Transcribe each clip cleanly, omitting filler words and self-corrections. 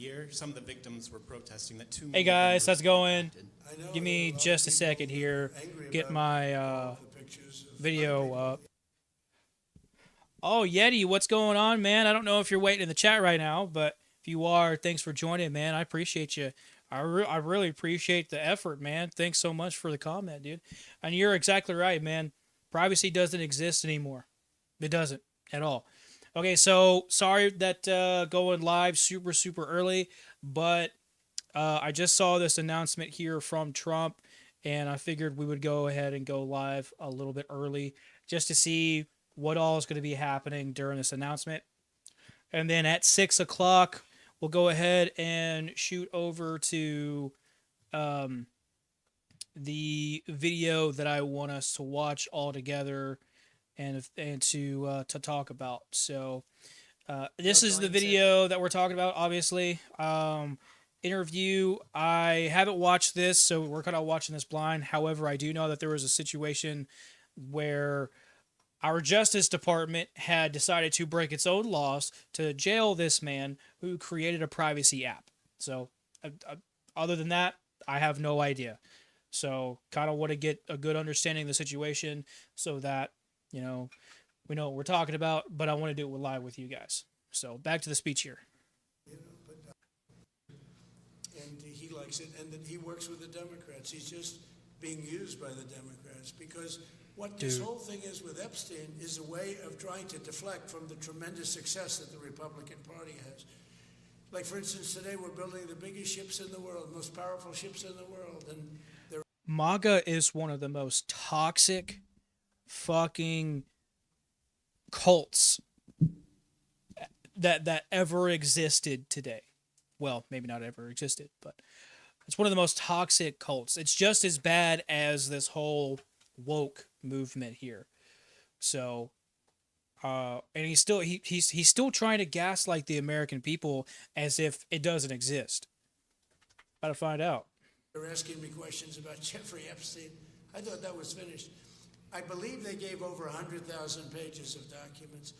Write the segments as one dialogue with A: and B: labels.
A: year, some of the victims were protesting that too
B: Hey
A: many of them
B: guys,
A: were
B: how's it going?
A: impacted.
B: Give me just a second here. Get my video up. Oh, Yeti, what's going on, man? I don't know if you're waiting in the chat right now, but if you are, thanks for joining, man. I appreciate you. I really appreciate the effort, man. Thanks so much for the comment, dude. And you're exactly right, man. Privacy doesn't exist anymore. It doesn't at all. Okay, so sorry that going live super early, but I just saw this announcement here from Trump, and I figured we would go ahead and go live a little bit early just to see what all is going to be happening during this announcement. And then at 6 o'clock, we'll go ahead and shoot over to the video that I want us to watch all together and to talk about. So this is the video that we're talking about, obviously. Interview. I haven't watched this, so we're kind of watching this blind. However, I do know that there was a situation where our Justice Department had decided to break its own laws to jail this man who created a privacy app. So, other than that, I have no idea. So, kind of want to get a good understanding of the situation so that, we know what we're talking about, but I want to do it live with you guys. So, back to the speech here.
C: And he likes it, and that he works with the Democrats. He's just being used by the Democrats because what this whole thing is with Epstein is a way of trying to deflect from the tremendous success that the Republican Party has. Like, for instance, today we're building the biggest ships in the world, most powerful ships in the world, and they're...
B: MAGA is one of the most toxic fucking cults that ever existed today. Well, maybe not ever existed, but it's one of the most toxic cults. It's just as bad as this whole woke movement here. So, and he's still trying to gaslight the American people as if it doesn't exist. About to find out.
C: They're asking me questions about Jeffrey Epstein. I thought that was finished. I believe they gave over 100,000 pages of documents,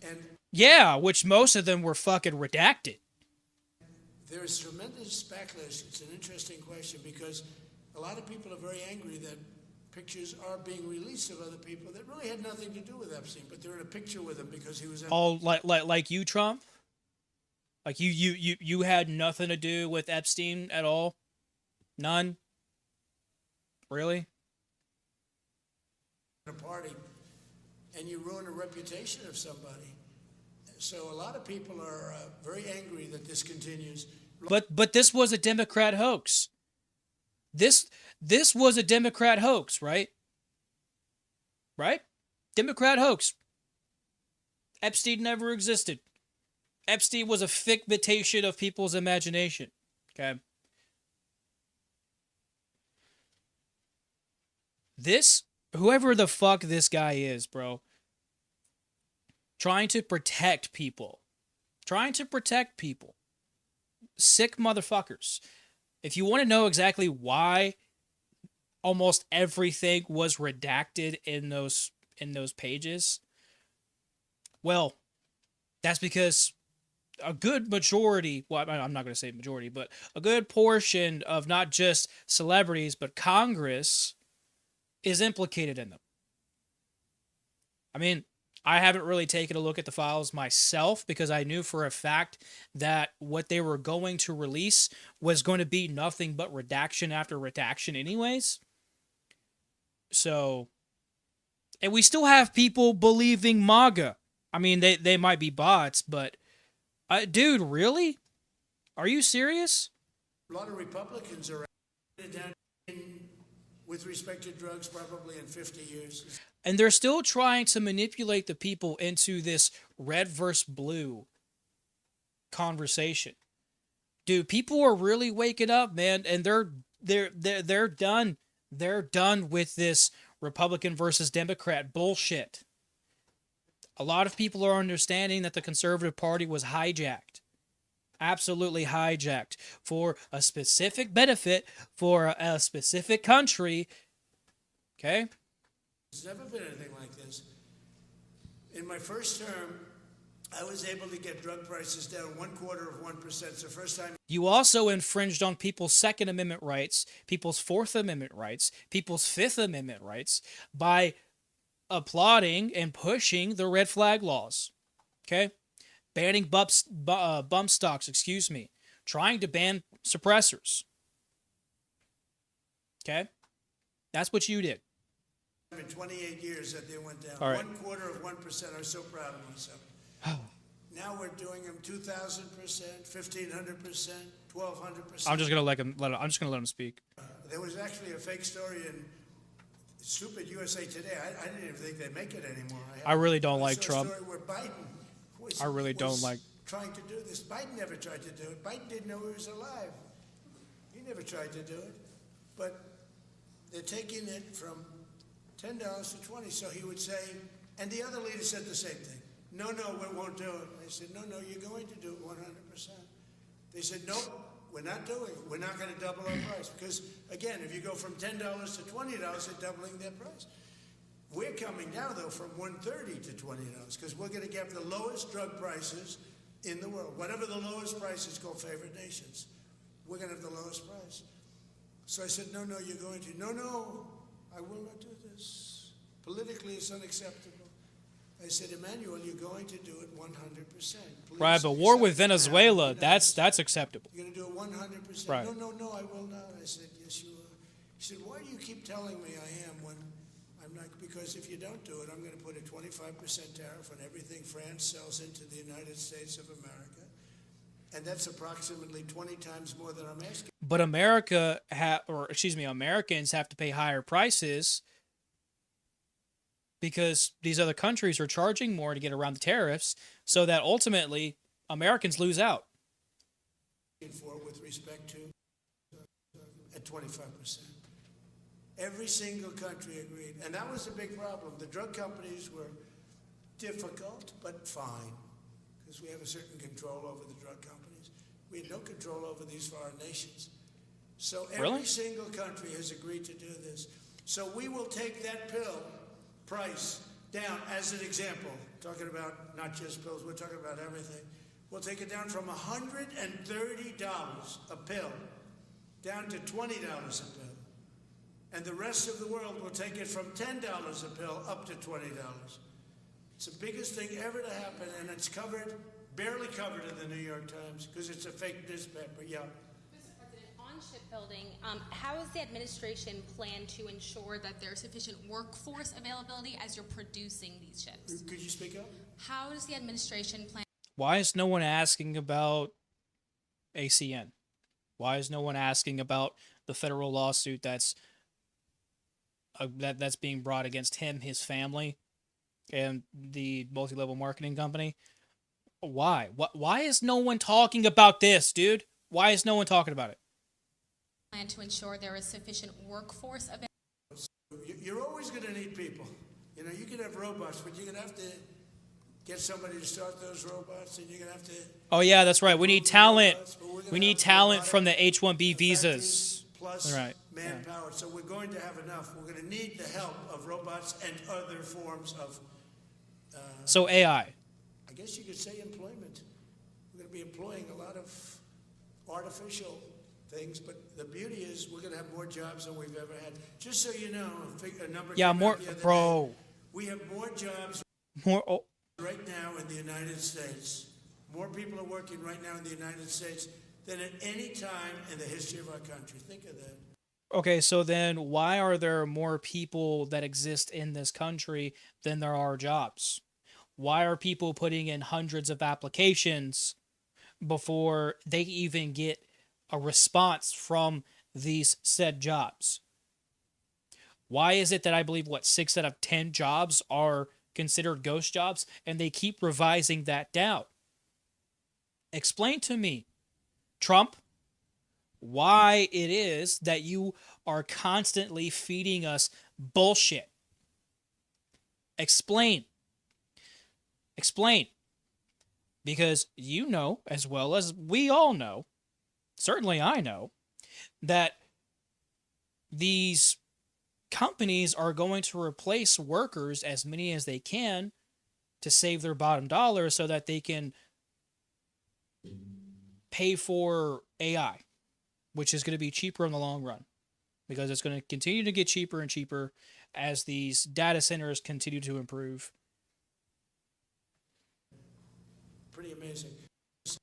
C: and
B: yeah, which most of them were fucking redacted.
C: There is tremendous backlash. It's an interesting question because a lot of people are very angry that pictures are being released of other people that really had nothing to do with Epstein, but they're in a picture with him because he was...
B: Oh, like you, Trump? Like you had nothing to do with Epstein at all? None? Really?
C: ...a party, and you ruin a reputation of somebody. So a lot of people are very angry that this continues.
B: But this was a Democrat hoax. This was a Democrat hoax, right? Right? Democrat hoax. Epstein never existed. Epstein was a figmentation of people's imagination. Okay. Whoever the fuck this guy is, bro, trying to protect people. Sick motherfuckers. If you want to know exactly why almost everything was redacted in those pages, well, that's because a good majority, well, I'm not going to say majority, but a good portion of not just celebrities, but Congress is implicated in them. I mean, I haven't really taken a look at the files myself because I knew for a fact that what they were going to release was going to be nothing but redaction after redaction anyways. So, and we still have people believing MAGA. I mean, they might be bots, but dude, really? Are you serious?
C: A lot of Republicans are down with respect to drugs probably in 50 years.
B: And they're still trying to manipulate the people into this red versus blue conversation. Dude, people are really waking up, man, and they're done. They're done with this Republican versus Democrat bullshit. A lot of people are understanding that the Conservative Party was hijacked. Absolutely hijacked for a specific benefit for a specific country. Okay?
C: There's never been anything like this. In my first term, I was able to get drug prices down 0.25%. It's the first time.
B: You also infringed on people's Second Amendment rights, people's Fourth Amendment rights, people's Fifth Amendment rights by applauding and pushing the red flag laws. Okay? Banning bump stocks, trying to ban suppressors. Okay? That's what you did.
C: In 28 years that they went down.
B: All right.
C: 0.25%. I'm so proud of myself. Now we're doing them 2,000%, 1,500%, 1,200%.
B: I'm just gonna let him speak.
C: There was actually a fake story in stupid USA Today. I didn't even think they'd make it anymore.
B: I really don't
C: saw
B: like
C: a
B: Trump.
C: Story where Biden was,
B: I really don't like.
C: trying to do this. Biden never tried to do it. Biden didn't know he was alive. He never tried to do it. But they're taking it from $10 to $20. So he would say, and the other leader said the same thing. No, we won't do it. I said, no, you're going to do it 100%. They said, no, we're not doing it. We're not going to double our price. Because, again, if you go from $10 to $20, they're doubling their price. We're coming now, though, from $1.30 to $20 because we're going to get the lowest drug prices in the world. Whatever the lowest price is called favored nations, we're going to have the lowest price. So I said, no, you're going to. No, I will not do this. Politically, it's unacceptable. I said, Emmanuel, you're going to do it 100%.
B: Right, but war with Venezuela, that's acceptable.
C: You're going to do it 100%.
B: Right.
C: No, I will not. I said, yes, you will. He said, why do you keep telling me I am when I'm not? Because if you don't do it, I'm going to put a 25% tariff on everything France sells into the United States of America. And that's approximately 20 times more than I'm asking.
B: But Americans have to pay higher prices because these other countries are charging more to get around the tariffs, so that ultimately Americans lose out.
C: For with respect to at 25%. Every single country agreed. And that was a big problem. The drug companies were difficult, but fine, because we have a certain control over the drug companies. We had no control over these foreign nations. So every single country has agreed to do this. So we will take that pill price down as an example, talking about not just pills, we're talking about everything. We'll take it down from $130 a pill down to $20 a pill. And the rest of the world will take it from $10 a pill up to $20. It's the biggest thing ever to happen, and it's barely covered in the New York Times because it's a fake newspaper. Yeah.
D: Mr. President, on shipbuilding, how is the administration plan to ensure that there's sufficient workforce availability as you're producing these ships?
C: Could you speak up?
D: How does the administration plan?
B: Why is no one asking about ACN? Why is no one asking about the federal lawsuit that's being brought against him, his family, and the multi-level marketing company? Why? Why is no one talking about this, dude? Why is no one talking about it?
D: Plan to ensure there is sufficient workforce availability?
C: You're always going to need people. You know, you can have robots, but you're going to have to get somebody to start those robots, and you're going to have to...
B: Oh, yeah, that's right. We need talent. We need talent from the H-1B visas.
C: Plus
B: right.
C: manpower. So we're going to have enough. We're going to need the help of robots and other forms of...
B: So AI.
C: I guess you could say employment. We're going to be employing a lot of artificial things, but the beauty is we're going to have more jobs than we've ever had. Just so you know, a number
B: Yeah,
C: came
B: more,
C: out the other
B: bro.
C: day. We have more jobs
B: More.
C: right now in the United States. More people are working right now in the United States than at any time in the history of our country. Think of that.
B: Okay, so then why are there more people that exist in this country than there are jobs? Why are people putting in hundreds of applications before they even get a response from these said jobs? Why is it that I believe, 6 out of 10 jobs are considered ghost jobs, and they keep revising that down? Explain to me, Trump, why it is that you are constantly feeding us bullshit. Explain. Because you know, as well as we all know, certainly I know, that these companies are going to replace workers, as many as they can, to save their bottom dollar so that they can pay for AI, which is going to be cheaper in the long run because it's going to continue to get cheaper and cheaper as these data centers continue to improve.
C: Pretty amazing.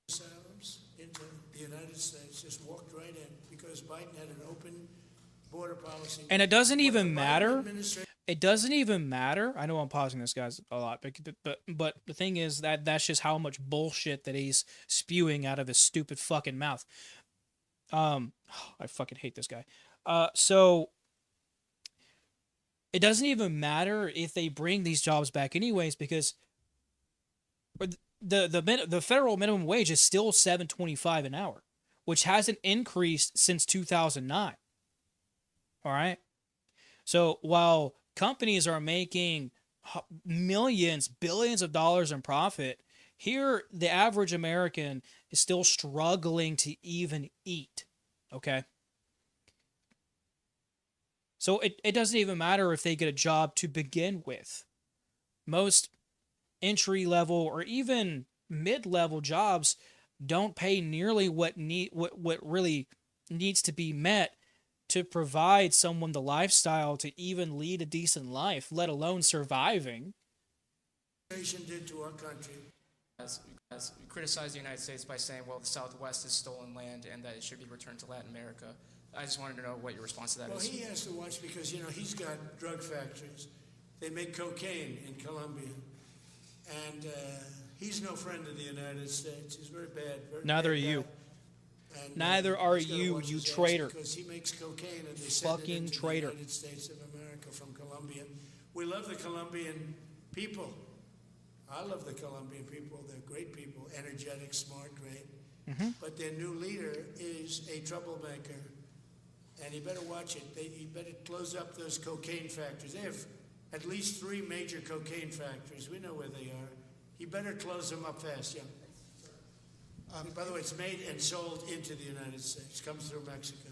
C: Asylums into the United States just walked right in because Biden had an open border policy.
B: And it doesn't even
C: When the Biden
B: matter.
C: administration-
B: It doesn't even matter. I know I'm pausing this guys a lot, but the thing is that that's just how much bullshit that he's spewing out of his stupid fucking mouth. I fucking hate this guy. So it doesn't even matter if they bring these jobs back anyways because the federal minimum wage is still $7.25 an hour, which hasn't increased since 2009. All right. So while companies are making millions, billions of dollars in profit, here the average American is still struggling to even eat. Okay. So it doesn't even matter if they get a job to begin with. Most entry level or even mid-level jobs don't pay nearly what really needs to be met to provide someone the lifestyle to even lead a decent life, let alone surviving.
C: did to our country.
E: As we criticize the United States by saying, well, the Southwest is stolen land and that it should be returned to Latin America. I just wanted to know what your response to that
C: Well,
E: is.
C: he has to watch because, he's got drug factories. They make cocaine in Colombia. And he's no friend of the United States. He's very bad.
B: Neither
C: bad
B: are you.
C: guy. And,
B: Neither are
C: he's gotta
B: you,
C: watch
B: you
C: his ass
B: traitor.
C: Because he makes cocaine and they send
B: Fucking
C: it into
B: traitor.
C: the United States of America from Colombia. We love the Colombian people. I love the Colombian people. They're great people, energetic, smart, great.
B: Mm-hmm.
C: But their new leader is a troublemaker. And he better watch it. He better close up those cocaine factories. They have at least 3 major cocaine factories. We know where they are. He better close them up fast, yeah. By the way, it's made and sold into the United States. Comes through Mexico.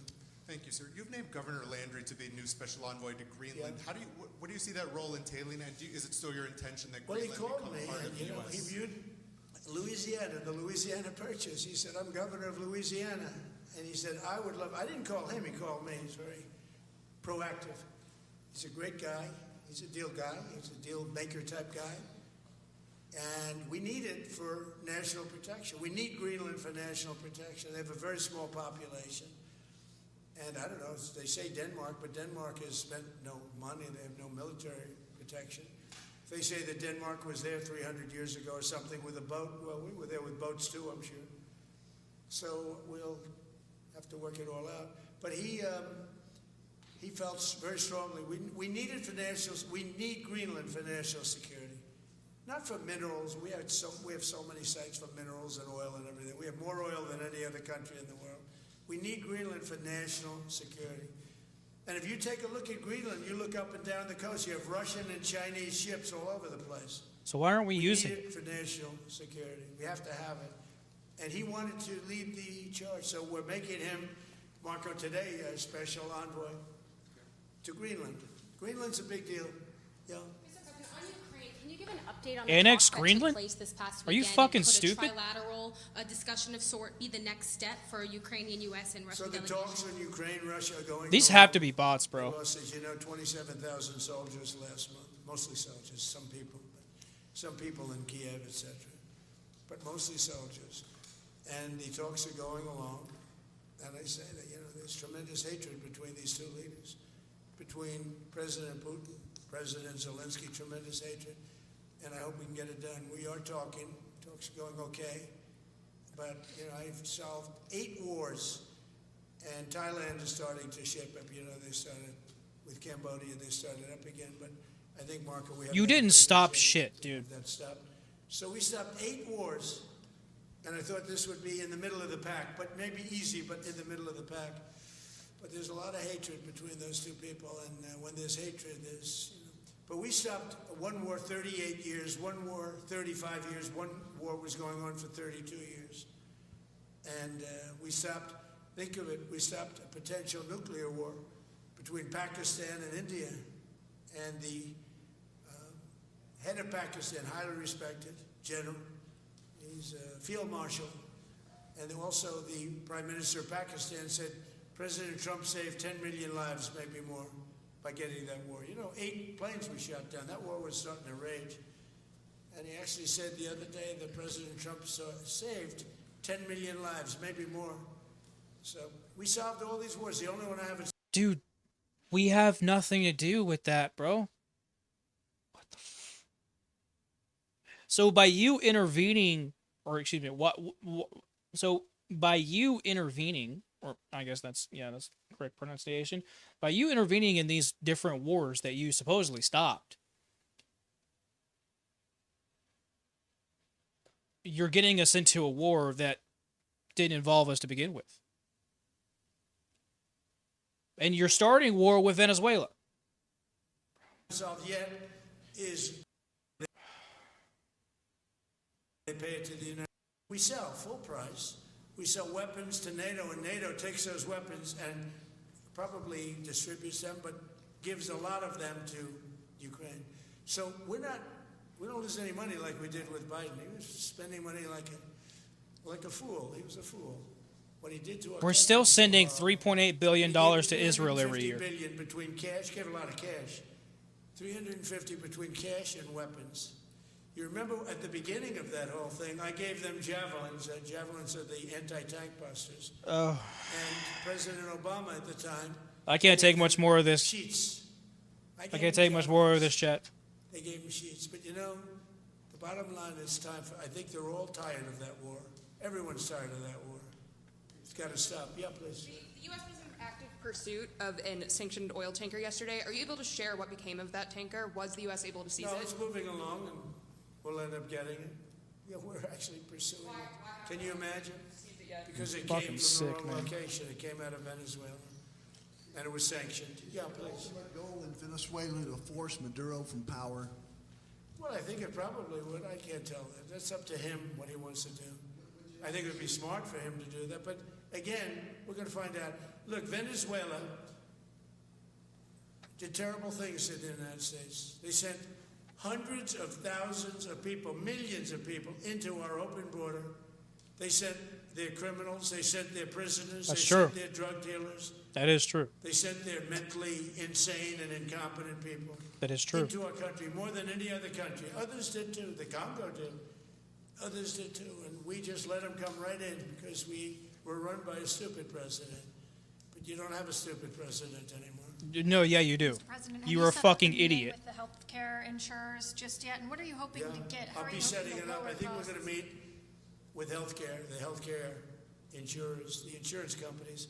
F: Thank you, sir. You've named Governor Landry to be new special envoy to Greenland.
C: Yeah.
F: How do you? What do you see that role entailing? And is it still your intention that
C: Well, he
F: Greenland
C: called
F: become
C: me,
F: part
C: and
F: of the U.S.?
C: he viewed Louisiana, the Louisiana Purchase. He said, "I'm governor of Louisiana," and he said, "I would love." I didn't call him; he called me. He's very proactive. He's a great guy. He's a deal guy. He's a deal maker type guy. And we need it for national protection. We need Greenland for national protection. They have a very small population. And I don't know, they say Denmark, but Denmark has spent no money. They have no military protection. If they say that Denmark was there 300 years ago or something with a boat, well, we were there with boats too, I'm sure. So we'll have to work it all out. But he felt very strongly, we need it for we need Greenland for national security. Not for minerals. We have so many sites for minerals and oil and everything. We have more oil than any other country in the world. We need Greenland for national security. And if you take a look at Greenland, you look up and down the coast, you have Russian and Chinese ships all over the place.
B: So why aren't we using
C: Need
B: it?
C: it for national security. We have to have it. And he wanted to lead the charge, so we're making him, Marco, today, a special envoy to Greenland. Greenland's a big deal. Yeah.
D: On Ukraine, can you give an update on the
B: Annex
D: talks that
B: Greenland?
D: took place this past
B: Are you
D: weekend?
B: fucking
D: And could
B: stupid?
D: a trilateral discussion of sort be the next step for Ukrainian, U.S., and
C: So
D: Russian
C: the
D: delegations?
C: talks in Ukraine, Russia are going
B: These
C: on.
B: have to be bots, bro.
C: We lost, as you know, 27,000 soldiers last month. Mostly soldiers, some people in Kiev, etc. But mostly soldiers. And the talks are going along. And I say that, there's tremendous hatred between these two leaders. Between President Putin, President Zelensky, tremendous hatred. And I hope we can get it done. We are talking. Talks are going okay. But, I've solved 8 wars. And Thailand is starting to shape up. They started with Cambodia. They started up again. But I think, Marco, we have...
B: You didn't stop
C: shape
B: shit, dude.
C: That stopped. So we stopped 8 wars. And I thought this would be in the middle of the pack. But maybe easy, but in the middle of the pack. But there's a lot of hatred between those two people. And when there's hatred, there's... But we stopped one war 38 years, one war 35 years, one war was going on for 32 years. And we stopped, think of it, we stopped a potential nuclear war between Pakistan and India. And the head of Pakistan, highly respected general. He's a field marshal. And also the Prime Minister of Pakistan said President Trump saved 10 million lives, maybe more, by getting that war. 8 planes we shot down. That war was starting to rage. And he actually said the other day that President Trump saved 10 million lives, maybe more. So we solved all these wars. The only one I haven't...
B: Dude, we have nothing to do with that, bro. What the So by you intervening, or excuse me, so by you intervening, or I guess that's the correct pronunciation, by you intervening in these different wars that you supposedly stopped, you're getting us into a war that didn't involve us to begin with. And you're starting war with Venezuela.
C: Solved yet is they pay it to the United States. We sell full price. We sell weapons to NATO, and NATO takes those weapons and probably distributes them, but gives a lot of them to Ukraine. So we don't lose any money like we did with Biden. He was spending money like a fool. He was a fool. What he did to our
B: We're still
C: country,
B: sending $3.8 billion to Israel every year.
C: $350 billion between cash, gave a lot of cash. 350 between cash and weapons. You remember at the beginning of that whole thing, I gave them javelins. Javelins are the anti-tank busters.
B: Oh.
C: And President Obama at the time...
B: I can't take much more of this.
C: Sheets.
B: I can't take much more of this, chat.
C: They gave him sheets. But the bottom line is time for... I think they're all tired of that war. Everyone's tired of that war. It's got to stop. Yeah, please.
G: The U.S. was in active pursuit of a sanctioned oil tanker yesterday. Are you able to share what became of that tanker? Was the U.S. able to seize
C: No,
G: it?
C: it's moving along, and we'll end up getting it. Yeah, we're actually pursuing it. Can you imagine? Because it came from
B: Fucking
C: the
B: sick,
C: wrong
B: man.
C: location. It came out of Venezuela, and it was sanctioned. Yeah, please.
H: Ultimate goal in Venezuela to force Maduro from power.
C: Well, I think it probably would. I can't tell that. That's up to him what he wants to do. I think it would be smart for him to do that. But again, we're going to find out. Look, Venezuela did terrible things to the United States. They sent hundreds of thousands of people, millions of people, into our open border. They sent their criminals. They sent their prisoners.
B: That's
C: they
B: true.
C: sent their drug dealers.
B: That is true.
C: They sent their mentally insane and incompetent people
B: That is true.
C: into our country more than any other country. Others did too. The Congo did. Others did too. And we just let them come right in because we were run by a stupid president. But you don't have a stupid president anymore.
B: No, yeah, you do.
I: President, have
B: You
I: you
B: are a
I: set up
B: fucking
I: a meeting
B: idiot.
I: with the healthcare insurers just yet? And what are you hoping
C: Yeah,
I: to get? How
C: I'll
I: are
C: be
I: you hoping
C: setting
I: to
C: it up.
I: lower
C: I think we're
I: costs?
C: going to meet with the healthcare insurers, the insurance companies.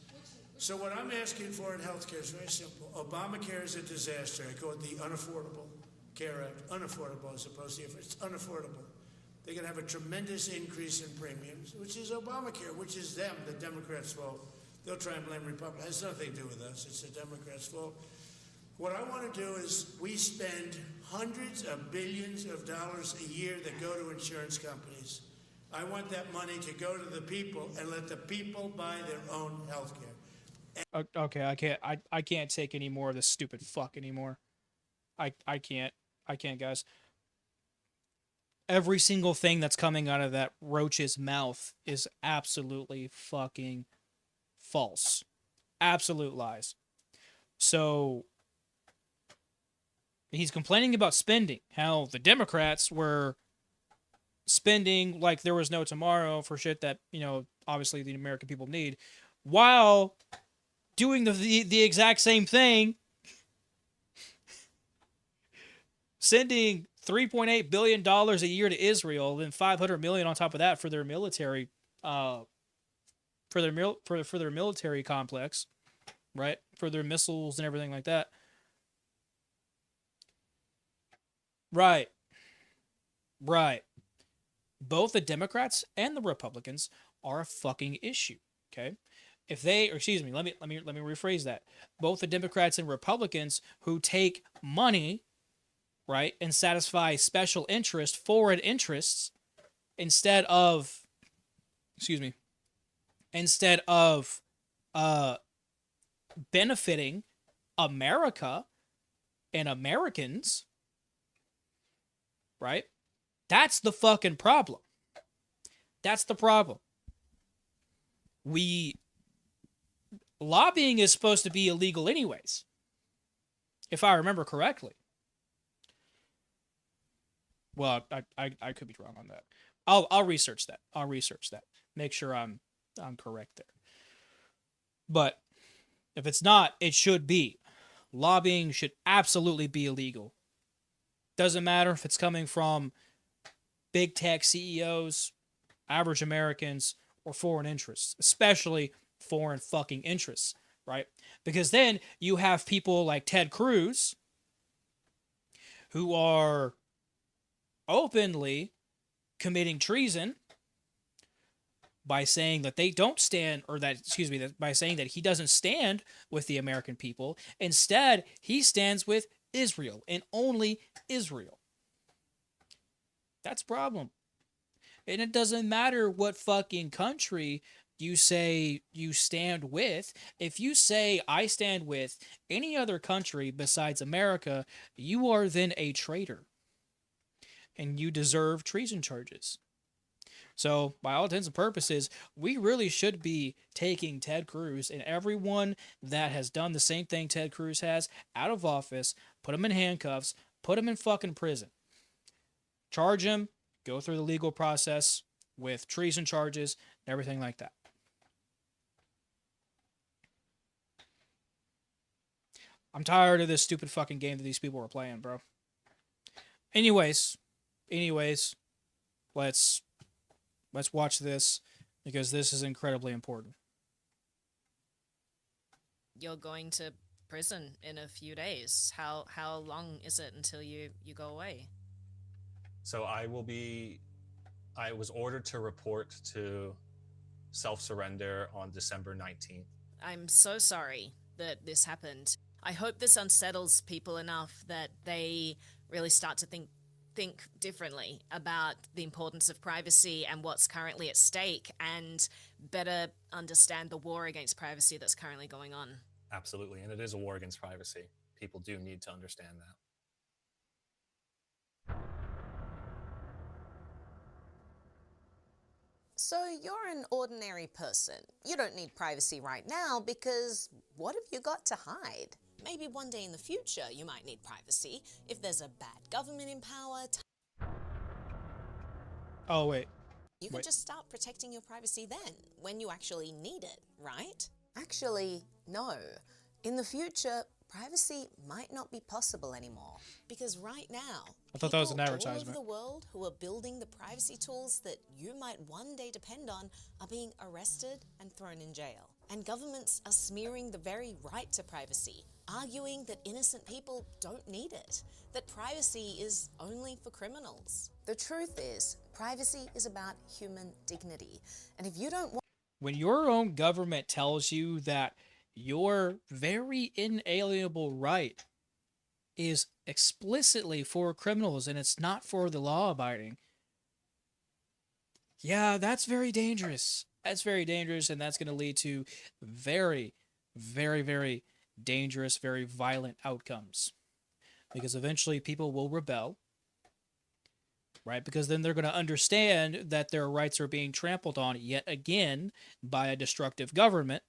C: So what I'm asking for in healthcare is very simple. Obamacare is a disaster. I call it the Unaffordable Care Act. Unaffordable as opposed to it's unaffordable. They're going to have a tremendous increase in premiums, which is Obamacare, which is them, the Democrats' fault. They'll try and blame Republicans. It has nothing to do with us. It's the Democrats' fault. What I want to do is we spend hundreds of billions of dollars a year that go to insurance companies. I want that money to go to the people and let the people buy their own health care.
B: Okay, I can't take any more of this stupid fuck anymore. I can't, guys. Every single thing that's coming out of that roach's mouth is absolutely fucking false. Absolute lies. So he's complaining about spending, how the Democrats were spending like there was no tomorrow for shit that, obviously the American people need, while doing the exact same thing, sending $3.8 billion a year to Israel, then $500 million on top of that for their military, for their military complex, right? For their missiles and everything like that. Right. Both the Democrats and the Republicans are a fucking issue. Okay. Let me rephrase that. Both the Democrats and Republicans who take money, right, and satisfy special interest, foreign interests, instead of benefiting America and Americans, right? That's the fucking problem. That's the problem. Lobbying is supposed to be illegal anyways, if I remember correctly. Well, I could be wrong on that. I'll research that. Make sure I'm correct there. But if it's not, it should be. Lobbying should absolutely be illegal. Doesn't matter if it's coming from big tech CEOs, average Americans, or foreign interests, especially foreign fucking interests, right? Because then you have people like Ted Cruz who are openly committing treason by saying that they don't stand, or that, excuse me, by saying that he doesn't stand with the American people. Instead, he stands with Israel and only Israel. That's a problem. And it doesn't matter what fucking country you say you stand with. If you say I stand with any other country besides America, you are then a traitor. And you deserve treason charges. So, by all intents and purposes, we really should be taking Ted Cruz and everyone that has done the same thing Ted Cruz has out of office, put him in handcuffs, put him in fucking prison. Charge him, go through the legal process with treason charges and everything like that. I'm tired of this stupid fucking game that these people are playing, bro. Anyways, let's watch this because this is incredibly important.
J: You're going to prison in a few days. How long is it until you go away?
K: So I was ordered to report to self-surrender on December 19th.
J: I'm so sorry that this happened. I hope this unsettles people enough that they really start to think differently about the importance of privacy and what's currently at stake, and better understand the war against privacy that's currently going on.
K: Absolutely, and it is a war against privacy. People do need to understand that.
L: So you're an ordinary person. You don't need privacy right now because what have you got to hide? Maybe one day in the future you might need privacy if there's a bad government in power.
B: Oh, wait.
L: You can just start protecting your privacy then, when you actually need it, right? Actually, no. In the future, privacy might not be possible anymore. Because right now,
B: I thought that was an
L: people
B: advertisement.
L: all over the world who are building the privacy tools that you might one day depend on are being arrested and thrown in jail. And governments are smearing the very right to privacy, arguing that innocent people don't need it, that privacy is only for criminals. The truth is, privacy is about human dignity. And if you don't want...
B: When your own government tells you that your very inalienable right is explicitly for criminals and it's not for the law-abiding, yeah, that's very dangerous. That's very dangerous, and that's going to lead to very, very, very dangerous, very violent outcomes. Because eventually people will rebel, right? Because then they're going to understand that their rights are being trampled on yet again by a destructive government.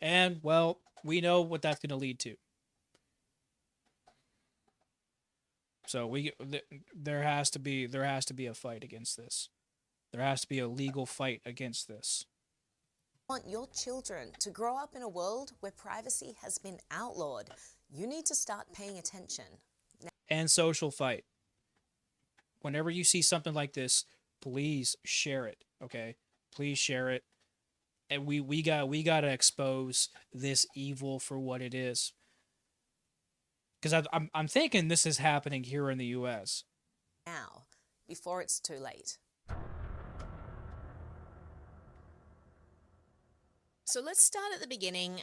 B: And, well, we know what that's going to lead to. So there has to be a fight against this. There has to be a legal fight against this.
L: Want your children to grow up in a world where privacy has been outlawed, you need to start paying attention.
B: And social fight. Whenever you see something like this, please share it, okay? Please share it. And we got to expose this evil for what it is. Because I'm thinking this is happening here in the U.S.
L: Now, before it's too late.
J: So let's start at the beginning.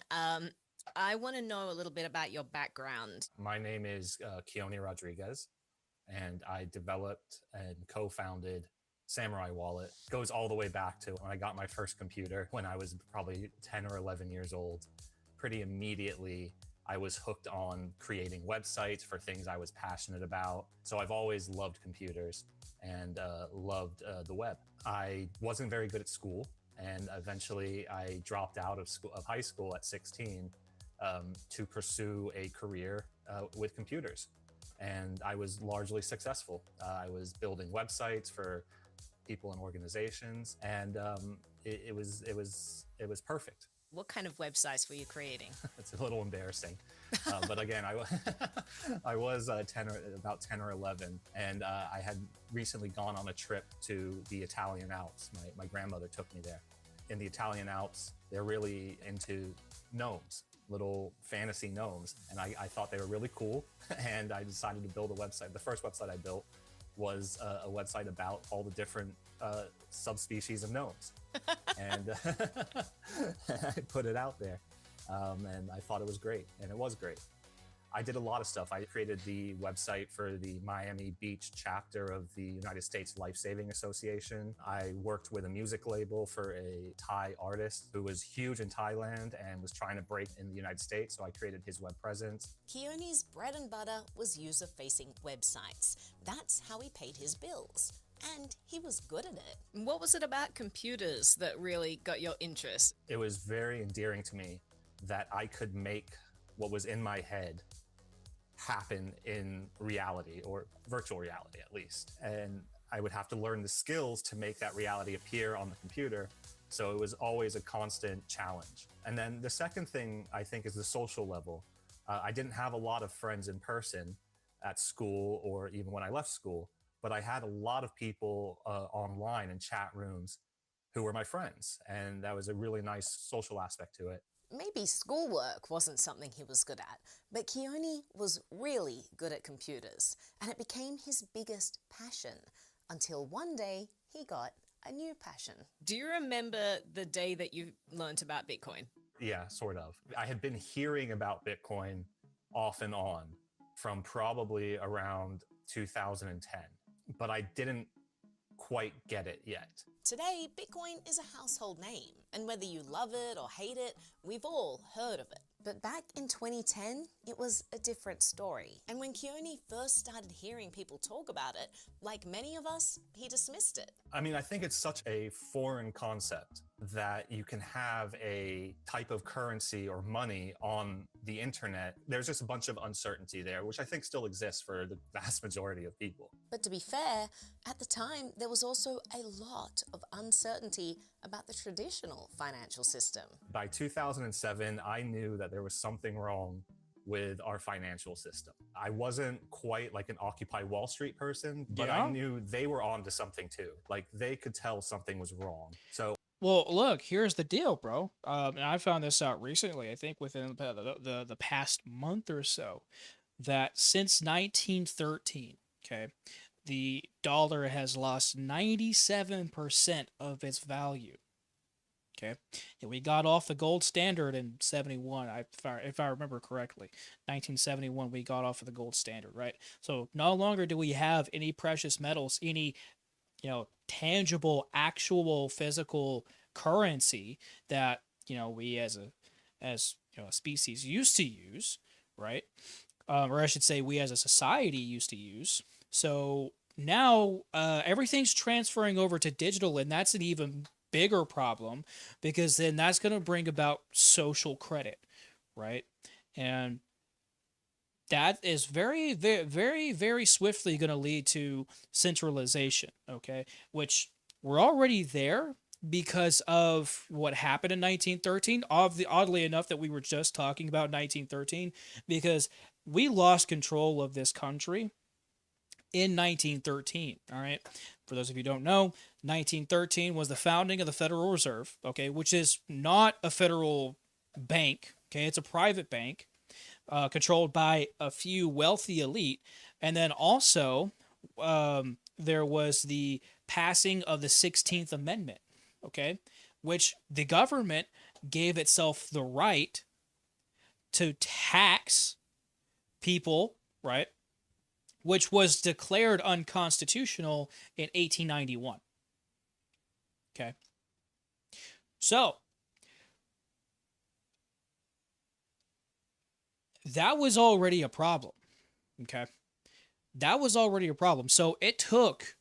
J: I want to know a little bit about your background.
K: My name is Keone Rodriguez, and I developed and co-founded Samurai Wallet. It goes all the way back to when I got my first computer when I was probably 10 or 11 years old. Pretty immediately I was hooked on creating websites for things I was passionate about. So I've always loved computers and loved the web. I wasn't very good at school, and eventually I dropped out of high school at 16 to pursue a career with computers. And I was largely successful. I was building websites for people and organizations, and it was perfect.
J: What kind of websites were you creating?
K: It's a little embarrassing, but again, I was about 10 or 11, and I had recently gone on a trip to the Italian Alps. My grandmother took me there. In the Italian Alps, they're really into gnomes, little fantasy gnomes, and I thought they were really cool, and I decided to build a website. The first website I built was a website about all the different subspecies of gnomes. And I put it out there, and I thought it was great, and it was great. I did a lot of stuff. I created the website for the Miami Beach chapter of the United States Life Saving Association. I worked with a music label for a Thai artist who was huge in Thailand and was trying to break in the United States, so I created his web presence.
L: Keone's bread and butter was user-facing websites. That's how he paid his bills. And he was good at it.
J: What was it about computers that really got your interest?
K: It was very endearing to me that I could make what was in my head happen in reality, or virtual reality at least. And I would have to learn the skills to make that reality appear on the computer. So it was always a constant challenge. And then the second thing I think is the social level. I didn't have a lot of friends in person at school or even when I left school, but I had a lot of people online in chat rooms who were my friends. And that was a really nice social aspect to it.
L: Maybe schoolwork wasn't something he was good at, but Keone was really good at computers, and it became his biggest passion, until one day he got a new passion.
J: Do you remember the day that you learned about Bitcoin?
K: Yeah, sort of. I had been hearing about Bitcoin off and on from probably around 2010, but I didn't quite get it yet.
L: Today, Bitcoin is a household name, and whether you love it or hate it, we've all heard of it. But back in 2010, it was a different story. And when Keone first started hearing people talk about it, like many of us, he dismissed it.
K: I mean, I think it's such a foreign concept that you can have a type of currency or money on the internet. There's just a bunch of uncertainty there, which I think still exists for the vast majority of people.
L: But to be fair, at the time, there was also a lot of uncertainty about the traditional financial system.
K: By 2007, I knew that there was something wrong with our financial system. I wasn't quite like an Occupy Wall Street person, but I knew they were onto something too. Like they could tell something was wrong. So,
B: well, look, here's the deal, bro. And I found this out recently, I think within the past month or so, that since 1913, okay, the dollar has lost 97% of its value. Okay, and we got off the gold standard in 71, if I remember correctly. 1971, we got off of the gold standard, right? So no longer do we have any precious metals, any, tangible, actual, physical currency that, we as a species used to use, right? Or I should say we as a society used to use. So now everything's transferring over to digital, and that's an even bigger problem, because then that's going to bring about social credit, right? And that is very, very, very, very swiftly going to lead to centralization, okay? Which we're already there because of what happened in 1913. Oddly enough, that we were just talking about 1913, because we lost control of this country in 1913, all right? For those of you who don't know, 1913 was the founding of the Federal Reserve, okay, which is not a federal bank, okay? It's a private bank controlled by a few wealthy elite. And then also there was the passing of the 16th Amendment, okay, which the government gave itself the right to tax people, right, which was declared unconstitutional in 1891. Okay. So, that was already a problem. Okay. That was already a problem. So it took,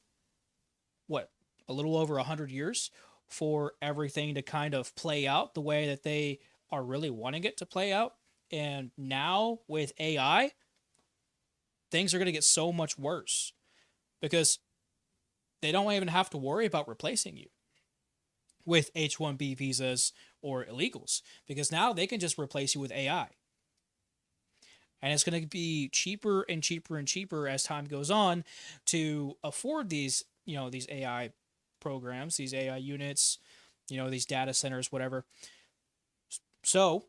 B: what, a little over 100 years for everything to kind of play out the way that they are really wanting it to play out. And now with AI, things are going to get so much worse because they don't even have to worry about replacing you with H-1B visas or illegals, because now they can just replace you with AI. And it's going to be cheaper and cheaper and cheaper as time goes on to afford these, these AI programs, these AI units, these data centers, whatever. So,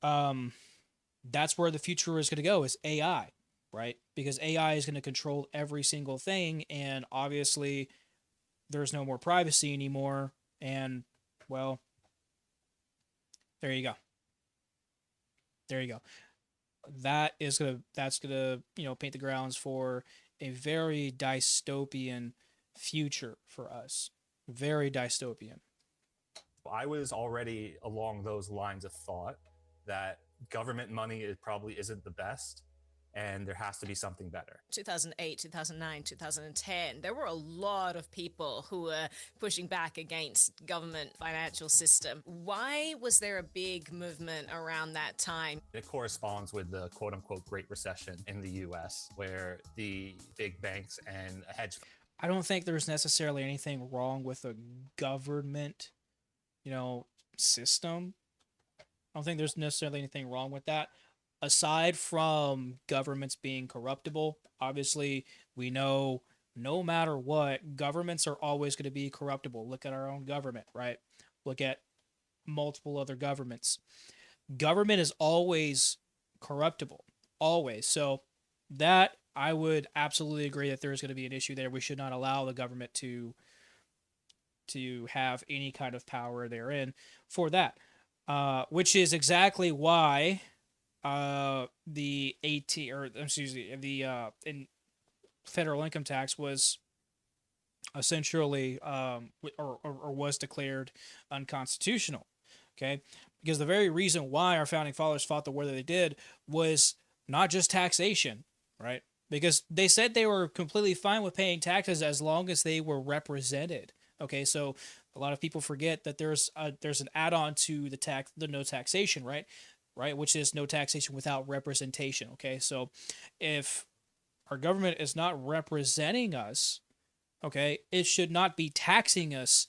B: that's where the future is going to go, is AI, right? Because AI is going to control every single thing, and obviously there's no more privacy anymore, and, well, there you go. There you go. That's gonna paint the grounds for a very dystopian future for us. Very dystopian.
K: I was already along those lines of thought that government money probably isn't the best, and there has to be something better.
J: 2008, 2009, 2010, there were a lot of people who were pushing back against government financial system. Why was there a big movement around that time?
K: It corresponds with the quote-unquote Great Recession in the U.S., where the big banks and hedge...
B: I don't think there's necessarily anything wrong with a government, system. I don't think there's necessarily anything wrong with that. Aside from governments being corruptible, obviously we know no matter what, governments are always going to be corruptible. Look at our own government, right? Look at multiple other governments. Government is always corruptible, always. So that, I would absolutely agree that there is going to be an issue there. We should not allow the government to have any kind of power therein for that, which is exactly why the federal income tax was essentially or was declared unconstitutional. Okay, because the very reason why our founding fathers fought the war that they did was not just taxation, right? Because they said they were completely fine with paying taxes as long as they were represented. Okay, so a lot of people forget that there's an add-on to the no taxation, right, which is no taxation without representation. Okay, so if our government is not representing us, okay, it should not be taxing us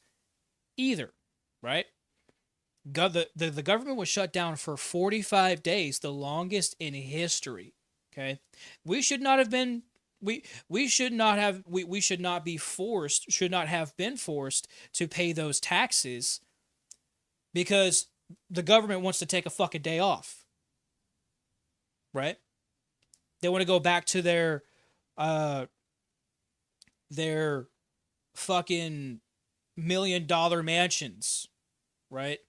B: either, right? The government was shut down for 45 days, the longest in history. Okay, we should not have been should not have been forced to pay those taxes because the government wants to take a fucking day off, right? They want to go back to their fucking $1 million mansions, right?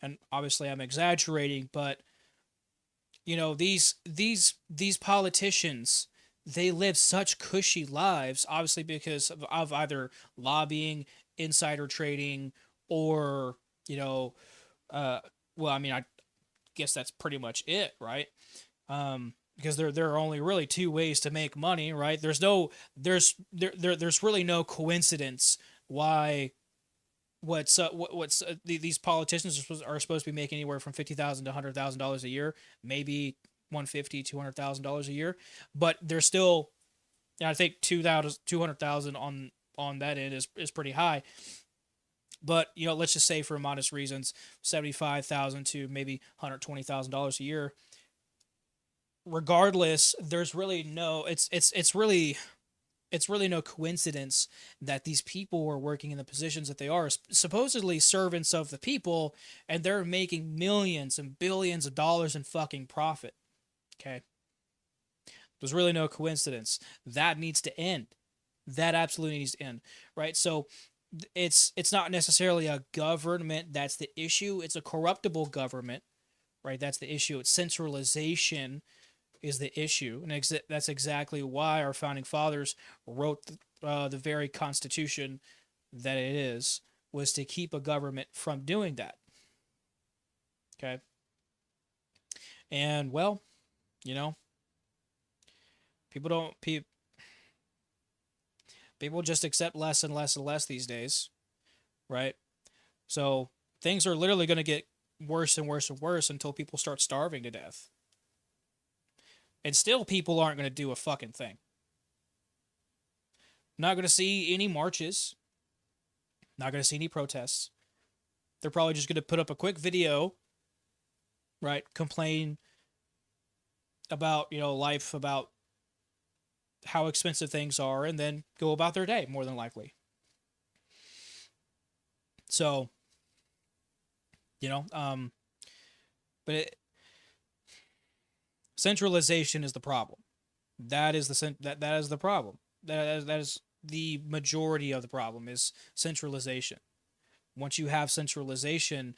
B: And obviously I'm exaggerating, but these politicians, they live such cushy lives, obviously because of either lobbying, insider trading, or I guess that's pretty much it, right? Because there are only really two ways to make money, right? There's really no coincidence why these politicians are supposed to be making anywhere from $50,000 to $100,000 a year, maybe $150,000, $200,000 a year, but they're still, I think $200,000 on that end is pretty high. But let's just say for modest reasons, $75,000 to maybe $120,000 a year. Regardless, there's really no it's really no coincidence that these people are working in the positions that they are, supposedly servants of the people, and they're making millions and billions of dollars in fucking profit. Okay? There's really no coincidence. That needs to end. That absolutely needs to end, right? So it's not necessarily a government that's the issue. It's a corruptible government, right? That's the issue. It's centralization is the issue, and that's exactly why our founding fathers wrote the very Constitution that it is, was to keep a government from doing that. Okay, and well, You know, people don't people just accept less and less and less these days, right? So things are literally going to get worse and worse and worse until people start starving to death. And still, people aren't going to do a fucking thing. Not going to see any marches. Not going to see any protests. They're probably just going to put up a quick video, right? Complain about, life, about how expensive things are, and then go about their day, more than likely. So, but centralization is the problem. That is that is the problem. That is the majority of the problem, is centralization. Once you have centralization,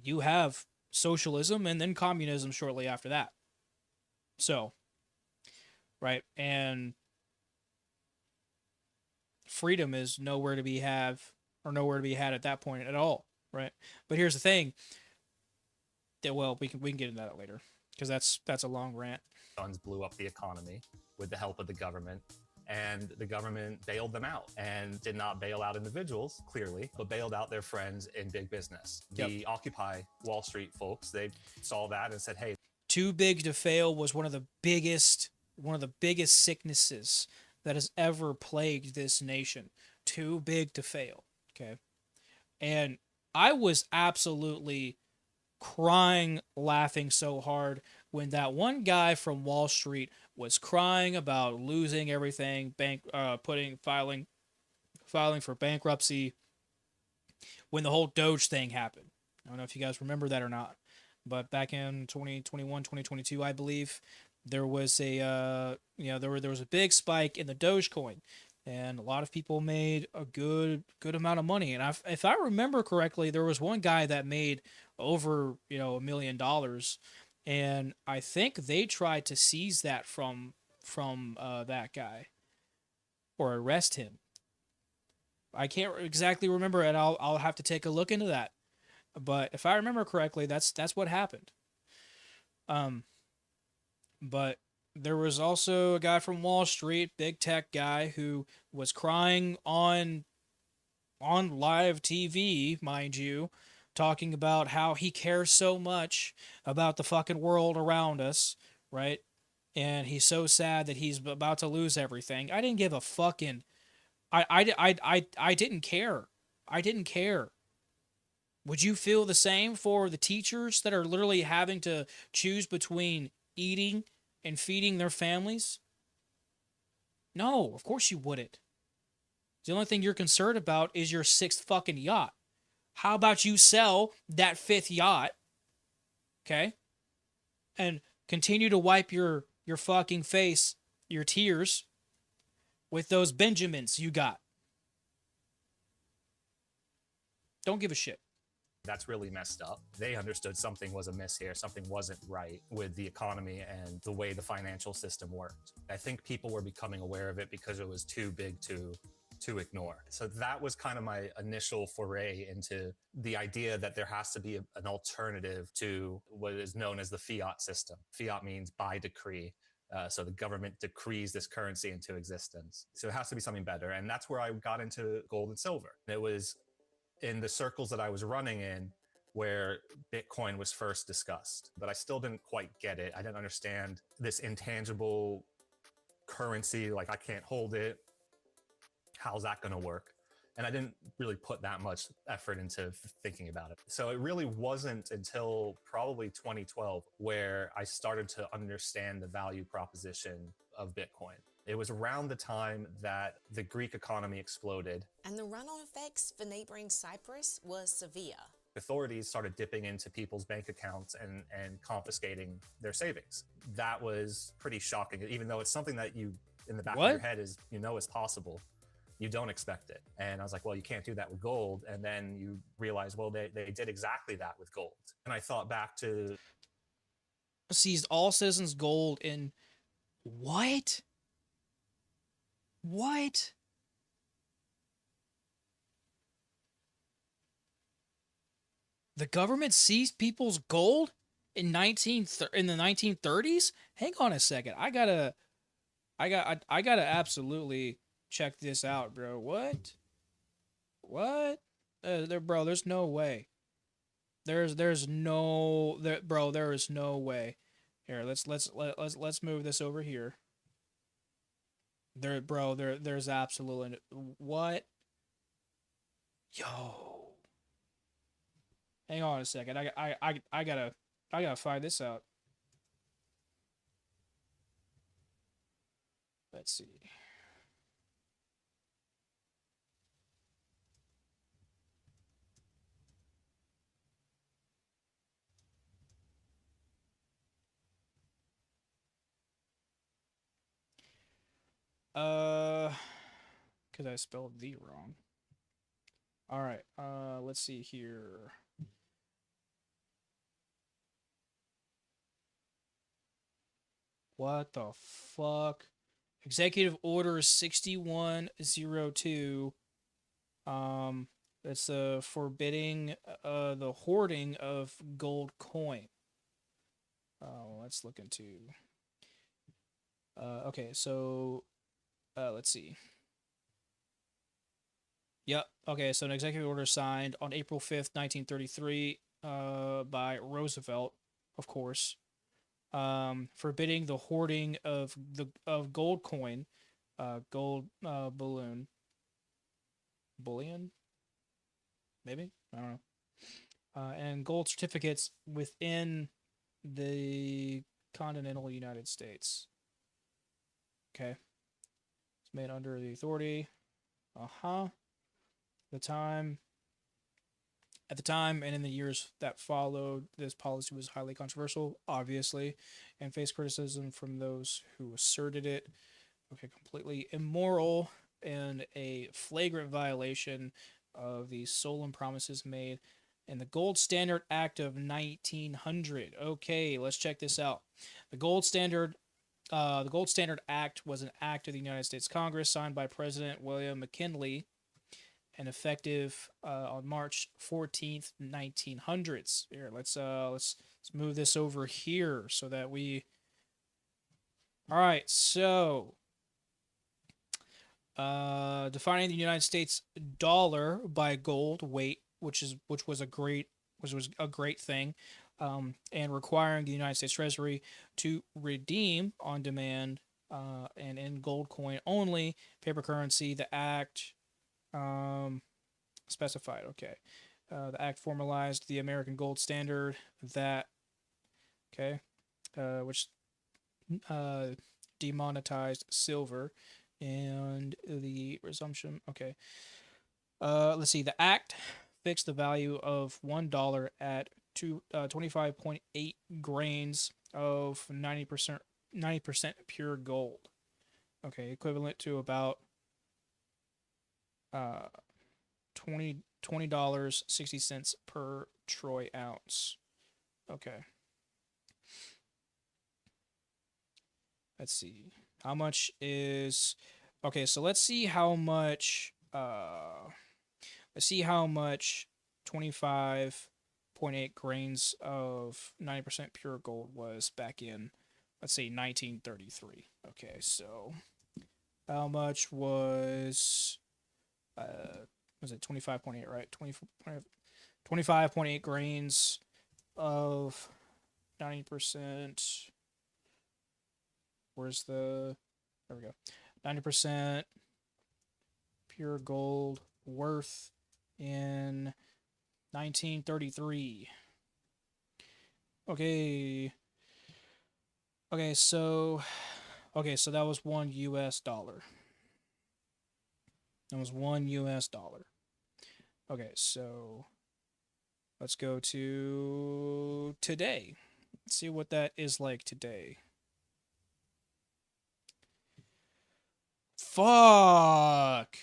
B: you have socialism and then communism shortly after that. So, right, and freedom is nowhere to be had at that point at all, right? But here's the thing. Well, we can get into that later, because that's a long rant.
K: Funds blew up the economy with the help of the government, and the government bailed them out, and did not bail out individuals, clearly, but bailed out their friends in big business. The Occupy Wall Street folks, they saw that and said, hey,
B: too big to fail was one of the biggest sicknesses that has ever plagued this nation. Too big to fail. Okay. And I was absolutely crying, laughing so hard when that one guy from Wall Street was crying about losing everything, filing for bankruptcy, when the whole Doge thing happened. I don't know if you guys remember that or not, but back in 2021, 2022, I believe, there was there was a big spike in the Dogecoin, and a lot of people made a good amount of money. And if I remember correctly, there was one guy that made over $1 million, and I think they tried to seize that from that guy, or arrest him. I can't exactly remember, and I'll have to take a look into that. But if I remember correctly, that's what happened. But there was also a guy from Wall Street, big tech guy, who was crying on live TV, mind you, talking about how he cares so much about the fucking world around us, right? And he's so sad that he's about to lose everything. I didn't give a fucking... I didn't care. I didn't care. Would you feel the same for the teachers that are literally having to choose between eating and feeding their families? No, of course you wouldn't. The only thing you're concerned about is your 6th fucking yacht. How about you sell that 5th yacht, okay, and continue to wipe your fucking face, your tears, with those Benjamins you got? Don't give a shit.
K: That's really messed up. They understood something was amiss here. Something wasn't right with the economy and the way the financial system worked. I think people were becoming aware of it because it was too big to ignore. So that was kind of my initial foray into the idea that there has to be an alternative to what is known as the fiat system. Fiat means by decree. So the government decrees this currency into existence. So it has to be something better. And that's where I got into gold and silver. It was in the circles that I was running in where Bitcoin was first discussed, but I still didn't quite get it. I didn't understand this intangible currency. Like, I can't hold it. How's that going to work? And I didn't really put that much effort into thinking about it. So it really wasn't until probably 2012 where I started to understand the value proposition of Bitcoin. It was around the time that the Greek economy exploded.
L: And the run-on effects for neighboring Cyprus was severe.
K: Authorities started dipping into people's bank accounts and confiscating their savings. That was pretty shocking, even though it's something that you, in the back of your head, is is possible. You don't expect it. And I was like, well, you can't do that with gold. And then you realize, well, they did exactly that with gold. And I thought back to...
B: Seized all citizens' gold in... What? What? The government seized people's gold in the 1930s? Hang on a second. I gotta absolutely check this out, bro. What? What? Bro, there's no way. There is no way. Here, let's move this over here. There's absolutely what? Yo. Hang on a second. I gotta find this out. Let's see. Because I spelled the wrong. All right. Let's see here. What the fuck? Executive Order 6102. It's forbidding the hoarding of gold coin. Let's look into. Okay, so let's see. Yep. Okay, so an executive order signed on April 5th, 1933, by Roosevelt, of course, forbidding the hoarding of gold coin, bullion, maybe, I don't know, and gold certificates within the continental United States. Okay, it's made under the authority. At the time and in the years that followed, this policy was highly controversial, obviously, and faced criticism from those who asserted it. Okay, completely immoral and a flagrant violation of the solemn promises made in the Gold Standard Act of 1900. Okay, let's check this out. The Gold Standard Act was an act of the United States Congress signed by President William McKinley and effective on March 14th, 1900s. Here, let's move this over here so that we. All right, so defining the United States dollar by gold weight, which was a great thing, and requiring the United States Treasury to redeem on demand and in gold coin only paper currency. The act specified. Okay, the act formalized the American gold standard which demonetized silver and the resumption. Okay, let's see. The act fixed the value of $1 at 25.8 grains of 90% pure gold. Okay, equivalent to about $20.60 per troy ounce. Okay. Let's see. How much is okay, so let's see how much 25.8 grains of 90% pure gold was back in, let's say, 1933. Okay, so how much was it 25.8, right? 25.8 grains of 90%. Where's the, there we go. 90% pure gold worth in 1933. Okay, so that was $1 US. That was $1 US. Okay, so let's go to today. Let's see what that is like today. Fuck,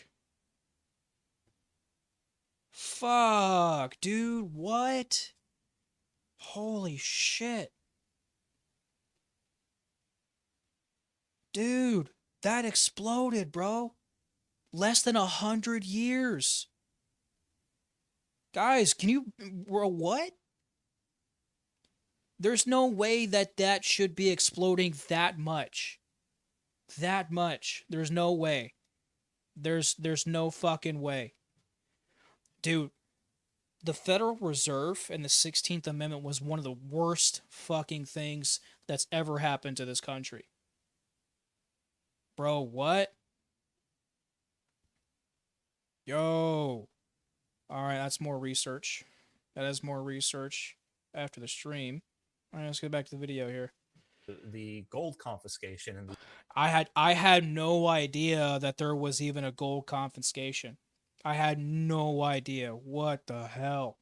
B: dude, what? Holy shit. Dude, that exploded, bro. Less than 100 years. Guys, can you, bro, what? There's no way that that should be exploding that much. That much. There's no way. There's no fucking way. Dude, the Federal Reserve and the 16th Amendment was one of the worst fucking things that's ever happened to this country. Bro, what? Yo. Alright, that's more research. That is more research after the stream. Alright, let's get back to the video here.
K: The gold confiscation and the
B: I had no idea that there was even a gold confiscation. I had no idea. What the hell?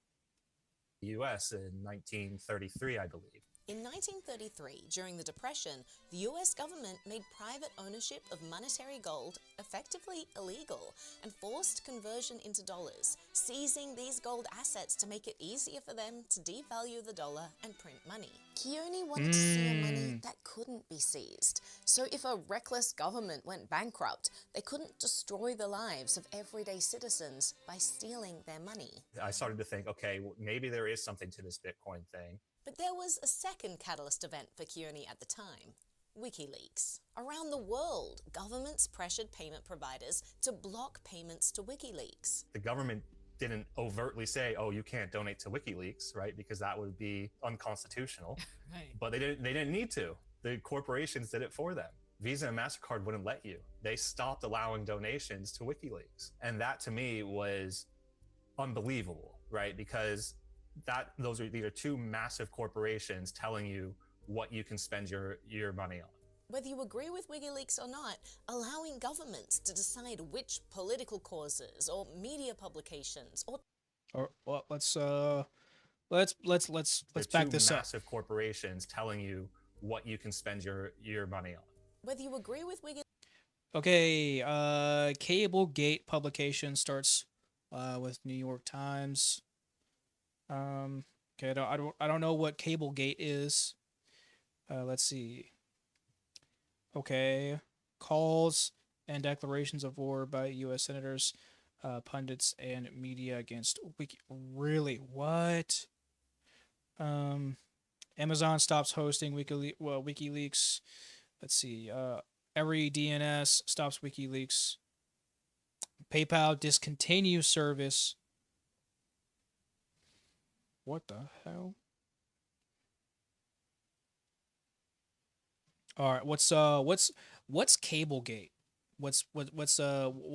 K: U.S. in 1933, I believe.
L: In 1933, during the Depression, the US government made private ownership of monetary gold effectively illegal and forced conversion into dollars, seizing these gold assets to make it easier for them to devalue the dollar and print money. Keone wanted to see money that couldn't be seized, so if a reckless government went bankrupt, they couldn't destroy the lives of everyday citizens by stealing their money.
K: I started to think, okay, well, maybe there is something to this Bitcoin thing.
L: But there was a second catalyst event for Keone at the time. WikiLeaks. Around the world, governments pressured payment providers to block payments to WikiLeaks.
K: The government didn't overtly say, oh, you can't donate to WikiLeaks, right? Because that would be unconstitutional.
B: Right.
K: But they didn't need to. The corporations did it for them. Visa and MasterCard wouldn't let you. They stopped allowing donations to WikiLeaks. And that to me was unbelievable, right? Because these are two massive corporations telling you what you can spend your money on.
L: Whether you agree with WikiLeaks or not, allowing governments to decide which political causes or media publications or
B: Well, let's back this
K: two
B: up.
K: massive corporations telling you what you can spend your money on.
L: whether you agree with WikiLeaks.
B: Okay, Cablegate publication starts with New York Times. Okay, I don't know what Cablegate is. Let's see. Okay, calls and declarations of war by U.S. senators, pundits, and media against Wiki. Really? What? Amazon stops hosting WikiLeaks. Let's see. Every DNS stops WikiLeaks. PayPal discontinues service. What the hell? All right, what's Cablegate? What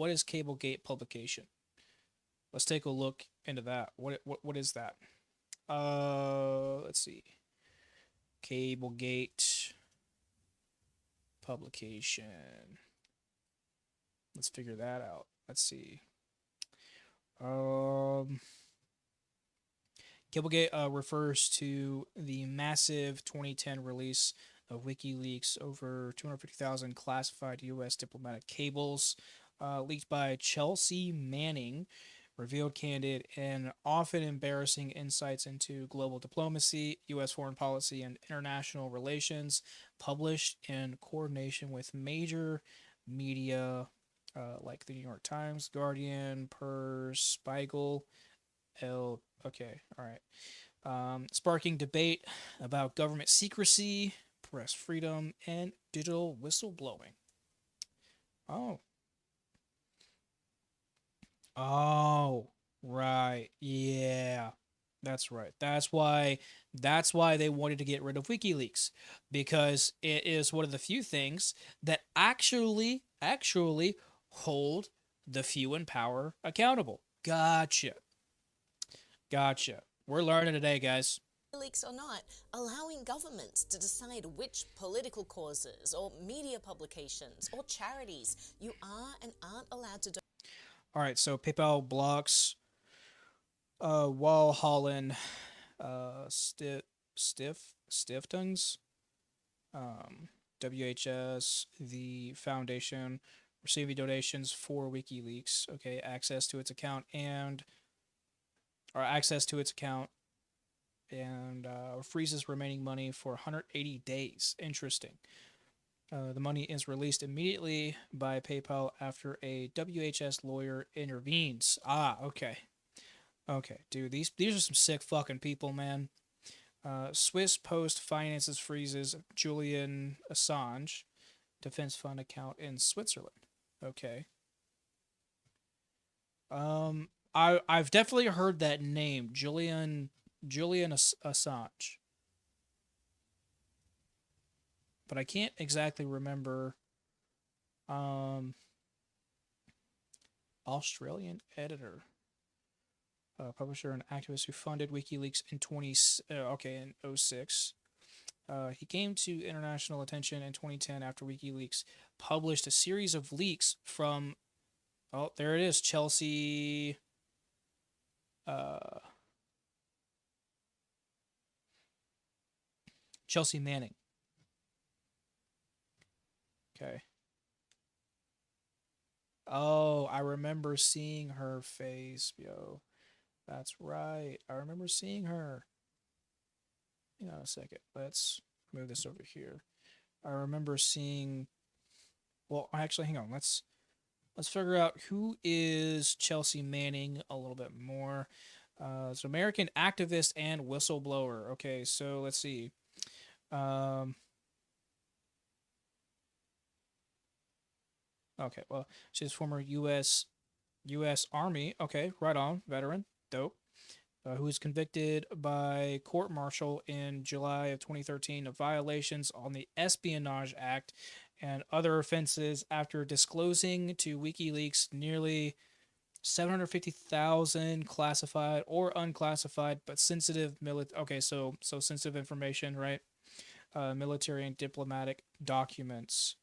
B: is Cablegate publication? Let's take a look into that. What is that? Let's see. Cablegate publication. Let's figure that out. Let's see. Cablegate refers to the massive 2010 release of WikiLeaks. Over 250,000 classified U.S. diplomatic cables leaked by Chelsea Manning revealed candid and often embarrassing insights into global diplomacy, U.S. foreign policy, and international relations, published in coordination with major media like the New York Times, Guardian, Pers, Spiegel, Okay, all right. Sparking debate about government secrecy, press freedom, and digital whistleblowing. Oh, right. Yeah, that's right. That's why they wanted to get rid of WikiLeaks, because it is one of the few things that actually hold the few in power accountable. Gotcha. We're learning today, guys.
L: WikiLeaks or not, allowing governments to decide which political causes or media publications or charities you are and aren't allowed to do.
B: All right, so PayPal blocks Walhalla Stiftings, WHS, the foundation, receiving donations for WikiLeaks. Okay, access to its account and freezes remaining money for 180 days. Interesting. The money is released immediately by PayPal after a WHS lawyer intervenes. Okay. Okay, dude, these are some sick fucking people, man. Swiss Post finances freezes Julian Assange defense fund account in Switzerland. Okay. I've definitely heard that name, Julian Assange, but I can't exactly remember. Australian editor, publisher, and activist who funded WikiLeaks in 2006. He came to international attention in 2010 after WikiLeaks published a series of leaks from, oh, there it is, Chelsea Manning. Okay. Oh, I remember seeing her face, yo. That's right. I remember seeing her. Hang on a second. Let's move this over here. I remember seeing. Well, actually, hang on. Let's figure out who is Chelsea Manning a little bit more. It's an American activist and whistleblower. Okay, so let's see. Okay, well, she's former U.S. Army. Okay, right on, veteran, dope. Who was convicted by court-martial in July of 2013 of violations on the Espionage Act and other offenses after disclosing to WikiLeaks nearly 750,000 classified or unclassified but sensitive sensitive information, right? Military and diplomatic documents.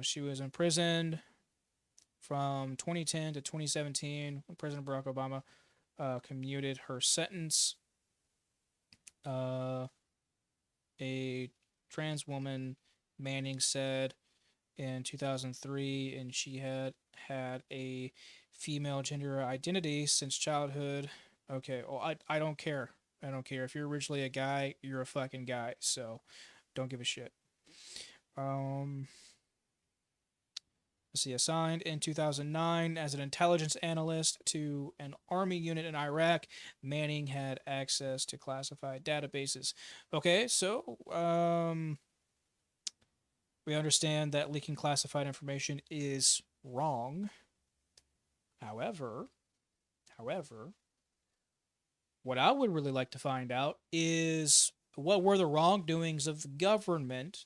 B: She was imprisoned from 2010 to 2017 when President Barack Obama commuted her sentence. A trans woman, Manning said in 2003, and she had a female gender identity since childhood. Okay, well, I don't care. I don't care. If you're originally a guy, you're a fucking guy, so don't give a shit. Let's see, assigned in 2009 as an intelligence analyst to an army unit in Iraq, Manning had access to classified databases. Okay, so we understand that leaking classified information is wrong. However, what I would really like to find out is what were the wrongdoings of the government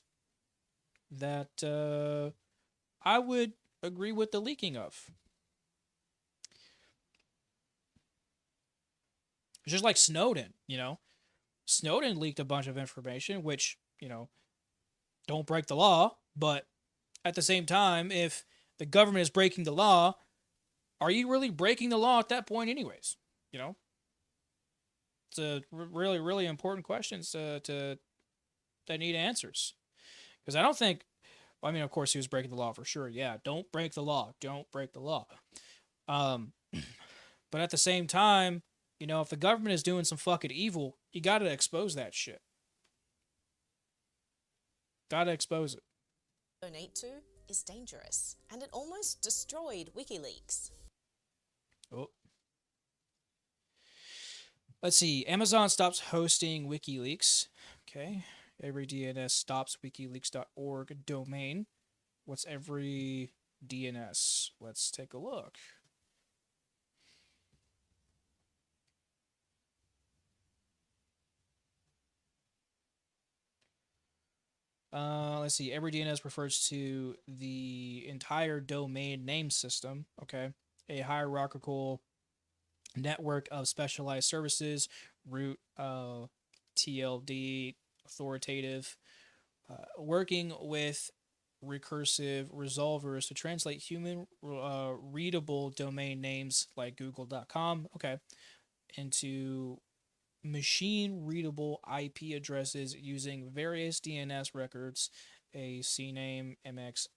B: that I would agree with the leaking of. It's just like Snowden, you know. Snowden leaked a bunch of information, which, you know, don't break the law, but at the same time, if the government is breaking the law, are you really breaking the law at that point anyways? You know? It's a really, really important questions that need answers. Because I don't think, I mean, of course, he was breaking the law for sure. Yeah, don't break the law. Don't break the law. But at the same time, you know, if the government is doing some fucking evil, you got to expose that shit. Got to expose it.
L: Donate to is dangerous, and it almost destroyed WikiLeaks.
B: Oh. Let's see. Amazon stops hosting WikiLeaks. Okay. Every DNS stops wikileaks.org domain. What's every DNS? Let's take a look. Let's see. Every DNS refers to the entire domain name system. Okay. A hierarchical network of specialized services, root, TLD, authoritative, working with recursive resolvers to translate human readable domain names like google.com, okay, into machine readable IP addresses using various DNS records, a CNAME, MX,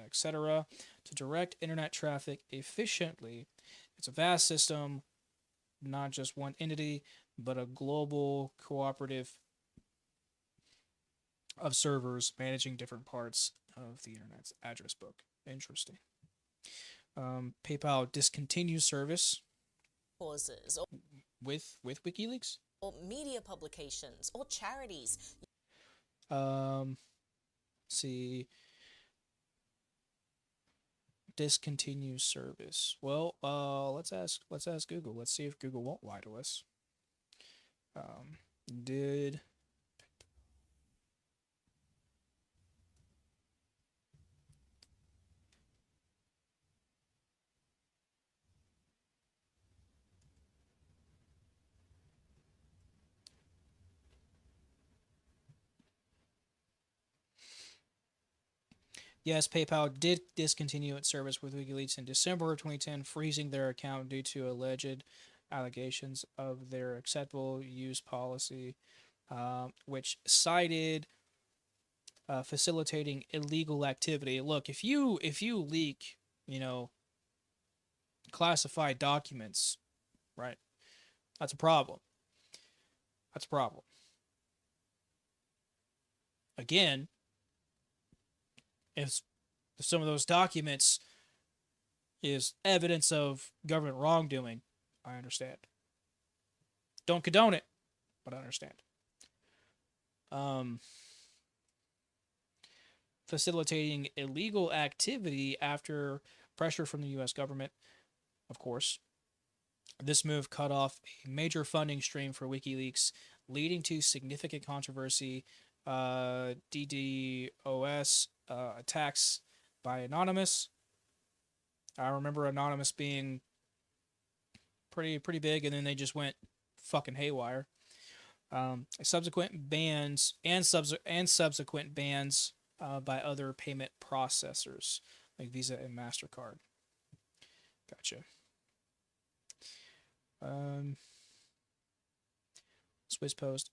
B: etc., to direct internet traffic efficiently. It's a vast system, not just one entity, but a global cooperative of servers managing different parts of the internet's address book. Interesting. PayPal discontinues service
L: Causes
B: with WikiLeaks.
L: or media publications or charities.
B: See. Discontinue service. Well, let's ask Google. Let's see if Google won't lie to us. Did Yes, PayPal did discontinue its service with WikiLeaks in December of 2010, freezing their account due to alleged allegations of their acceptable use policy, which cited facilitating illegal activity. Look, if you leak, classified documents, right? That's a problem. That's a problem. Again, if some of those documents is evidence of government wrongdoing, I understand. Don't condone it, but I understand. Facilitating illegal activity after pressure from the U.S. government, of course. This move cut off a major funding stream for WikiLeaks, leading to significant controversy. DDoS attacks by Anonymous. I remember Anonymous being pretty big, and then they just went fucking haywire. Subsequent bans and subsequent bans by other payment processors like Visa and MasterCard. Gotcha. Swiss Post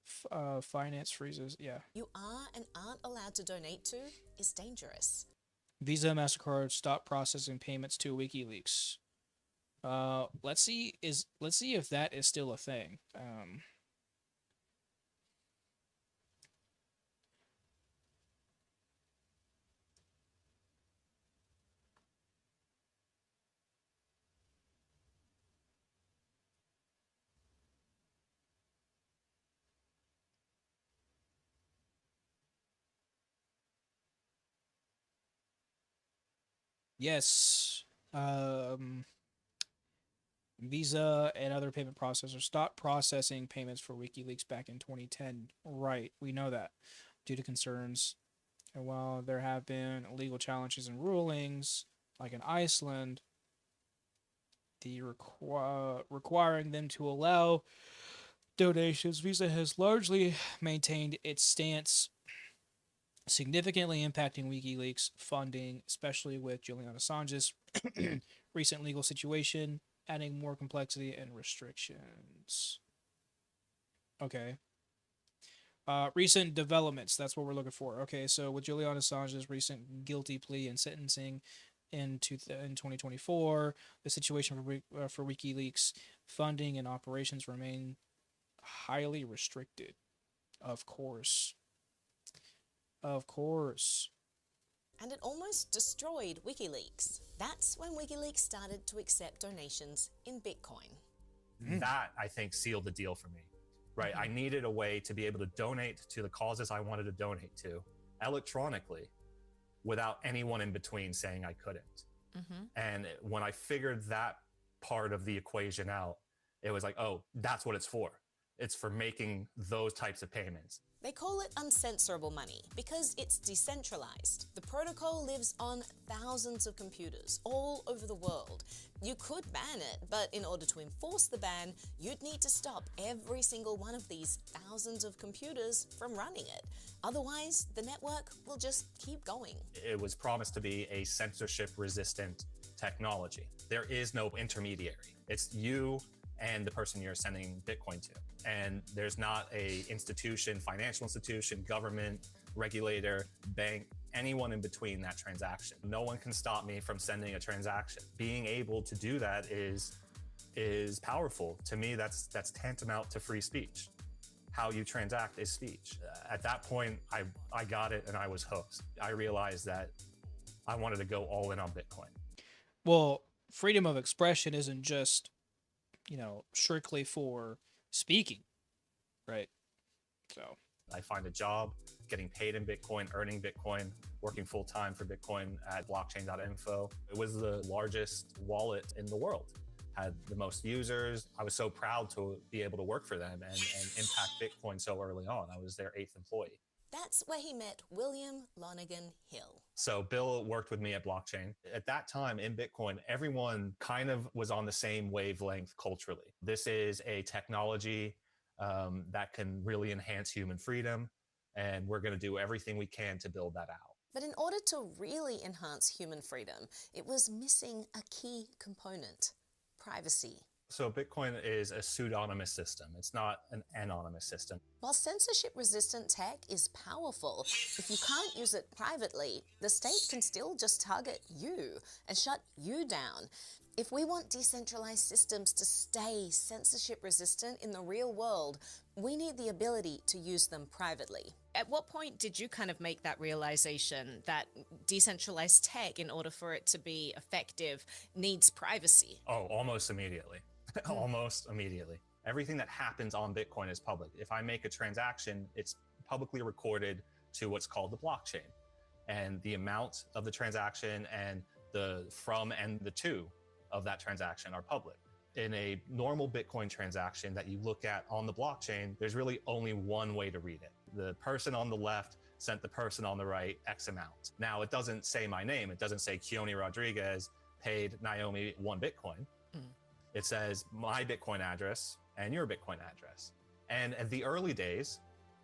B: finance freezes. Yeah.
L: You are and aren't allowed to donate to is dangerous.
B: Visa and MasterCard stop processing payments to WikiLeaks. Let's see if that is still a thing. Yes. Visa and other payment processors stopped processing payments for WikiLeaks back in 2010. Right, we know that, due to concerns. And while there have been legal challenges and rulings, like in Iceland, the requiring them to allow donations, Visa has largely maintained its stance, significantly impacting WikiLeaks funding, especially with Julian Assange's recent legal situation, adding more complexity and restrictions. Okay. Recent developments, that's what we're looking for. Okay, so with Julian Assange's recent guilty plea and sentencing in 2024, the situation for WikiLeaks funding and operations remain highly restricted. Of course. Of course.
L: And it almost destroyed WikiLeaks. That's when WikiLeaks started to accept donations in Bitcoin.
K: That, I think, sealed the deal for me, right? I needed a way to be able to donate to the causes I wanted to donate to electronically without anyone in between saying I couldn't. And when I figured that part of the equation out, it was like, oh, that's what it's for. It's for making those types of payments.
L: They call it uncensorable money because it's decentralized. The protocol lives on thousands of computers all over the world. You could ban it, but in order to enforce the ban, you'd need to stop every single one of these thousands of computers from running it. Otherwise, the network will just keep going.
K: It was promised to be a censorship-resistant technology. There is no intermediary. It's you and the person you're sending Bitcoin to. And there's not a institution, financial institution, government, regulator, bank, anyone in between that transaction. No one can stop me from sending a transaction. Being able to do that is powerful. To me, that's tantamount to free speech. How you transact is speech. At that point, I got it and I was hooked. I realized that I wanted to go all in on Bitcoin.
B: Well, freedom of expression isn't just, strictly for speaking. Right. So
K: I find a job, getting paid in Bitcoin, earning Bitcoin, working full time for Bitcoin at blockchain.info. It was the largest wallet in the world, had the most users. I was so proud to be able to work for them and impact Bitcoin so early on. I was their 8th employee.
L: That's where he met William Lonergan Hill.
K: So Bill worked with me at blockchain. At that time in Bitcoin, everyone kind of was on the same wavelength culturally. This is a technology that can really enhance human freedom, and we're going to do everything we can to build that out.
L: But in order to really enhance human freedom, it was missing a key component: privacy.
K: So Bitcoin is a pseudonymous system. It's not an anonymous system.
L: While censorship-resistant tech is powerful, if you can't use it privately, the state can still just target you and shut you down. If we want decentralized systems to stay censorship-resistant in the real world, we need the ability to use them privately.
J: At what point did you kind of make that realization that decentralized tech, in order for it to be effective, needs privacy?
K: Oh, almost immediately. Almost immediately. Everything that happens on Bitcoin is public. If I make a transaction, it's publicly recorded to what's called the blockchain. And the amount of the transaction and the from and the to of that transaction are public. In a normal Bitcoin transaction that you look at on the blockchain, there's really only one way to read it. The person on the left sent the person on the right X amount. Now, it doesn't say my name. It doesn't say Keone Rodriguez paid Naomi 1 Bitcoin. It says my Bitcoin address and your Bitcoin address. And at the early days,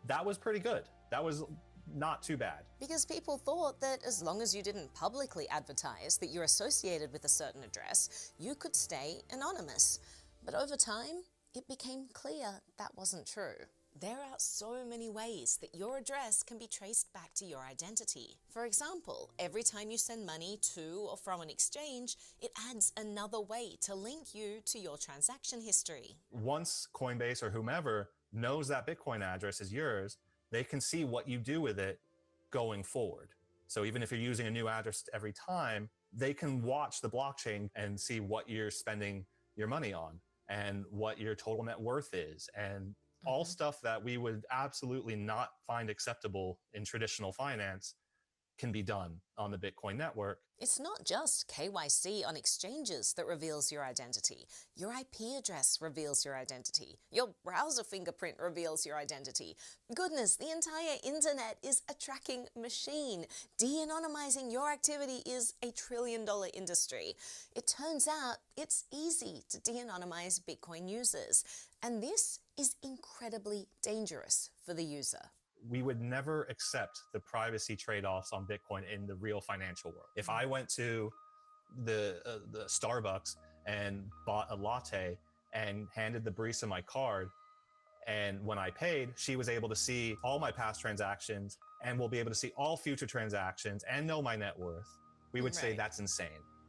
K: that was pretty good. That was not too bad.
L: Because people thought that as long as you didn't publicly advertise that you're associated with a certain address, you could stay anonymous. But over time, it became clear that wasn't true. There are so many ways that your address can be traced back to your identity. For example, every time you send money to or from an exchange, it adds another way to link you to your transaction history.
K: Once Coinbase or whomever knows that Bitcoin address is yours, they can see what you do with it going forward. So even if you're using a new address every time, they can watch the blockchain and see what you're spending your money on and what your total net worth is, and all stuff that we would absolutely not find acceptable in traditional finance can be done on the Bitcoin network.
L: It's not just KYC on exchanges that reveals your identity. Your IP address reveals your identity. Your browser fingerprint reveals your identity. Goodness, the entire internet is a tracking machine. De-anonymizing your activity is a $1 trillion industry. It turns out it's easy to de-anonymize Bitcoin users, and this is incredibly dangerous for the user.
K: We would never accept the privacy trade-offs on Bitcoin in the real financial world. If I went to the Starbucks and bought a latte and handed the barista my card, and when I paid, she was able to see all my past transactions and will be able to see all future transactions and know my net worth, we would say that's insane.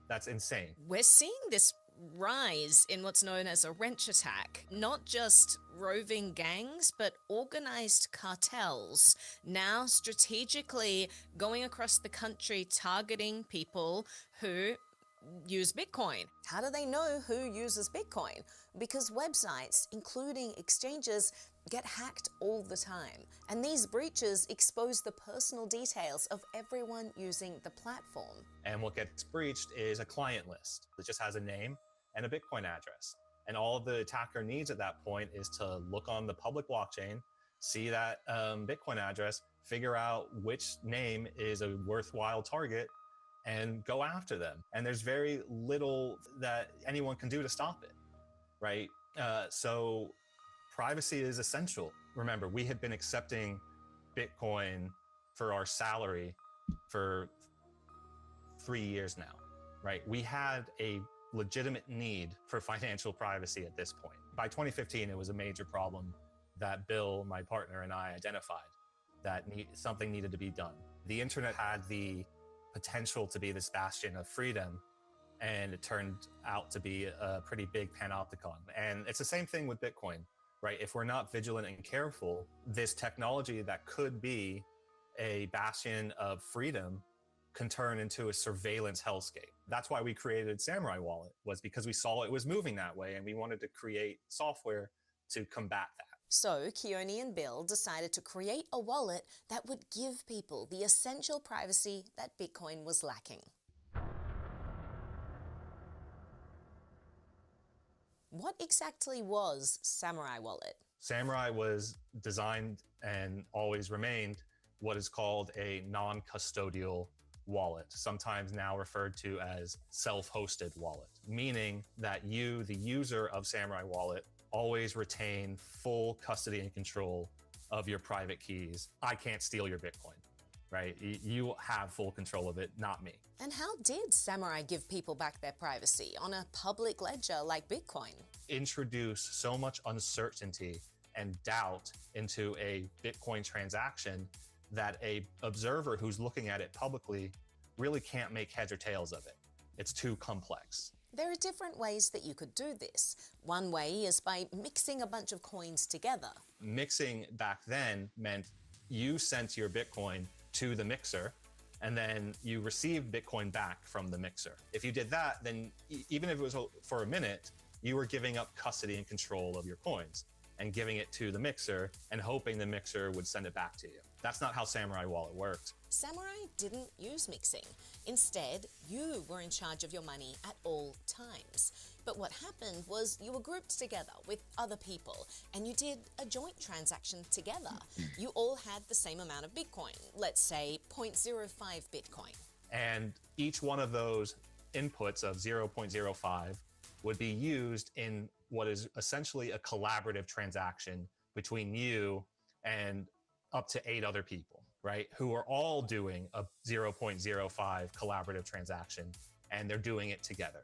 K: That's insane.
J: We're seeing this rise in what's known as a wrench attack. Not just roving gangs, but organized cartels now strategically going across the country targeting people who use Bitcoin.
L: How do they know who uses Bitcoin? Because websites, including exchanges, get hacked all the time. And these breaches expose the personal details of everyone using the platform.
K: And what gets breached is a client list that just has a name and a Bitcoin address. And all the attacker needs at that point is to look on the public blockchain, see that Bitcoin address, figure out which name is a worthwhile target, and go after them. And there's very little that anyone can do to stop it, right? So privacy is essential. Remember, we had been accepting Bitcoin for our salary for 3 years now, right? We had a legitimate need for financial privacy at this point. By 2015, it was a major problem that Bill, my partner, and I identified that something needed to be done. The internet had the potential to be this bastion of freedom, and it turned out to be a pretty big panopticon. And it's the same thing with Bitcoin, right? If we're not vigilant and careful, this technology that could be a bastion of freedom can turn into a surveillance hellscape. That's why we created Samurai Wallet, was because we saw it was moving that way, and we wanted to create software to combat that.
L: So Keone and Bill decided to create a wallet that would give people the essential privacy that Bitcoin was lacking. What exactly was Samurai Wallet?
K: Samurai was designed and always remained what is called a non-custodial wallet, sometimes now referred to as self-hosted wallet, meaning that you, the user of Samurai Wallet, always retain full custody and control of your private keys. I can't steal your Bitcoin, right? You have full control of it, not me.
L: And how did Samurai give people back their privacy on a public ledger like Bitcoin?
K: Introduce so much uncertainty and doubt into a Bitcoin transaction that a observer who's looking at it publicly really can't make heads or tails of it. It's too complex.
L: There are different ways that you could do this. One way is by mixing a bunch of coins together.
K: Mixing back then meant you sent your Bitcoin to the mixer and then you received Bitcoin back from the mixer. If you did that, then even if it was for a minute, you were giving up custody and control of your coins and giving it to the mixer and hoping the mixer would send it back to you. That's not how Samurai Wallet worked.
L: Samurai didn't use mixing. Instead, you were in charge of your money at all times. But what happened was you were grouped together with other people and you did a joint transaction together. You all had the same amount of Bitcoin, let's say 0.05 Bitcoin.
K: And each one of those inputs of 0.05 would be used in what is essentially a collaborative transaction between you and up to 8 other people, right? Who are all doing a 0.05 collaborative transaction, and they're doing it together.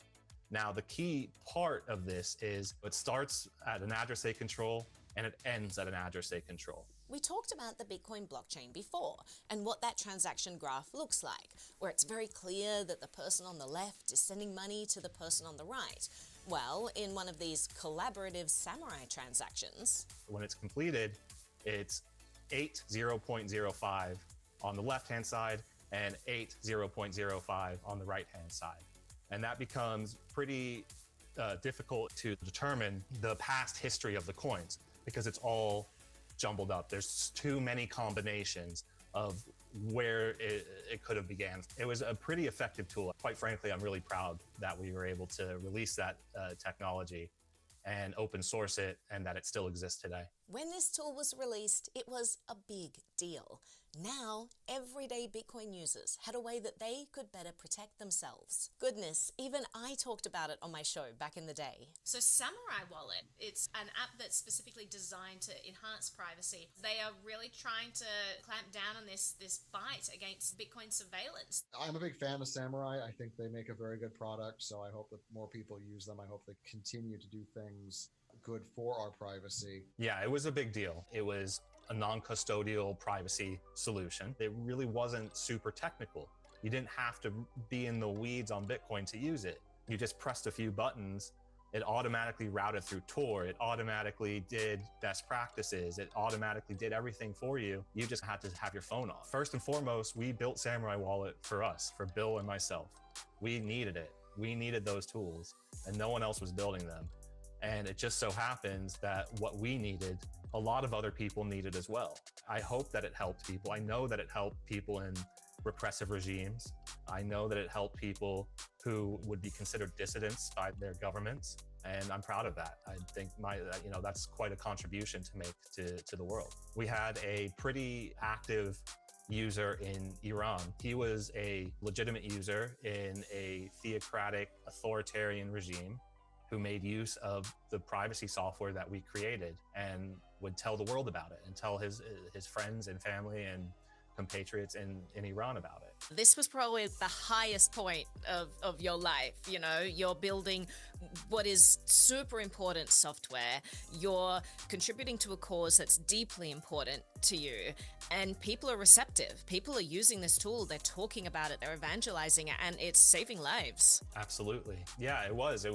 K: Now, the key part of this is it starts at an address they control and it ends at an address they control.
L: We talked about the Bitcoin blockchain before and what that transaction graph looks like, where it's very clear that the person on the left is sending money to the person on the right. Well, in one of these collaborative Samurai transactions,
K: when it's completed, it's 8 0.05 on the left-hand side and 8 0.05 on the right-hand side. And that becomes pretty difficult to determine the past history of the coins because it's all jumbled up. There's too many combinations of where it could have began. It was a pretty effective tool. Quite frankly, I'm really proud that we were able to release that technology and open source it and that it still exists today.
L: when this tool was released, it was a big deal. Now, everyday Bitcoin users had a way that they could better protect themselves. Goodness, even I talked about it on my show back in the day.
J: So Samurai Wallet, it's an app that's specifically designed to enhance privacy. They are really trying to clamp down on this fight against Bitcoin surveillance.
M: I'm a big fan of Samurai. I think they make a very good product, so I hope that more people use them. I hope they continue to do things good for our privacy.
K: Yeah, it was a big deal. It was a non-custodial privacy solution. It really wasn't super technical. You didn't have to be in the weeds on Bitcoin to use it. You just pressed a few buttons. It automatically routed through Tor. It automatically did best practices. It automatically did everything for you. You just had to have your phone off. First and foremost, we built Samurai Wallet for us, for Bill and myself. We needed it. We needed those tools, and no one else was building them. And it just so happens that what we needed, a lot of other people needed as well. I hope that it helped people. I know that it helped people in repressive regimes. I know that it helped people who would be considered dissidents by their governments. And I'm proud of that. I think that's quite a contribution to make to the world. We had a pretty active user in Iran. He was a legitimate user in a theocratic, authoritarian regime who made use of the privacy software that we created and would tell the world about it and tell his friends and family and compatriots in Iran about it.
J: This was probably the highest point of your life. You know, you're building what is super important software. You're contributing to a cause that's deeply important to you. And people are receptive. People are using this tool. They're talking about it. They're evangelizing it. And it's saving lives.
K: Absolutely. Yeah, it was.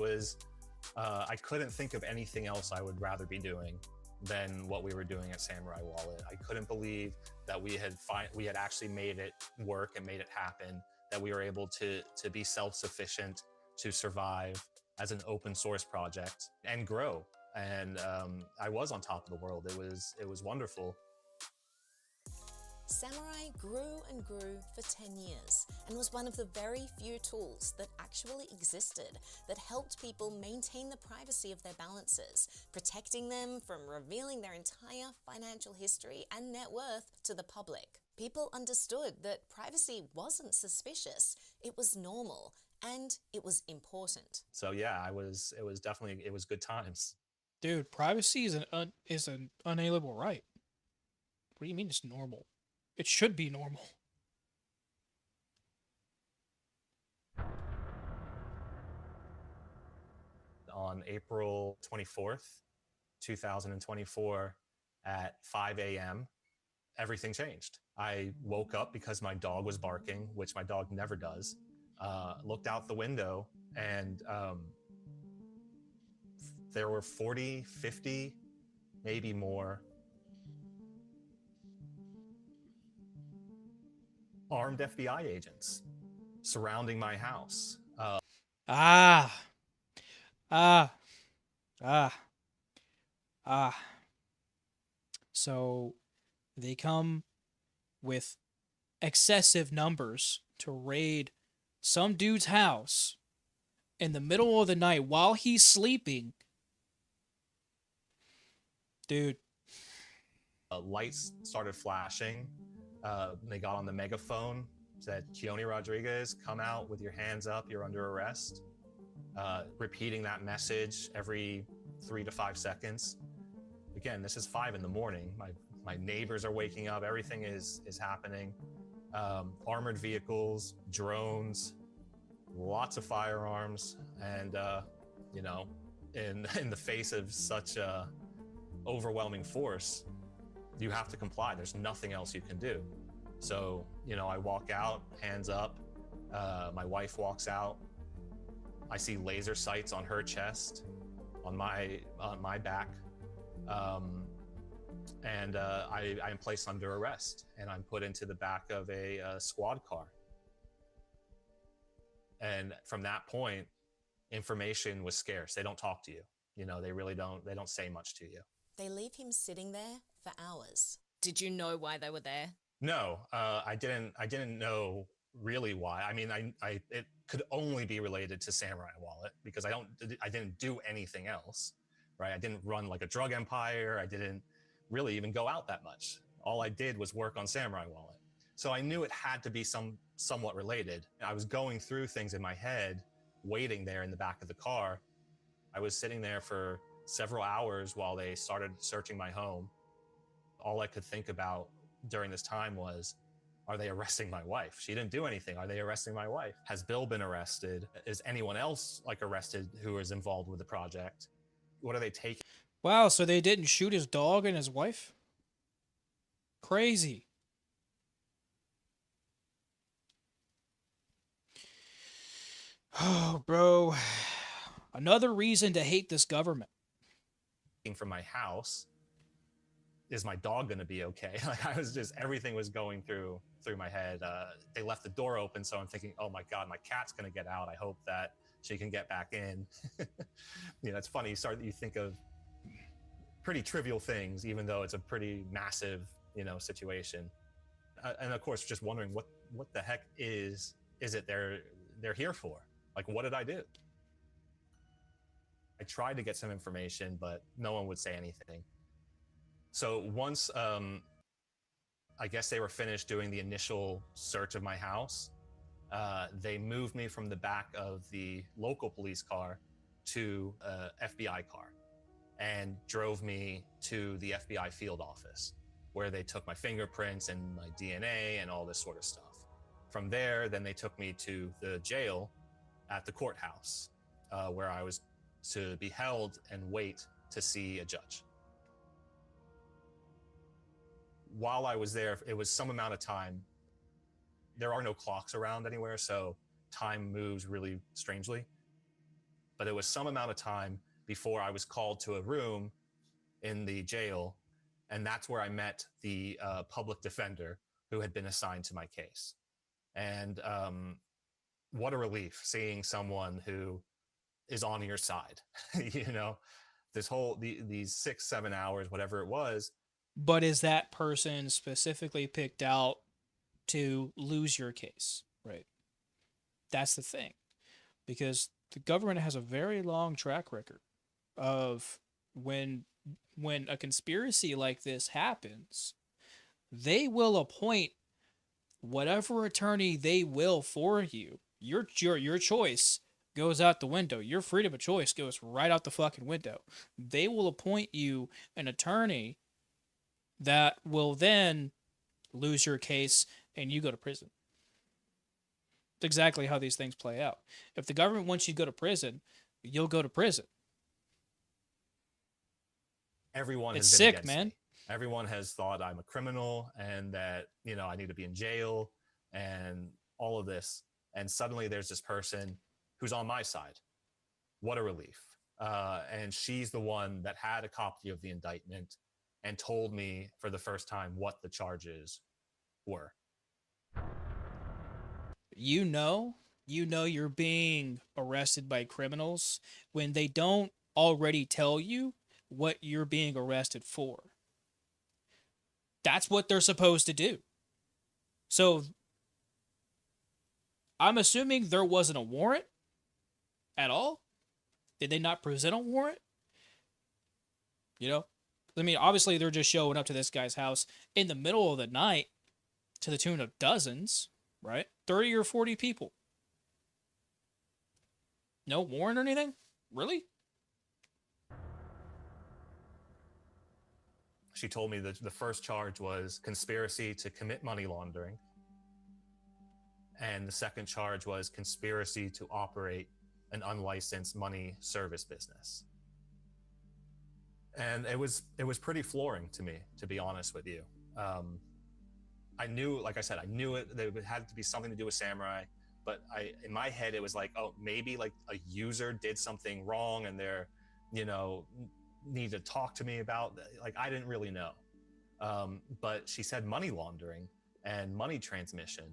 K: I couldn't think of anything else I would rather be doing than what we were doing at Samurai Wallet. I couldn't believe that we had actually made it work and made it happen, that we were able to be self-sufficient, to survive as an open source project and grow and I was on top of the world. It was wonderful.
L: Samurai grew and grew for 10 years and was one of the very few tools that actually existed that helped people maintain the privacy of their balances, protecting them from revealing their entire financial history and net worth to the public. People understood that privacy wasn't suspicious, it was normal, and it was important.
K: So yeah, it was definitely, it was good times.
B: Dude, privacy is an unalienable right. What do you mean it's normal? It should be normal.
K: On April 24th, 2024 at 5 a.m., everything changed. I woke up because my dog was barking, which my dog never does. Looked out the window and there were 40, 50, maybe more armed FBI agents surrounding my house.
B: So they come with excessive numbers to raid some dude's house in the middle of the night while he's sleeping. Dude.
K: Lights started flashing. They got on the megaphone, said, "Keone Rodriguez, come out with your hands up, you're under arrest." Repeating that message every 3 to 5 seconds. Again, this is 5 in the morning. My neighbors are waking up, everything is happening. Armored vehicles, drones, lots of firearms, and you know, in the face of such overwhelming force, you have to comply. There's nothing else you can do. So, you know, I walk out, hands up. My wife walks out. I see laser sights on her chest, on my back, and I am placed under arrest, and I'm put into the back of a squad car. And from that point, information was scarce. They don't talk to you. You know, they really don't. They don't say much to you.
L: They leave him sitting there for hours.
J: Did you know why they were there?
K: No, I didn't know really why. I mean, it could only be related to Samurai Wallet because I didn't do anything else, right? I didn't run like a drug empire. I didn't really even go out that much. All I did was work on Samurai Wallet. So I knew it had to be somewhat related. I was going through things in my head, waiting there in the back of the car. I was sitting there for several hours while they started searching my home. All I could think about during this time was, are they arresting my wife? She didn't do anything. Are they arresting my wife? Has Bill been arrested? Is anyone else like arrested who is involved with the project? What are they taking?
B: Wow, so they didn't shoot his dog and his wife? Crazy. Oh, bro. Another reason to hate this government.
K: From my house. Is my dog going to be okay? Like I was just, everything was going through my head. They left the door open, so I'm thinking, oh my God, my cat's going to get out. I hope that she can get back in. You know, it's funny. You think of pretty trivial things, even though it's a pretty massive, you know, situation. And of course, just wondering what the heck is it they're here for? Like, what did I do? I tried to get some information, but no one would say anything. So once, I guess they were finished doing the initial search of my house, they moved me from the back of the local police car to a FBI car and drove me to the FBI field office where they took my fingerprints and my DNA and all this sort of stuff. From there, then they took me to the jail at the courthouse where I was to be held and wait to see a judge. While I was there, it was some amount of time. There are no clocks around anywhere, so time moves really strangely. But it was some amount of time before I was called to a room in the jail, and that's where I met the public defender who had been assigned to my case. And what a relief seeing someone who is on your side, you know? these 6-7 hours, whatever it was.
B: But is that person specifically picked out to lose your case, right? That's the thing, because the government has a very long track record of when a conspiracy like this happens, they will appoint whatever attorney they will for you. Your choice goes out the window. Your freedom of choice goes right out the fucking window. They will appoint you an attorney that will then lose your case and you go to prison. It's exactly how these things play out. If the government wants you to go to prison, you'll go to prison.
K: Everyone
B: It's
K: has been
B: sick,
K: against
B: man.
K: me. Everyone has thought I'm a criminal and that, I need to be in jail and all of this. And suddenly there's this person who's on my side. What a relief. And she's the one that had a copy of the indictment and told me for the first time what the charges were.
B: You know you're being arrested by criminals when they don't already tell you what you're being arrested for. That's what they're supposed to do. So I'm assuming there wasn't a warrant at all. Did they not present a warrant? I mean, obviously they're just showing up to this guy's house in the middle of the night to the tune of dozens, right? 30 or 40 people. No warrant or anything? Really?
K: She told me that the first charge was conspiracy to commit money laundering. And the second charge was conspiracy to operate an unlicensed money service business. And it was pretty flooring to me, to be honest with you. I knew, like I said, I knew it had to be something to do with Samurai, but in my head it was like, oh, maybe like a user did something wrong and they're, need to talk to me about, like, I didn't really know. But she said money laundering and money transmission.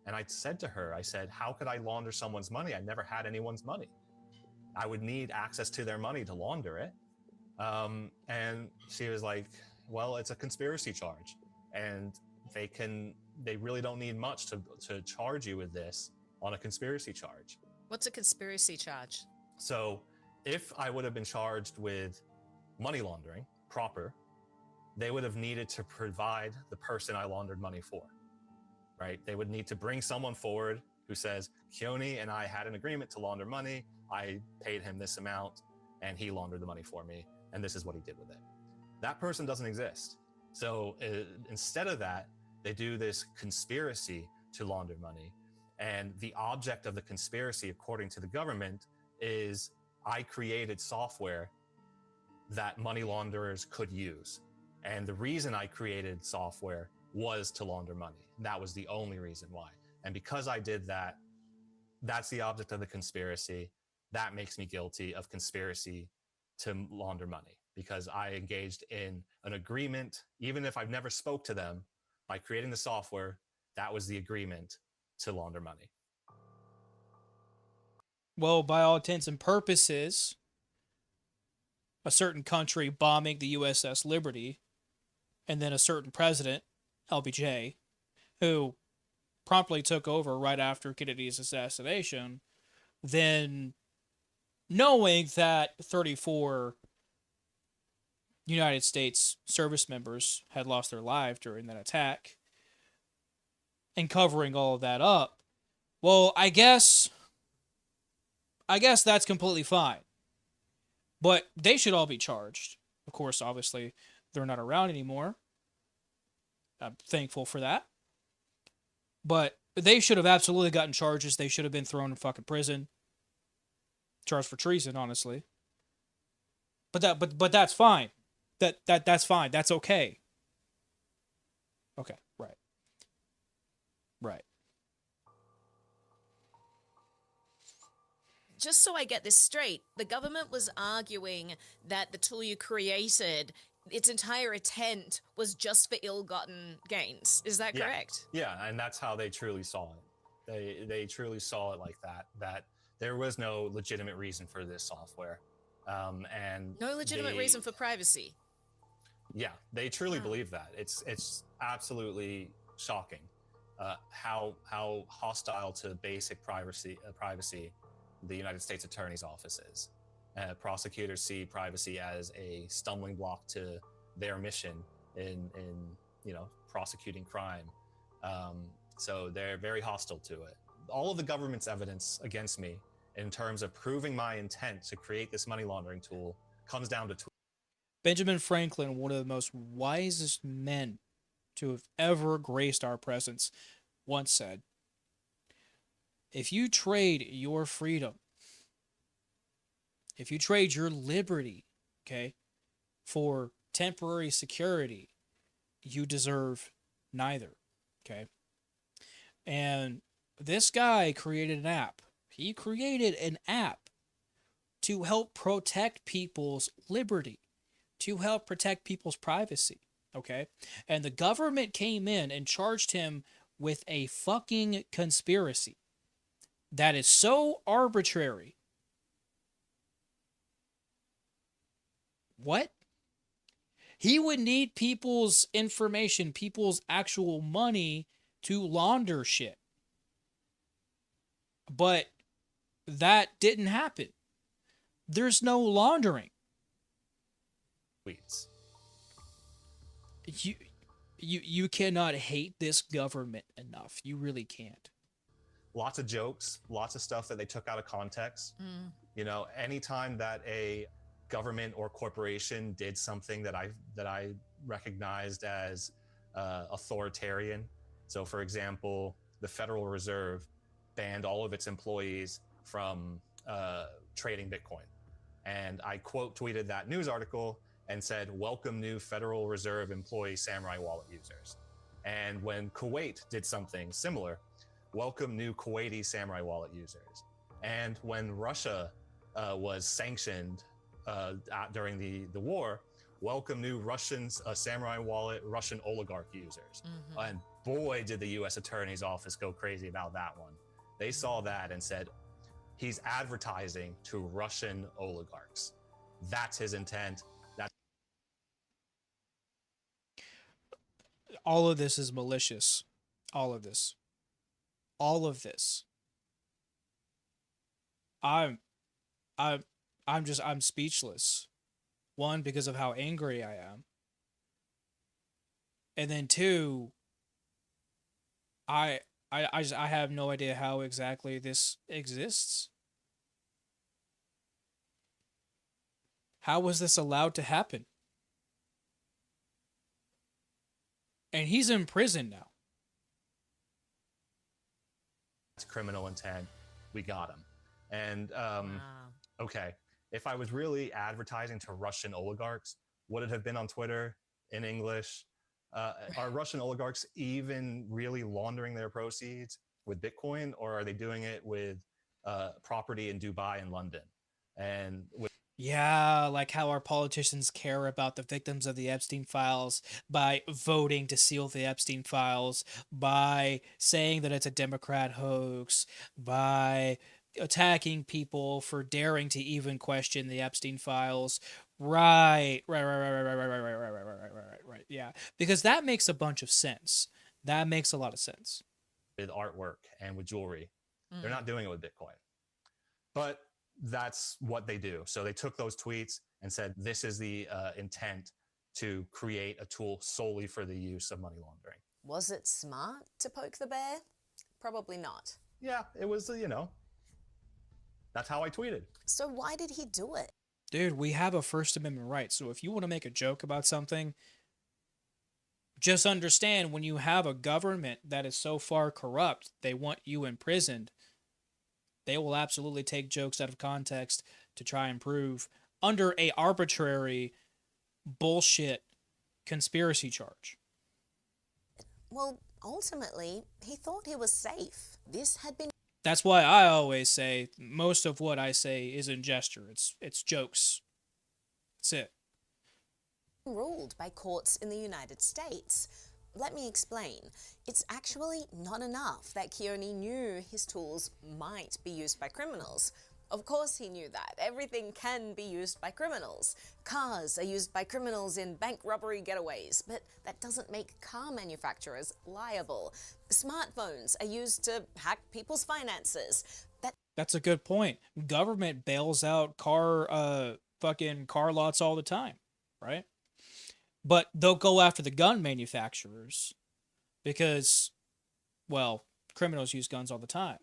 K: And I said to her, I said, how could I launder someone's money? I never had anyone's money. I would need access to their money to launder it. And she was like, well, it's a conspiracy charge and they really don't need much to charge you with this on a conspiracy charge.
J: What's a conspiracy charge?
K: So if I would have been charged with money laundering proper, they would have needed to provide the person I laundered money for, right? They would need to bring someone forward who says, Keone and I had an agreement to launder money. I paid him this amount and he laundered the money for me. And this is what he did with it. That person doesn't exist. So instead of that, they do this conspiracy to launder money. And the object of the conspiracy, according to the government, is I created software that money launderers could use. And the reason I created software was to launder money. That was the only reason why. And because I did that, that's the object of the conspiracy. That makes me guilty of conspiracy to launder money because I engaged in an agreement, even if I've never spoke to them, by creating the software, that was the agreement to launder money.
B: Well, by all intents and purposes, a certain country bombing the USS Liberty, and then a certain president, LBJ, who promptly took over right after Kennedy's assassination, then knowing that 34 United States service members had lost their lives during that attack, and covering all of that up, well, I guess that's completely fine. But they should all be charged. Of course, obviously, they're not around anymore. I'm thankful for that. But they should have absolutely gotten charges. They should have been thrown in fucking prison. Charged for treason, honestly. But that's fine. That's fine. That's okay. Okay, right. Right.
J: Just so I get this straight, the government was arguing that the tool you created, its entire intent was just for ill-gotten gains. Is that correct?
K: Yeah, and that's how they truly saw it. They truly saw it like that there was no legitimate reason for this software. And
J: No legitimate reason for privacy.
K: Yeah, they truly believe that. It's absolutely shocking how hostile to basic privacy the United States Attorney's Office is. Prosecutors see privacy as a stumbling block to their mission in prosecuting crime. So they're very hostile to it. All of the government's evidence against me in terms of proving my intent to create this money laundering tool comes down to
B: Benjamin Franklin, one of the most wisest men to have ever graced our presence, once said, if you trade your freedom, if you trade your liberty, okay, for temporary security, you deserve neither, okay? And this guy created an app. He created an app to help protect people's liberty, to help protect people's privacy, okay? And the government came in and charged him with a fucking conspiracy that is so arbitrary. What? He would need people's information, people's actual money to launder shit. But that didn't happen. There's no laundering.
K: tweets.
B: You cannot hate this government enough. You really can't.
K: Lots of jokes, lots of stuff that they took out of context. You know, anytime that a government or corporation did something that I recognized as authoritarian. So, for example, the Federal Reserve banned all of its employees from trading Bitcoin, and I quote tweeted that news article and said, "Welcome new Federal Reserve employee Samurai Wallet users." And when Kuwait did something similar, "Welcome new Kuwaiti Samurai Wallet users." And when Russia was sanctioned during the war, "Welcome new Russians Samurai Wallet Russian oligarch users." And boy, did the U.S. Attorney's Office go crazy about that one. They saw that and said, he's advertising to Russian oligarchs. That's his intent.
B: All of this is malicious. All of this. All of this. I'm speechless. One, because of how angry I am. And then two, I have no idea how exactly this exists. How was this allowed to happen? And he's in prison now.
K: It's criminal intent. We got him. And okay, if I was really advertising to Russian oligarchs, would it have been on Twitter in English? Are Russian oligarchs even really laundering their proceeds with Bitcoin, or are they doing it with property in Dubai and London? And
B: yeah, like how our politicians care about the victims of the Epstein files by voting to seal the Epstein files, by saying that it's a Democrat hoax, by attacking people for daring to even question the Epstein files. Right. Yeah, because that makes a bunch of sense. That makes a lot of sense.
K: With artwork and with jewelry. They're not doing it with Bitcoin. But that's what they do. So they took those tweets and said, this is the intent to create a tool solely for the use of money laundering.
L: Was it smart to poke the bear? Probably not.
K: Yeah, it was, that's how I tweeted.
L: So why did he do it?
B: Dude, we have a First Amendment right. So if you want to make a joke about something, just understand when you have a government that is so far corrupt, they want you imprisoned, they will absolutely take jokes out of context to try and prove under a arbitrary bullshit conspiracy charge. Well,
L: ultimately, he thought he was safe. This had been...
B: That's why I always say most of what I say isn't gesture. It's jokes. That's it.
L: Ruled by courts in the United States. Let me explain. It's actually not enough that Keone knew his tools might be used by criminals. Of course he knew that. Everything can be used by criminals. Cars are used by criminals in bank robbery getaways, but that doesn't make car manufacturers liable. Smartphones are used to hack people's finances.
B: That's a good point. Government bails out fucking car lots all the time, right? But they'll go after the gun manufacturers because, well, criminals use guns all the time.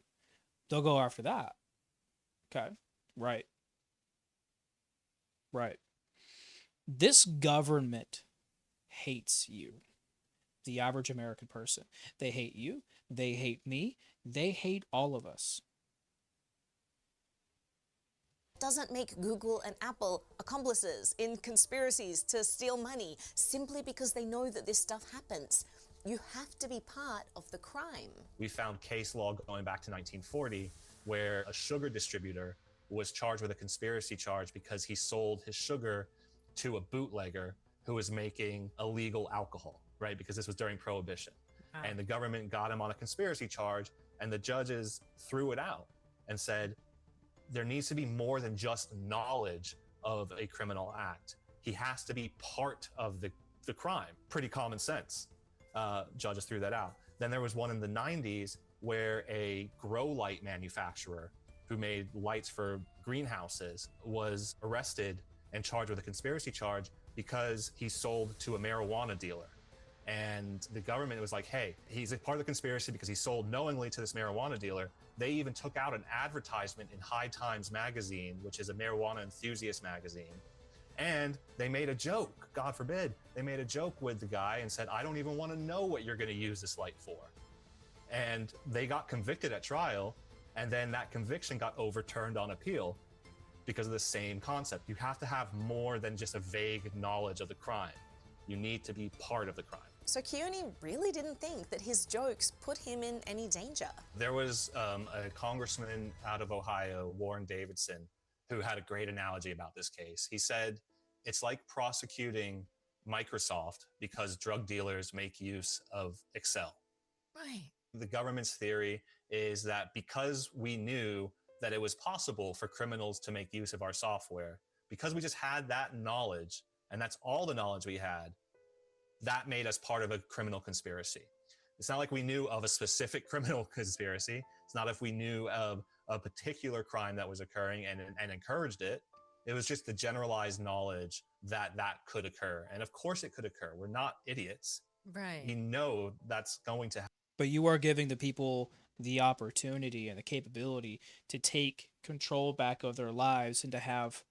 B: They'll go after that. Okay. Right. Right. This government hates you, the average American person. They hate you. They hate me. They hate all of us.
L: Doesn't make Google and Apple accomplices in conspiracies to steal money simply because they know that this stuff happens. You have to be part of the crime.
K: We found case law going back to 1940 where a sugar distributor was charged with a conspiracy charge because he sold his sugar to a bootlegger who was making illegal alcohol, right? Because this was during Prohibition.
J: Wow.
K: And the government got him on a conspiracy charge, and the judges threw it out and said, there needs to be more than just knowledge of a criminal act. He has to be part of the crime. Pretty common sense. Judges threw that out. Then there was one in the 90s where a grow light manufacturer who made lights for greenhouses was arrested and charged with a conspiracy charge because he sold to a marijuana dealer. And the government was like, hey, he's a part of the conspiracy because he sold knowingly to this marijuana dealer. They even took out an advertisement in High Times magazine, which is a marijuana enthusiast magazine. And they made a joke, God forbid, they made a joke with the guy and said, I don't even want to know what you're going to use this light for. And they got convicted at trial, and then that conviction got overturned on appeal because of the same concept. You have to have more than just a vague knowledge of the crime. You need to be part of the crime.
L: So Keone really didn't think that his jokes put him in any danger.
K: There was a congressman out of Ohio, Warren Davidson, who had a great analogy about this case. He said, it's like prosecuting Microsoft because drug dealers make use of Excel.
J: Right.
K: The government's theory is that because we knew that it was possible for criminals to make use of our software, because we just had that knowledge, and that's all the knowledge we had, that made us part of a criminal conspiracy. It's not like we knew of a specific criminal conspiracy. It's not if we knew of a particular crime that was occurring and encouraged it. It was just the generalized knowledge that that could occur. And of course it could occur. We're not idiots.
J: Right.
K: We know that's going to happen.
B: But you are giving the people the opportunity and the capability to take control back of their lives and to have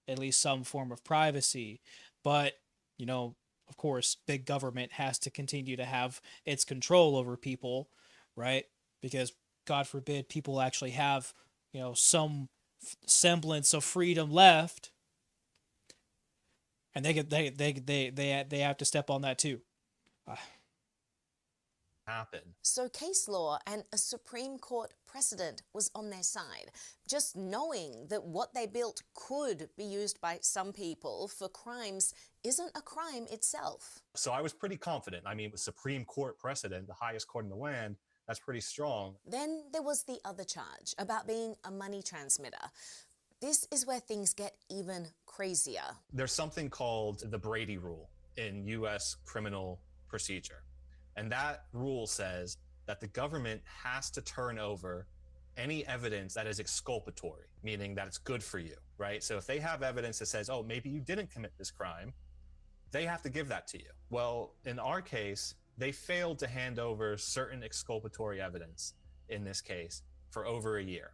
B: at least some form of privacy. But, you know, of course, big government has to continue to have its control over people, right? Because God forbid people actually have, you know, some semblance of freedom left, and they have to step on that too.
K: Happen.
L: So case law and a Supreme Court precedent was on their side. Just knowing that what they built could be used by some people for crimes isn't a crime itself.
K: So I was pretty confident. I mean, with Supreme Court precedent, the highest court in the land, that's pretty strong.
L: Then there was the other charge about being a money transmitter. This is where things get even crazier.
K: There's something called the Brady Rule in U.S. criminal procedure. And that rule says that the government has to turn over any evidence that is exculpatory, meaning that it's good for you, right? So if they have evidence that says, oh, maybe you didn't commit this crime, they have to give that to you. Well, in our case, they failed to hand over certain exculpatory evidence in this case for over a year,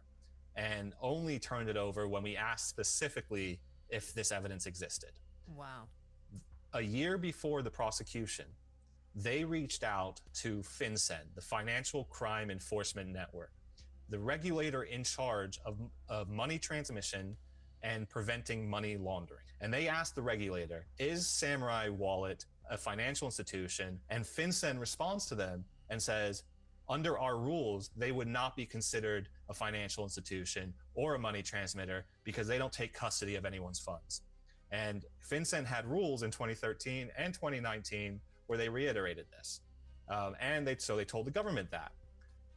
K: and only turned it over when we asked specifically if this evidence existed.
J: Wow.
K: A year before the prosecution, they reached out to FinCEN, the Financial Crime Enforcement Network, the regulator in charge of money transmission and preventing money laundering. And they asked the regulator, is Samurai Wallet a financial institution? And FinCEN responds to them and says, under our rules, they would not be considered a financial institution or a money transmitter because they don't take custody of anyone's funds. And FinCEN had rules in 2013 and 2019 where they reiterated this. So they told the government that.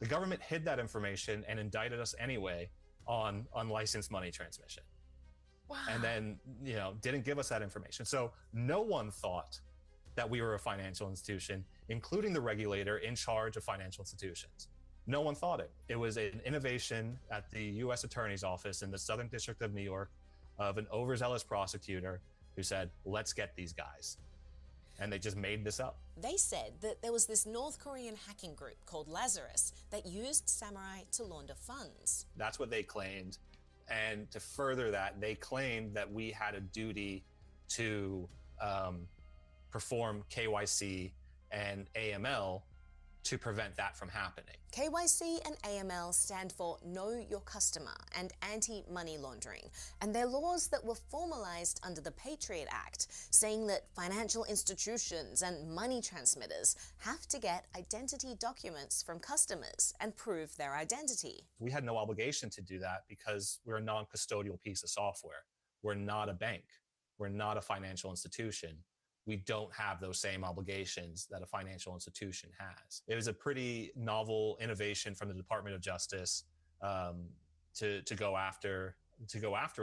K: The government hid that information and indicted us anyway on unlicensed money transmission.
J: Wow.
K: And then, didn't give us that information. So no one thought that we were a financial institution, including the regulator in charge of financial institutions. No one thought it. It was an innovation at the U.S. Attorney's Office in the Southern District of New York of an overzealous prosecutor who said, let's get these guys. And they just made this up.
L: They said that there was this North Korean hacking group called Lazarus that used Samurai to launder funds.
K: That's what they claimed. And to further that, they claimed that we had a duty to perform KYC and AML to prevent that from happening.
L: KYC and AML stand for Know Your Customer and Anti-Money Laundering, and they're laws that were formalized under the Patriot Act, saying that financial institutions and money transmitters have to get identity documents from customers and prove their identity.
K: We had no obligation to do that because we're a non-custodial piece of software. We're not a bank. We're not a financial institution. We don't have those same obligations that a financial institution has. It was a pretty novel innovation from the Department of Justice to go after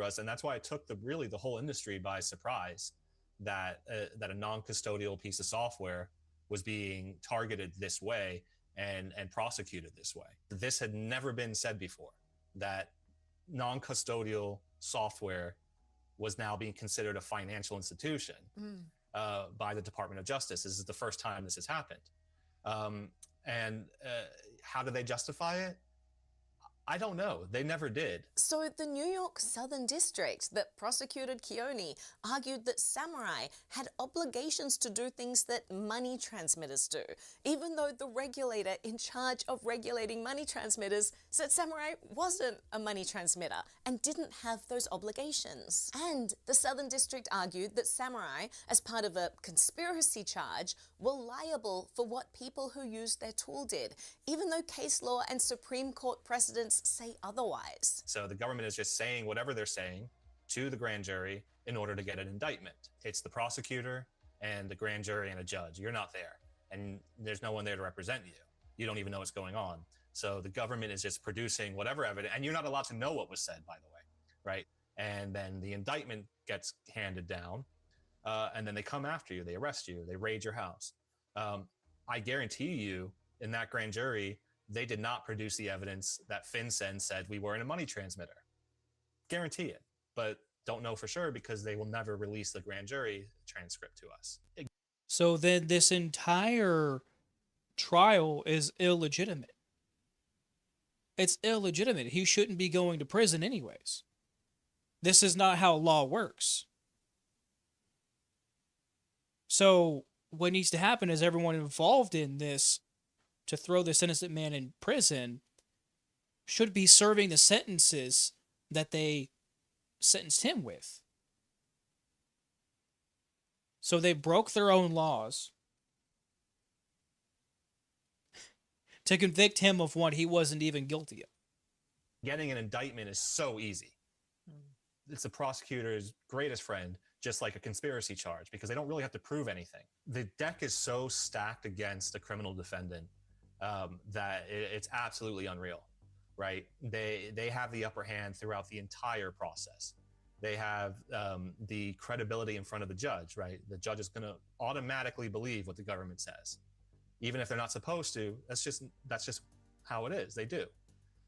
K: us, and that's why it took the whole industry by surprise that a non-custodial piece of software was being targeted this way and prosecuted this way. This had never been said before, that non-custodial software was now being considered a financial institution. By the Department of Justice. This is the first time this has happened. And how do they justify it? I don't know. They never did.
L: So the New York Southern District that prosecuted Keone argued that Samurai had obligations to do things that money transmitters do, even though the regulator in charge of regulating money transmitters said Samurai wasn't a money transmitter and didn't have those obligations. And the Southern District argued that Samurai, as part of a conspiracy charge, were liable for what people who used their tool did, even though case law and Supreme Court precedents say otherwise.
K: So the government is just saying whatever they're saying to the grand jury in order to get an indictment. It's the prosecutor and the grand jury and a judge. You're not there, and there's no one there to represent you. You don't even know what's going on. So the government is just producing whatever evidence, and you're not allowed to know what was said, by the way, right? And then the indictment gets handed down, and then they come after you, they arrest you, they raid your house. I guarantee you, in that grand jury, they did not produce the evidence that FinCEN said we weren't a money transmitter. Guarantee it, but don't know for sure because they will never release the grand jury transcript to us.
B: So then this entire trial is illegitimate. It's illegitimate. He shouldn't be going to prison anyways. This is not how law works. So what needs to happen is everyone involved in this to throw this innocent man in prison should be serving the sentences that they sentenced him with. So they broke their own laws to convict him of what he wasn't even guilty of.
K: Getting an indictment is so easy. It's the prosecutor's greatest friend, just like a conspiracy charge, because they don't really have to prove anything. The deck is so stacked against a criminal defendant that it's absolutely unreal, right? They have the upper hand throughout the entire process. They have the credibility in front of the judge, right? The judge is going to automatically believe what the government says, even if they're not supposed to. That's just how it is. They do.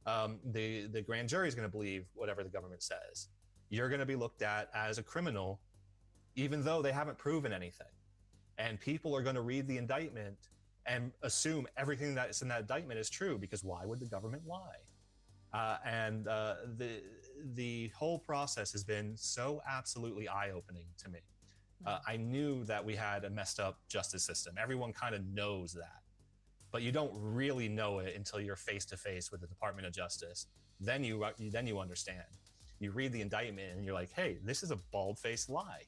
K: The grand jury is going to believe whatever the government says. You're going to be looked at as a criminal, even though they haven't proven anything. And people are going to read the indictment and assume everything that's in that indictment is true, because why would the government lie? And the whole process has been so absolutely eye-opening to me. I knew that we had a messed up justice system. Everyone kind of knows that, but you don't really know it until you're face to face with the Department of Justice. Then you understand. You read the indictment and you're like, hey, this is a bald-faced lie.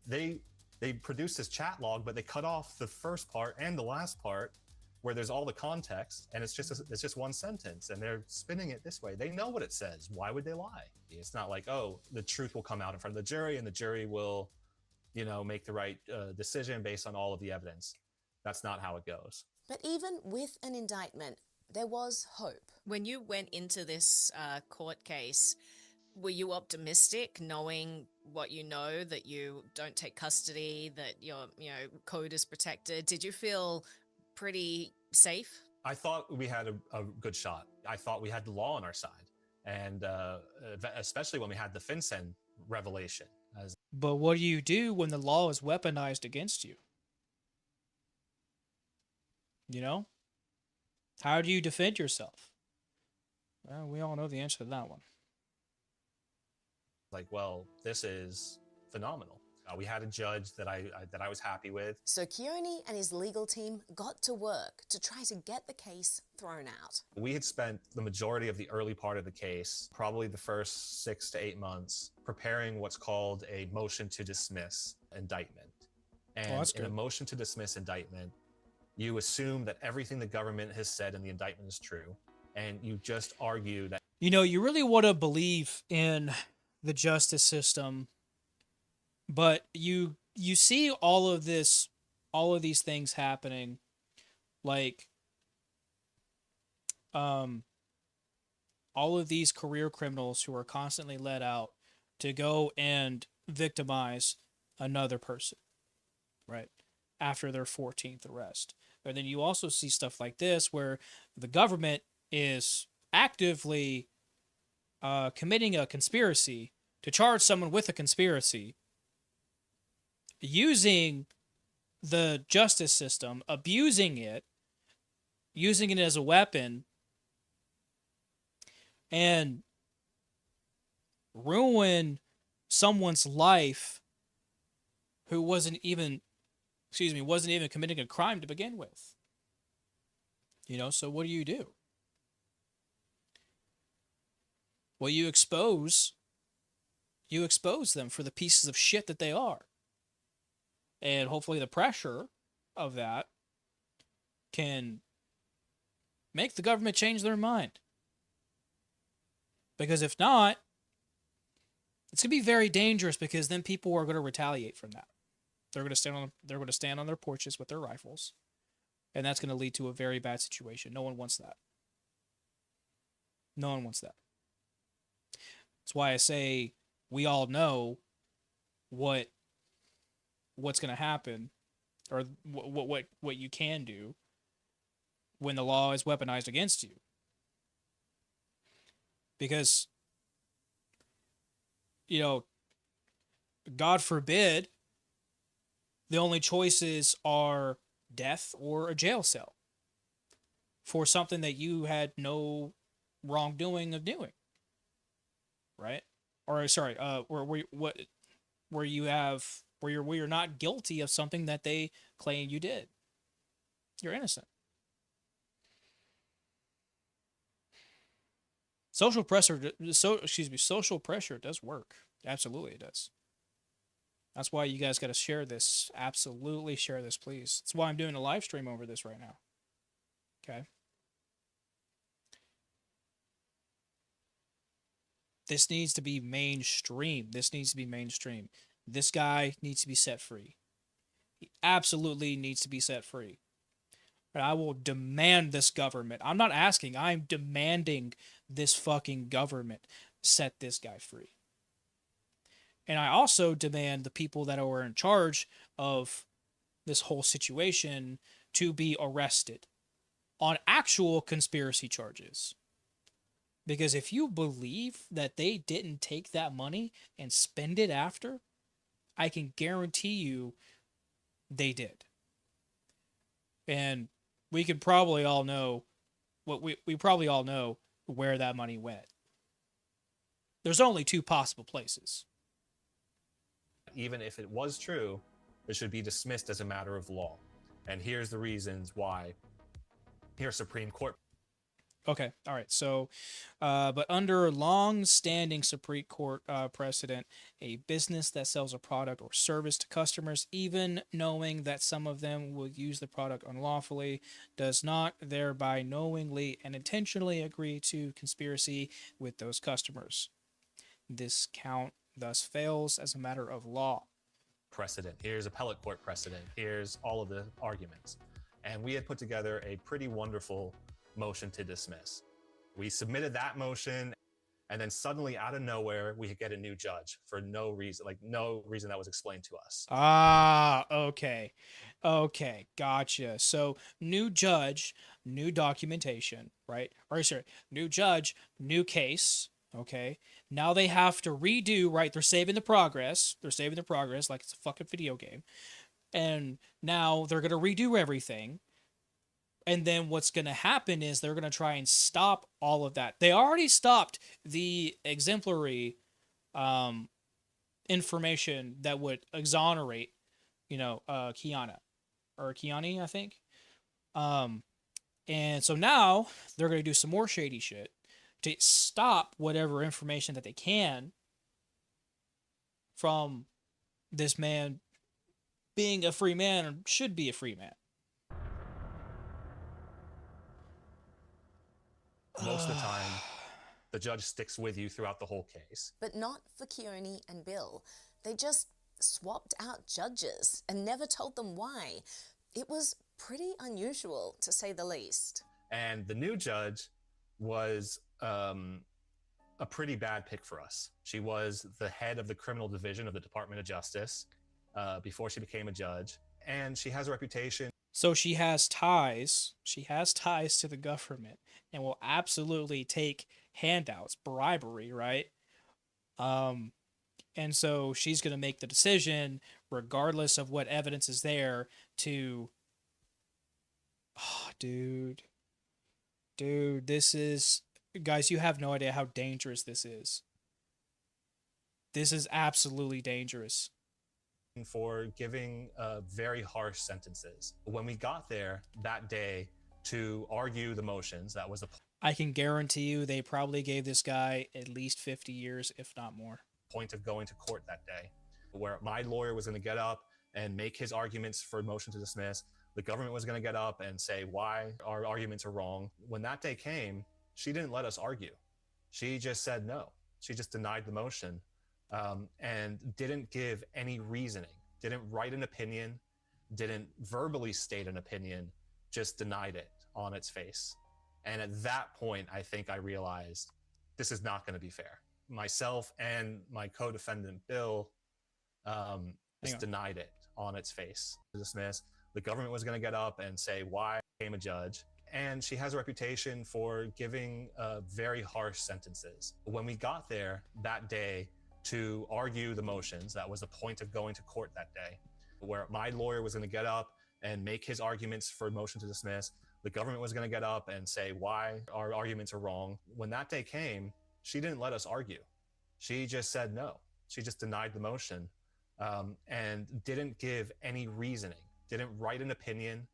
K: They produced this chat log, but they cut off the first part and the last part where there's all the context, and it's just one sentence, and they're spinning it this way. They know what it says. Why would they lie? It's not like, oh, the truth will come out in front of the jury, and the jury will, make the right decision based on all of the evidence. That's not how it goes.
L: But even with an indictment, There was hope.
J: When you went into this court case, were you optimistic, knowing what you know, that you don't take custody, that your code is protected? Did you feel pretty safe?
K: I thought we had a good shot. I thought we had the law on our side, and especially when we had the FinCEN revelation.
B: But what do you do when the law is weaponized against you? You know? How do you defend yourself? Well, we all know the answer to that one.
K: Like, well, this is phenomenal. We had a judge that I was happy with.
L: So Keone and his legal team got to work to try to get the case thrown out.
K: We had spent the majority of the early part of the case, probably the first 6 to 8 months, preparing what's called a motion to dismiss indictment. And in a motion to dismiss indictment, you assume that everything the government has said in the indictment is true, and you just argue that...
B: You know, you really want to believe in the justice system, but you see all of these things happening, like all of these career criminals who are constantly let out to go and victimize another person, right, after their 14th arrest. And then you also see stuff like this where the government is actively committing a conspiracy to charge someone with a conspiracy, using the justice system, abusing it, using it as a weapon, and ruin someone's life who wasn't even committing a crime to begin with. You know, so what do? Well, you expose them for the pieces of shit that they are. And hopefully the pressure of that can make the government change their mind. Because if not, it's going to be very dangerous, because then people are going to retaliate from that. They're going to stand on their porches with their rifles, and that's going to lead to a very bad situation. No one wants that. No one wants that. That's why I say we all know what's going to happen, or what you can do when the law is weaponized against you. Because, you know, God forbid, the only choices are death or a jail cell for something that you had no wrongdoing of doing, right? Or sorry, where you're not guilty of something that they claim you did. You're innocent. Social pressure does work. Absolutely, it does. That's why you guys got to share this. Absolutely share this, please. That's why I'm doing a live stream over this right now. Okay. This needs to be mainstream. This guy needs to be set free. He absolutely needs to be set free. And I will demand this government. I'm not asking. I'm demanding this fucking government set this guy free. And I also demand the people that are in charge of this whole situation to be arrested on actual conspiracy charges. Because if you believe that they didn't take that money and spend it after, I can guarantee you they did. And we could probably all know we probably all know where that money went. There's only two possible places.
K: Even if it was true, it should be dismissed as a matter of law. And here's the reasons why. Here's Supreme Court.
B: Okay, all right. So, but under long-standing Supreme Court precedent, a business that sells a product or service to customers, even knowing that some of them will use the product unlawfully, does not thereby knowingly and intentionally agree to conspiracy with those customers. This count thus fails as a matter of law.
K: Precedent. Here's appellate court precedent. Here's all of the arguments. And we had put together a pretty wonderful motion to dismiss. We submitted that motion, and then suddenly out of nowhere, we get a new judge for no reason, like no reason that was explained to us.
B: Okay. Okay, gotcha. So, new judge, new documentation, right? Or sorry, new judge, new case. Okay. Now they have to redo, right? They're saving the progress. They're saving the progress like it's a fucking video game. And now they're going to redo everything. And then what's going to happen is they're going to try and stop all of that. They already stopped the exemplary information that would exonerate, Kiana or Kiani, I think. And so now they're going to do some more shady shit to stop whatever information that they can from this man being a free man or should be a free man.
K: Most of the time, the judge sticks with you throughout the whole case.
L: But not for Keone and Bill. They just swapped out judges and never told them why. It was pretty unusual, to say the least.
K: And the new judge was a pretty bad pick for us. She was the head of the criminal division of the Department of Justice before she became a judge. And she has a reputation.
B: So she has ties. She has ties to the government and will absolutely take handouts, bribery, right? And so she's going to make the decision, regardless of what evidence is there, to... Oh, dude, this is... Guys, you have no idea how dangerous this is. This is absolutely dangerous.
K: For giving very harsh sentences. When we got there that day to argue the motions, that was the
B: I can guarantee you they probably gave this guy at least 50 years, if not more.
K: Point of going to court that day, where my lawyer was going to get up and make his arguments for motion to dismiss. The government was going to get up and say why our arguments are wrong. When that day came, she didn't let us argue. She just said no. She just denied the motion. And didn't give any reasoning, didn't write an opinion, didn't verbally state an opinion, just denied it on its face. And at that point, I think I realized this is not going to be fair. Myself and my co-defendant, Bill, just denied it on its face. Dismiss. The government was going to get up and say why I became a judge. And she has a reputation for giving very harsh sentences. When we got there that day, to argue the motions, that was the point of going to court that day, where my lawyer was going to get up and make his arguments for motion to dismiss. The government was going to get up and say why our arguments are wrong. When that day came, she didn't let us argue. She just said no. She just denied the motion and didn't give any reasoning, didn't write an opinion,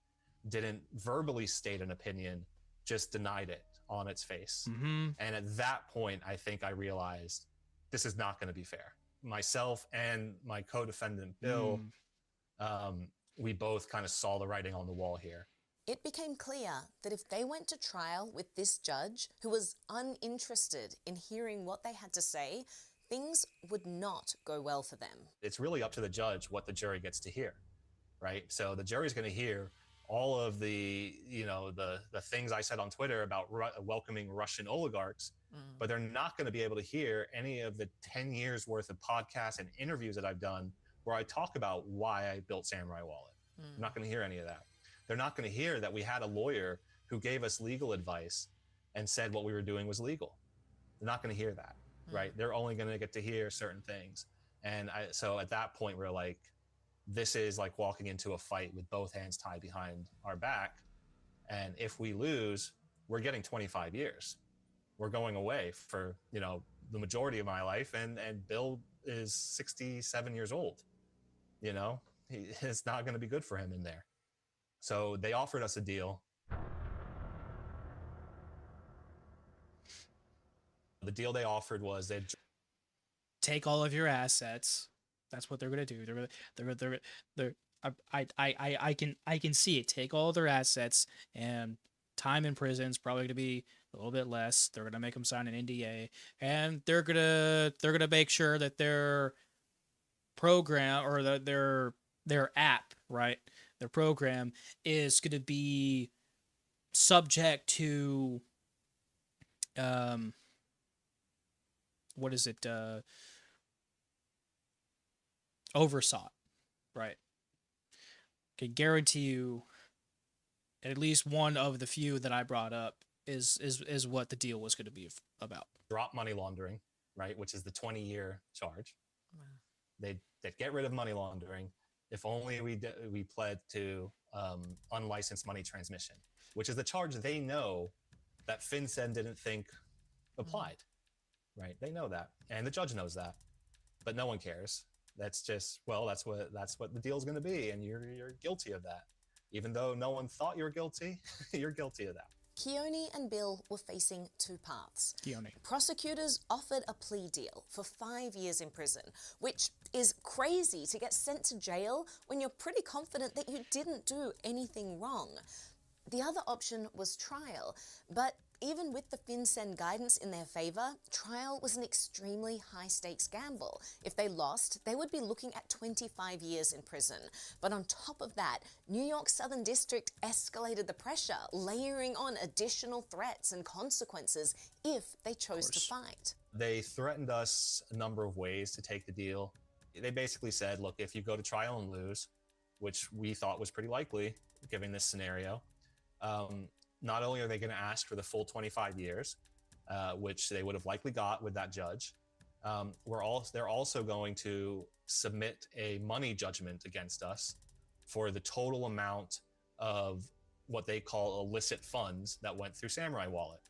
K: didn't verbally state an opinion, just denied it on its face.
B: Mm-hmm.
K: And at that point, I think I realized this is not going to be fair. Myself and my co-defendant, Bill, we both kind of saw the writing on the wall here.
L: It became clear that if they went to trial with this judge, who was uninterested in hearing what they had to say, things would not go well for them.
K: It's really up to the judge what the jury gets to hear, right? So the jury's going to hear all of the, the things I said on Twitter about welcoming Russian oligarchs, but they're not going to be able to hear any of the 10 years worth of podcasts and interviews that I've done where I talk about why I built Samurai Wallet. I'm not going to hear any of that. They're not going to hear that we had a lawyer who gave us legal advice and said what we were doing was legal. They're not going to hear that, right? They're only going to get to hear certain things. And so at that point, we're like, this is like walking into a fight with both hands tied behind our back. And if we lose, we're getting 25 years. We're going away for, the majority of my life. And Bill is 67 years old. It's not going to be good for him in there. So they offered us a deal. The deal they offered was they'd
B: take all of your assets. That's what they're gonna do. I can see it. Take all their assets, and time in prison is probably gonna be a little bit less. They're gonna make them sign an NDA, and they're gonna make sure that their program or their app, right? Their program is gonna be subject to what is it? Oversight, right? Can guarantee you at least one of the few that I brought up is what the deal was going to be about.
K: Drop money laundering, right, which is the 20-year charge. Wow. They'd get rid of money laundering if only we pled to unlicensed money transmission, which is the charge they know that FinCEN didn't think applied, right? They know that, and the judge knows that, but no one cares. That's just, well, that's what the deal's going to be, and you're guilty of that. Even though no one thought you were guilty, you're guilty of that.
L: Keone and Bill were facing two paths.
B: Keone.
L: Prosecutors offered a plea deal for 5 years in prison, which is crazy to get sent to jail when you're pretty confident that you didn't do anything wrong. The other option was trial, but even with the FinCEN guidance in their favor, trial was an extremely high-stakes gamble. If they lost, they would be looking at 25 years in prison. But on top of that, New York Southern District escalated the pressure, layering on additional threats and consequences if they chose to fight.
K: They threatened us a number of ways to take the deal. They basically said, look, if you go to trial and lose, which we thought was pretty likely, given this scenario, not only are they going to ask for the full 25 years, which they would have likely got with that judge, they're also going to submit a money judgment against us for the total amount of what they call illicit funds that went through Samurai Wallet,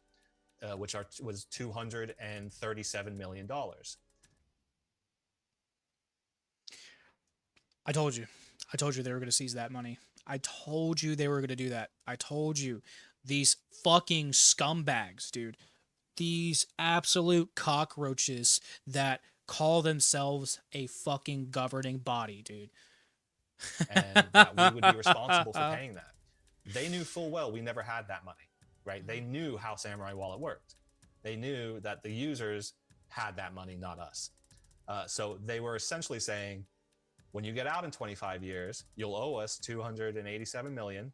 K: which was $237 million.
B: I told you they were going to seize that money. I told you they were going to do that. I told you. These fucking scumbags, dude. These absolute cockroaches that call themselves a fucking governing body, dude.
K: And that we would be responsible for paying that. They knew full well we never had that money, right? They knew how Samurai Wallet worked. They knew that the users had that money, not us. So they were essentially saying, when you get out in 25 years, you'll owe us $287 million.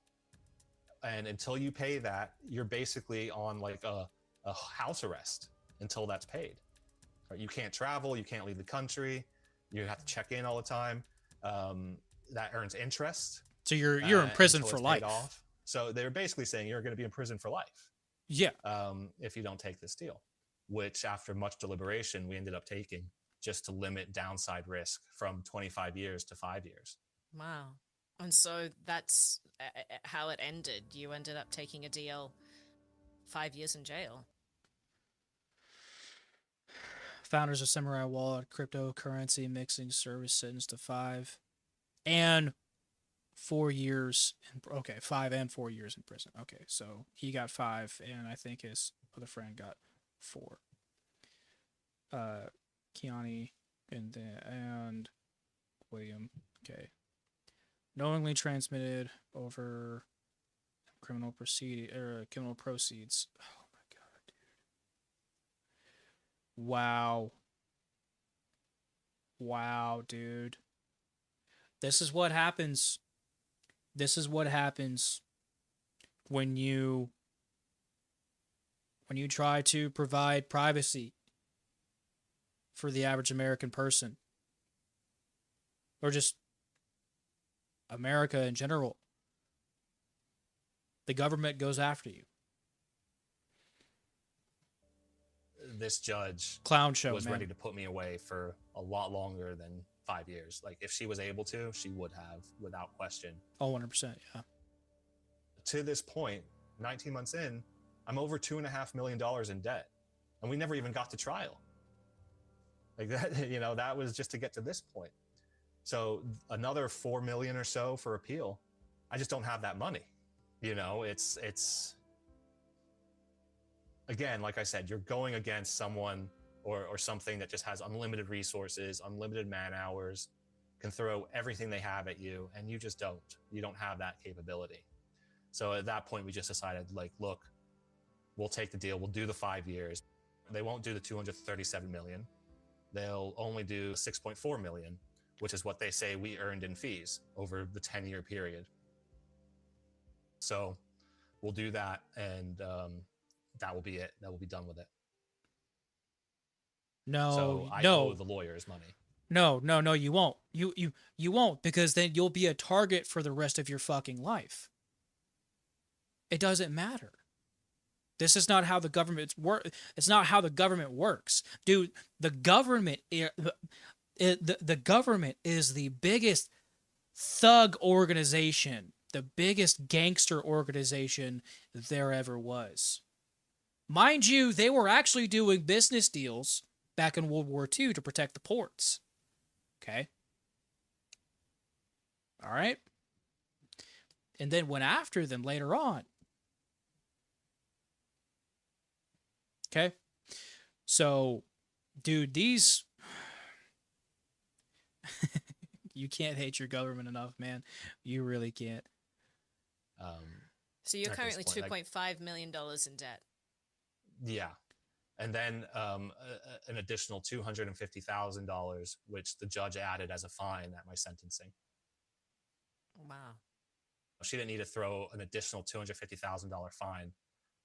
K: And until you pay that, you're basically on like a house arrest until that's paid. Right? You can't travel, you can't leave the country, you have to check in all the time. That earns interest.
B: So you're in prison for life.
K: Off. So they're basically saying you're going to be in prison for life.
B: Yeah.
K: If you don't take this deal, which after much deliberation, we ended up taking just to limit downside risk from 25 years to 5 years.
J: Wow. And so that's how it ended. You ended up taking a deal, 5 years in jail.
B: Founders of Samurai Wallet, cryptocurrency mixing service sentenced to 5 and 4 years. 5 and 4 years in prison. Okay, so he got 5, and I think his other friend got 4. Keone and William. Okay. Knowingly transmitted over criminal proceedings. Oh my god, dude! Wow, dude. This is what happens. This is what happens when you try to provide privacy for the average American person, or just America in general. The government goes after you.
K: This judge
B: clown show
K: was
B: man.
K: ready to put me away for a lot longer than 5 years. Like if she was able to, she would have, without question.
B: Oh, 100%, yeah.
K: To this point, 19 months in, I'm over $2.5 million in debt, and we never even got to trial. Like that, that was just to get to this point. So another 4 million or so for appeal. I just don't have that money. It's again, like I said, you're going against someone or something that just has unlimited resources, unlimited man hours, can throw everything they have at you, and you just don't. You don't have that capability. So at that point, we just decided, like, look, we'll take the deal. We'll do the 5 years. They won't do the 237 million. They'll only do 6.4 million, which is what they say we earned in fees over the 10-year period. So we'll do that, and that will be it. That will be done with it.
B: No,
K: So I
B: no,
K: owe the lawyers money.
B: no, you won't. You won't, because then you'll be a target for the rest of your fucking life. It doesn't matter. This is not how the government work. It's not how the government works, dude. The government, the government is the biggest thug organization, the biggest gangster organization there ever was. Mind you, they were actually doing business deals back in World War II to protect the ports. Okay. All right. And then went after them later on. Okay. So, dude, these... you can't hate your government enough, man. You really can't.
J: So you're
K: at
J: currently
K: this point,
J: $2.5 million in debt.
K: Yeah. And then an additional $250,000, which the judge added as a fine at my sentencing.
J: Wow.
K: She didn't need to throw an additional $250,000 fine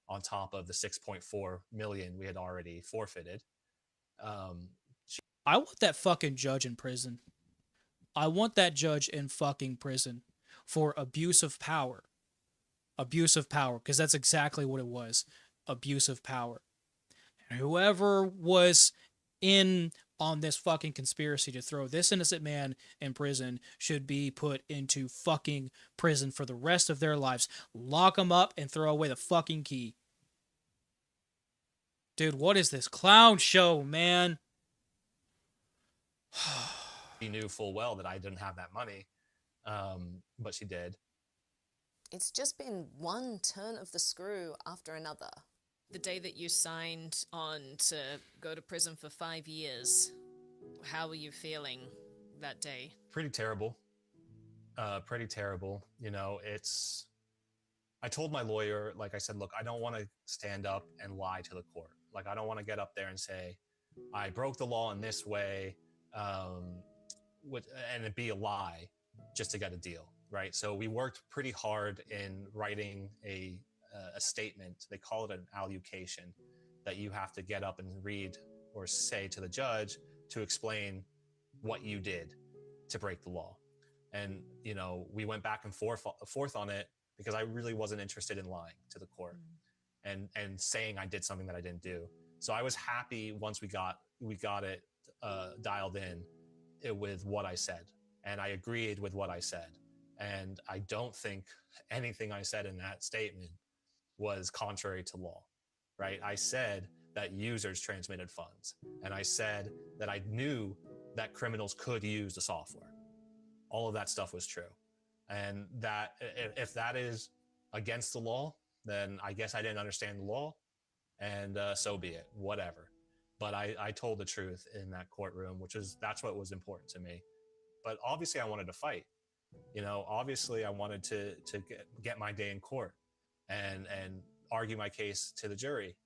K: on top of the $6.4 million we had already forfeited.
B: I want that fucking judge in prison. I want that judge in fucking prison for abuse of power. Abuse of power, because that's exactly what it was. Abuse of power. And whoever was in on this fucking conspiracy to throw this innocent man in prison should be put into fucking prison for the rest of their lives. Lock them up and throw away the fucking key. Dude, what is this clown show, man?
K: She knew full well that I didn't have that money, but she did.
L: It's just been one turn of the screw after another.
J: The day that you signed on to go to prison for 5 years, how were you feeling that day?
K: Pretty terrible. Pretty terrible. You know, it's... I told my lawyer, like I said, look, I don't want to stand up and lie to the court. Like, I don't want to get up there and say, I broke the law in this way, and it be a lie just to get a deal, right? So we worked pretty hard in writing a statement. They call it an allocution, that you have to get up and read or say to the judge to explain what you did to break the law. And, you know, we went back and forth on it because I really wasn't interested in lying to the court and saying I did something that I didn't do. So I was happy once we got it dialed in with what I said, and I agreed with what I said. And I don't think anything I said in that statement was contrary to law, right? I said that users transmitted funds, and I said that I knew that criminals could use the software. All of that stuff was true. And that if that is against the law, then I guess I didn't understand the law, and so be it, whatever. But I told the truth in that courtroom, that's what was important to me. But obviously I wanted to fight. You know, obviously I wanted to get my day in court and argue my case to the jury.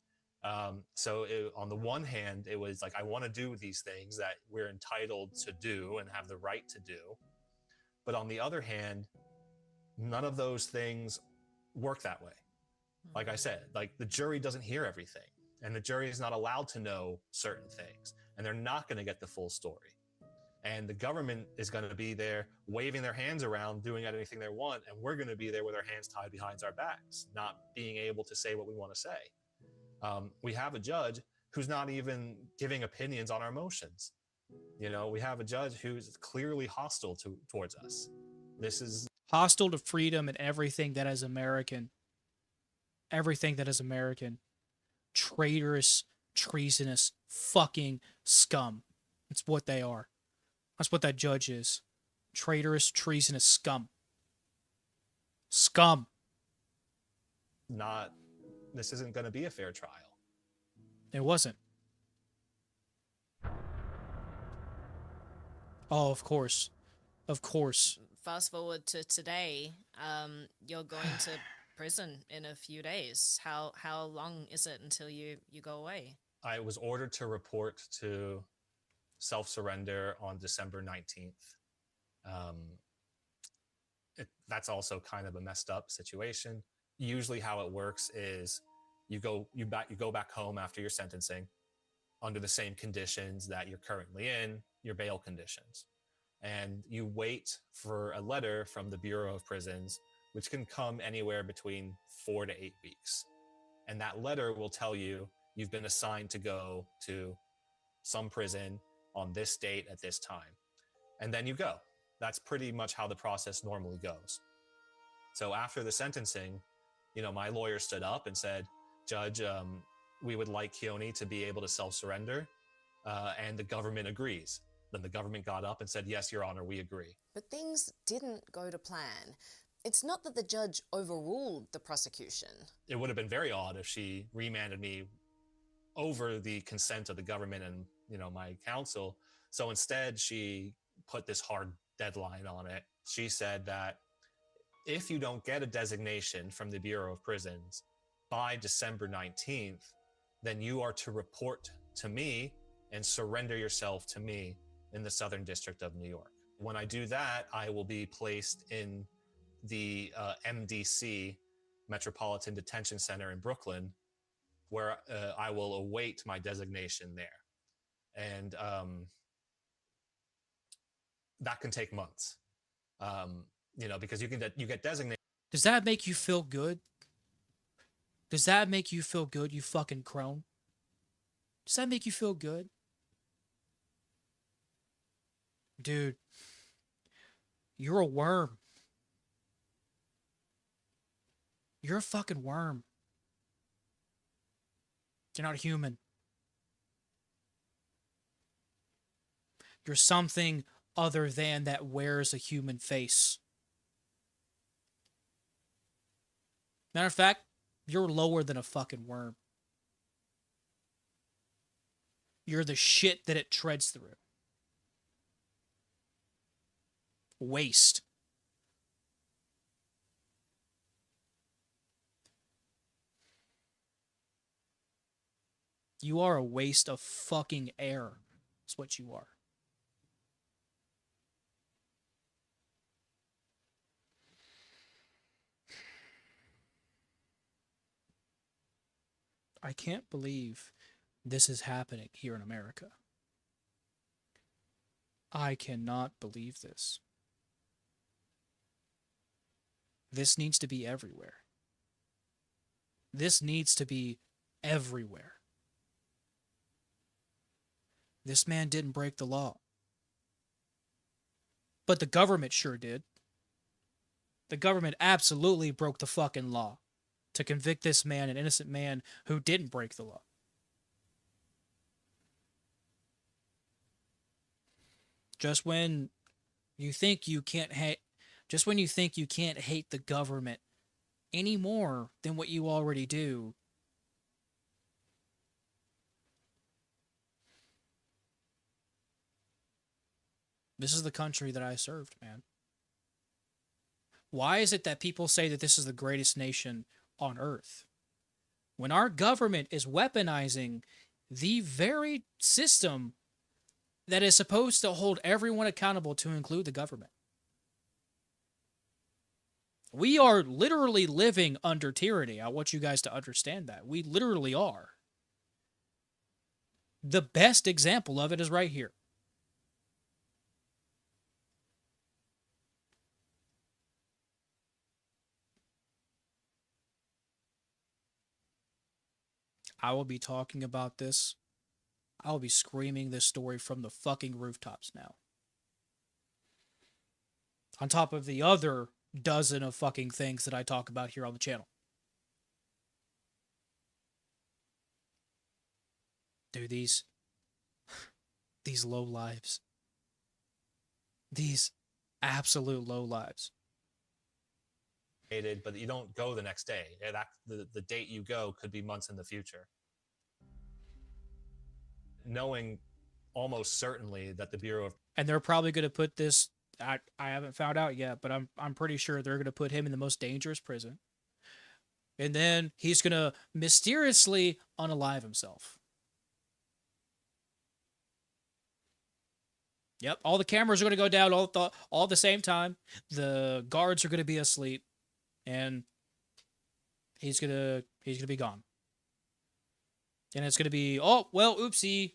K: So on the one hand, it was like, I want to do these things that we're entitled to do and have the right to do. But on the other hand, none of those things work that way. Like I said, like the jury doesn't hear everything, and the jury is not allowed to know certain things, and they're not going to get the full story. And the government is going to be there waving their hands around, doing anything they want, and we're going to be there with our hands tied behind our backs, not being able to say what we want to say. We have a judge who's not even giving opinions on our motions. You know, we have a judge who's clearly hostile towards us. This is
B: hostile to freedom and everything that is American. Everything that is American. Traitorous, treasonous, fucking scum. It's what they are. That's what that judge is. Traitorous, treasonous scum. Scum.
K: This isn't going to be a fair trial.
B: It wasn't. Oh, of course. Of course.
J: Fast forward to today, you're going to prison in a few days. How long is it until you go away?
K: I was ordered to report to self-surrender on December 19th. That's also kind of a messed up situation. usually how it works is you go back home after your sentencing under the same conditions that you're currently in, your bail conditions. And you wait for a letter from the Bureau of Prisons, which can come anywhere between 4 to 8 weeks. And that letter will tell you you've been assigned to go to some prison on this date at this time. And then you go. That's pretty much how the process normally goes. So after the sentencing, my lawyer stood up and said, Judge, we would like Keone to be able to self-surrender, and the government agrees. Then the government got up and said, yes, Your Honor, we agree.
L: But things didn't go to plan. It's not that the judge overruled the prosecution.
K: It would have been very odd if she remanded me over the consent of the government and, my counsel. So instead, she put this hard deadline on it. She said that if you don't get a designation from the Bureau of Prisons by December 19th, then you are to report to me and surrender yourself to me in the Southern District of New York. When I do that, I will be placed in the MDC, Metropolitan Detention Center in Brooklyn, where I will await my designation there. And that can take months, because you get designated.
B: Does that make you feel good? Does that make you feel good, you fucking crone? Does that make you feel good? Dude, you're a worm. You're a fucking worm. You're not human. You're something other than that wears a human face. Matter of fact, you're lower than a fucking worm. You're the shit that it treads through. Waste. You are a waste of fucking air. That's what you are. I can't believe this is happening here in America. I cannot believe this. This needs to be everywhere. This needs to be everywhere. This man didn't break the law. But the government sure did. The government absolutely broke the fucking law to convict this man, an innocent man who didn't break the law. Just when you think you can't hate the government any more than what you already do, this is the country that I served, man. Why is it that people say that this is the greatest nation on earth when our government is weaponizing the very system that is supposed to hold everyone accountable, to include the government? We are literally living under tyranny. I want you guys to understand that. We literally are. The best example of it is right here. I will be talking about this. I will be screaming this story from the fucking rooftops now. On top of the other dozen of fucking things that I talk about here on the channel. Dude, these low lives. These absolute low lives.
K: But you don't go the next day. The date you go could be months in the future. Knowing almost certainly that the Bureau of...
B: And they're probably going to put this... I haven't found out yet, but I'm pretty sure they're going to put him in the most dangerous prison. And then he's going to mysteriously unalive himself. Yep, all the cameras are going to go down all at the same time. The guards are going to be asleep. And he's gonna be gone. And it's gonna be, oh well, oopsie.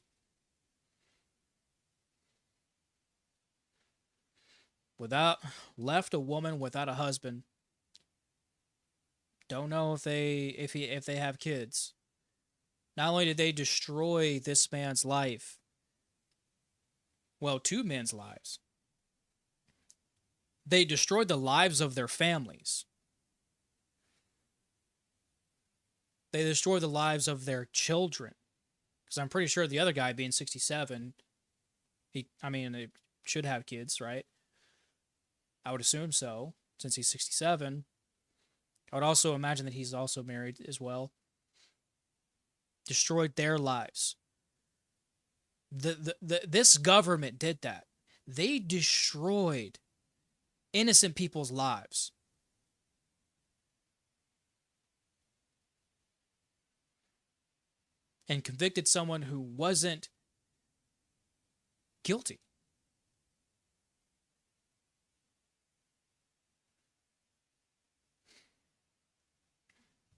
B: Left a woman without a husband. Don't know if they have kids. Not only did they destroy this man's life, well, two men's lives. They destroyed the lives of their families. They destroyed the lives of their children. Because I'm pretty sure the other guy, being 67, they should have kids, right? I would assume so, since he's 67. I would also imagine that he's also married as well. Destroyed their lives. This government did that. They destroyed innocent people's lives. And convicted someone who wasn't guilty.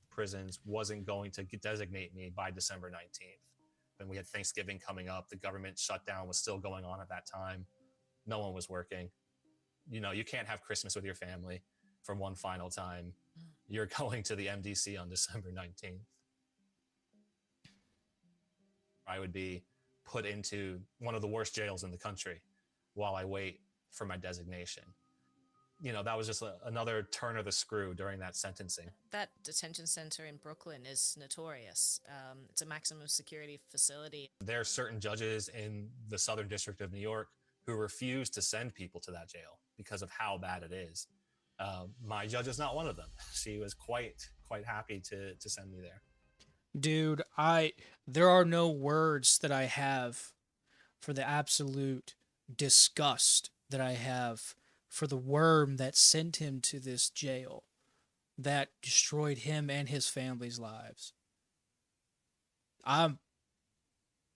K: Prisons wasn't going to designate me by December 19th. Then we had Thanksgiving coming up. The government shutdown was still going on at that time. No one was working. You can't have Christmas with your family for one final time. You're going to the MDC on December 19th. I would be put into one of the worst jails in the country while I wait for my designation. That was just another turn of the screw during that sentencing.
J: That detention center in Brooklyn is notorious. It's a maximum security facility.
K: There are certain judges in the Southern District of New York who refuse to send people to that jail because of how bad it is. My judge is not one of them. She was quite happy to send me there.
B: Dude, there are no words that I have for the absolute disgust that I have for the worm that sent him to this jail, that destroyed him and his family's lives.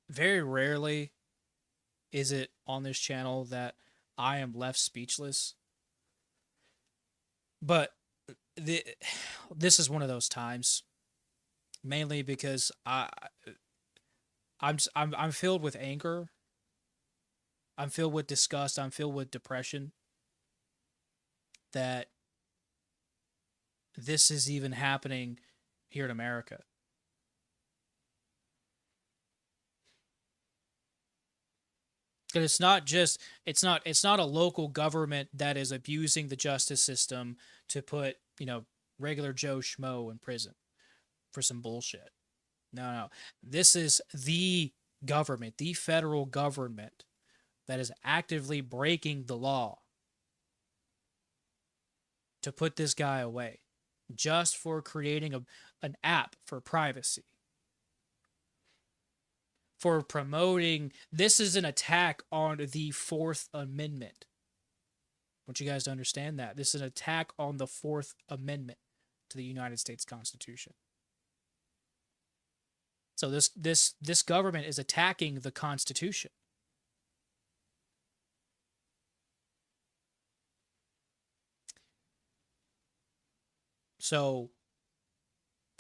B: Very rarely is it on this channel that I am left speechless. But this is one of those times, mainly because I'm filled with anger. I'm filled with disgust. I'm filled with depression that this is even happening here in America. Because it's not a local government that is abusing the justice system to put, regular Joe Schmo in prison for some bullshit. No. This is the government, the federal government, that is actively breaking the law to put this guy away just for creating an app for privacy. For promoting, this is an attack on the Fourth Amendment. I want you guys to understand that. This is an attack on the Fourth Amendment to the United States Constitution. So this government is attacking the Constitution. So,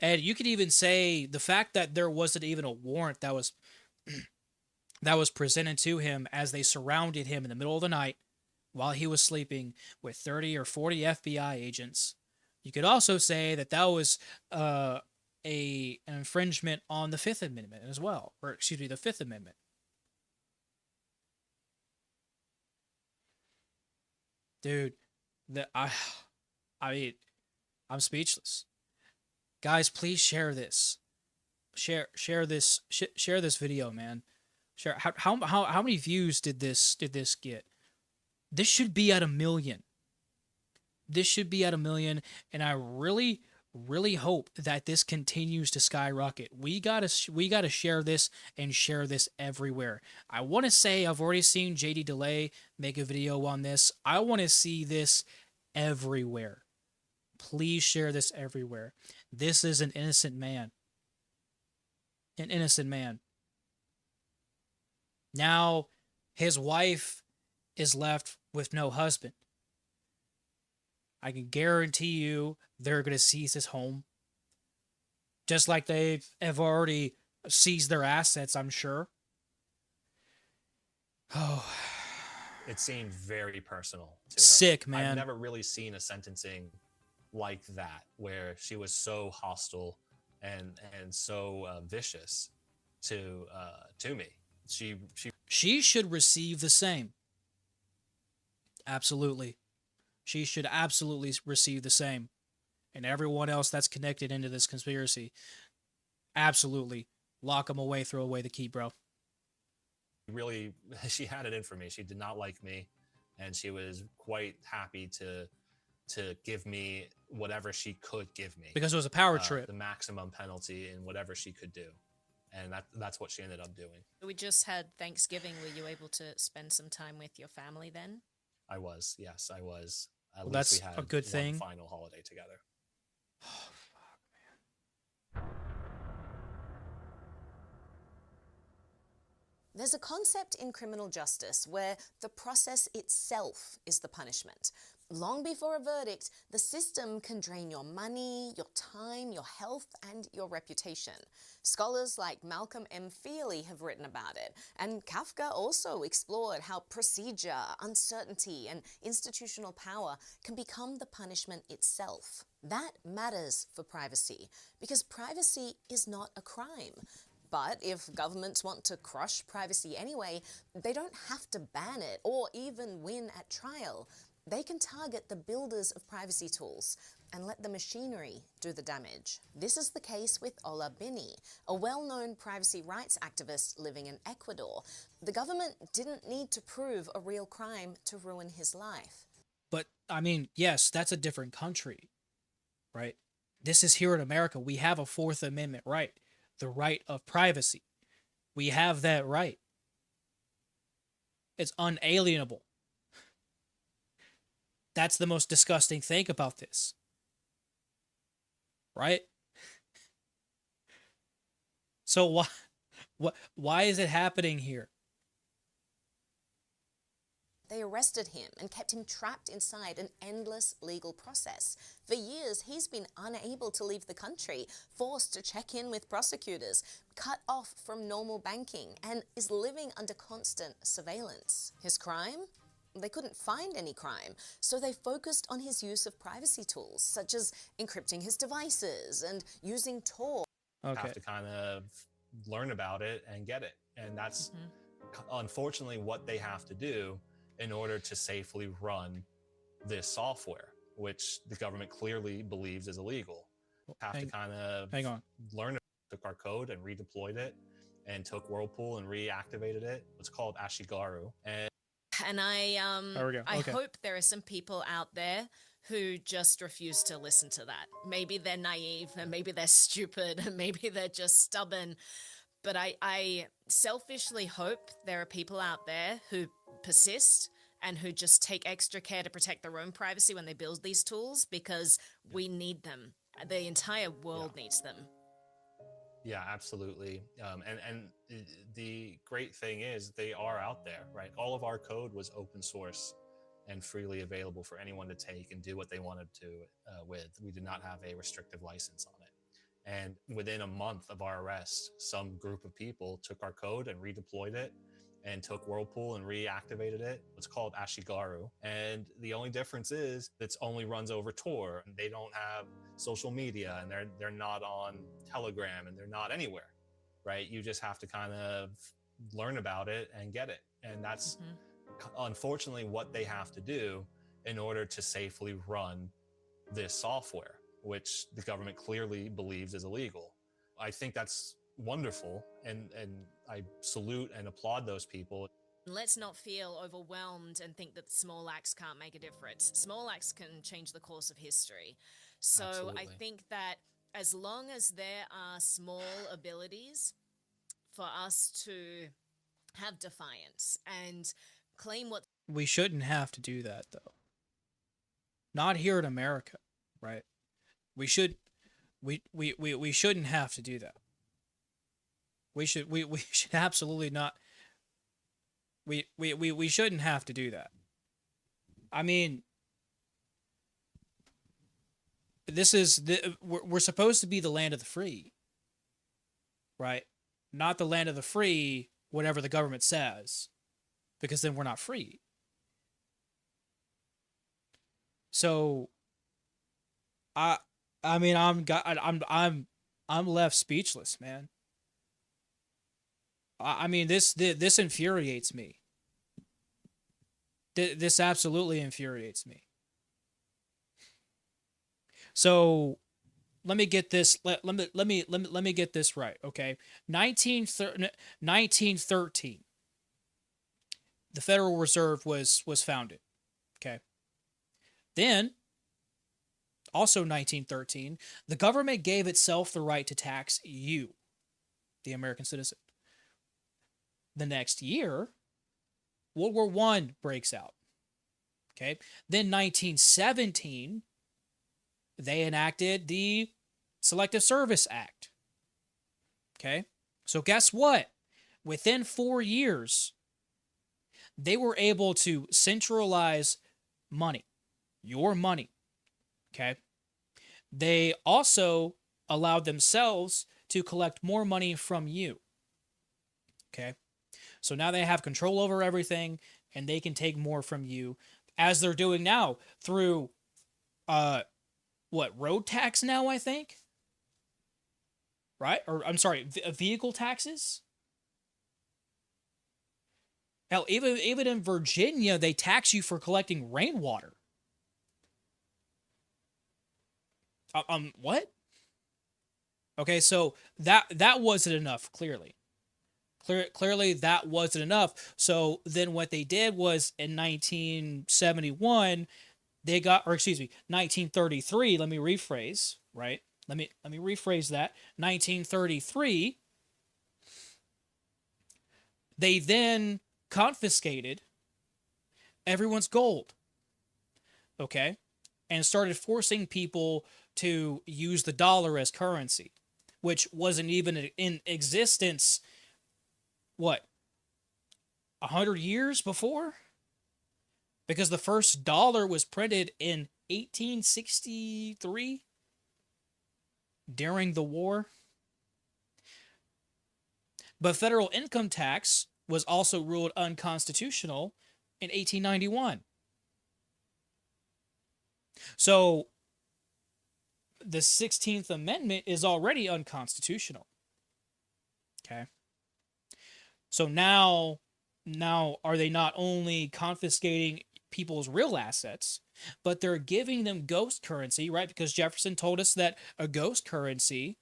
B: Ed, you could even say the fact that there wasn't even a warrant that was presented to him as they surrounded him in the middle of the night while he was sleeping with 30 or 40 FBI agents. You could also say that was an infringement on the Fifth Amendment as well, or excuse me, the Fifth Amendment. Dude, I'm speechless. Guys, please share this. Share this video, man. Share. How many views did this get? This should be at 1 million. This should be at 1 million, and I really hope that this continues to skyrocket. We gotta share this and share this everywhere. I want to say I've already seen JD Delay make a video on this. I want to see this everywhere. Please share this everywhere. This is an innocent man. An innocent man. Now, his wife is left with no husband. I can guarantee you they're going to seize his home. just like they have already seized their assets, I'm sure. Oh,
K: It seemed very personal to her.
B: Sick, man.
K: I've never really seen a sentencing like that where she was so hostile and so vicious to me.
B: She should receive the same. Absolutely. She should absolutely receive the same. And everyone else that's connected into this conspiracy, absolutely. Lock them away, throw away the key, bro.
K: Really, she had it in for me. She did not like me, and she was quite happy to give me whatever she could give me.
B: Because it was a power trip.
K: The maximum penalty in whatever she could do. And that's what she ended up doing.
J: We just had Thanksgiving. Were you able to spend some time with your family then?
K: I was, yes, I was. At least
B: that's
K: we had
B: a good
K: one
B: thing.
K: final holiday together.
L: There's a concept in criminal justice where the process itself is the punishment. Long before a verdict, the system can drain your money, your time, your health, and your reputation. Scholars like Malcolm M. Feely have written about it, and Kafka also explored how procedure, uncertainty, and institutional power can become the punishment itself. That matters for privacy, because privacy is not a crime. But if governments want to crush privacy anyway, they don't have to ban it or even win at trial. They can target the builders of privacy tools and let the machinery do the damage. This is the case with Ola Bini, a well-known privacy rights activist living in Ecuador. The government didn't need to prove a real crime to ruin his life.
B: But, I mean, yes, that's a different country, right? This is here in America. We have a Fourth Amendment right. The right of privacy. We have that right. It's unalienable. That's the most disgusting thing about this. Right? So why is it happening here?
L: They arrested him and kept him trapped inside an endless legal process. For years, he's been unable to leave the country, forced to check in with prosecutors, cut off from normal banking, and is living under constant surveillance. His crime? They couldn't find any crime, so they focused on his use of privacy tools, such as encrypting his devices and using Tor.
B: Okay.
K: Have to kind of learn about it and get it. And that's unfortunately what they have to do in order to safely run this software, which the government clearly believes is illegal. Have to kind of learn it. Took our code and redeployed it, and took Whirlpool and reactivated it. It's called Ashigaru.
J: And I
B: There we go.
J: I
B: Okay.
J: hope there are some people out there who just refuse to listen to that. Maybe they're naive, and maybe they're stupid, and maybe they're just stubborn. But I selfishly hope there are people out there who persist and who just take extra care to protect their own privacy when they build these tools, because we need them. The entire world needs them.
K: Yeah, absolutely. And the great thing is they are out there, right? All of our code was open source and freely available for anyone to take and do what they wanted to with. We did not have a restrictive license on it. And within a month of our arrest, some group of people took our code and redeployed it and took Whirlpool and reactivated it. It's called Ashigaru. And the only difference is it only runs over Tor. They don't have social media, and they're not on Telegram, and they're not anywhere, right? You just have to kind of learn about it and get it. And that's unfortunately what they have to do in order to safely run this software, which the government clearly believes is illegal. I think that's wonderful, and I salute and applaud those people.
J: Let's not feel overwhelmed and think that small acts can't make a difference. Small acts can change the course of history. So
K: Absolutely.
J: I think that as long as there are small abilities for us to have defiance and claim what...
B: We shouldn't have to do that, though. Not here in America, right? We shouldn't have to do that. We should absolutely not. We shouldn't have to do that. I mean, we're supposed to be the land of the free, right? Not the land of the free, whatever the government says, because then we're not free. So, I mean, I'm left speechless, man. I mean, this infuriates me. This absolutely infuriates me. So, let me get this. Let me get this right. Okay, 1913. The Federal Reserve was founded. Okay. Then, also 1913, the government gave itself the right to tax you, the American citizen. The next year, World War I breaks out. Okay. Then 1917, they enacted the Selective Service Act. Okay. So guess what? Within 4 years, they were able to centralize money, your money. Okay. They also allowed themselves to collect more money from you. Okay. So now they have control over everything and they can take more from you, as they're doing now through road tax now, I think. Right? Or I'm sorry, vehicle taxes? Hell, even in Virginia, they tax you for collecting rainwater. What? Okay, so that wasn't enough, clearly. Clearly, that wasn't enough. So then what they did was in 1971, 1933, let me rephrase, right? Let me rephrase that. 1933, they then confiscated everyone's gold. Okay? And started forcing people to use the dollar as currency, which wasn't even in existence, 100 years before? Because the first dollar was printed in 1863 during the war. But federal income tax was also ruled unconstitutional in 1891. So the 16th Amendment is already unconstitutional. Okay. So now are they not only confiscating people's real assets, but they're giving them ghost currency, right? Because Jefferson told us that a ghost currency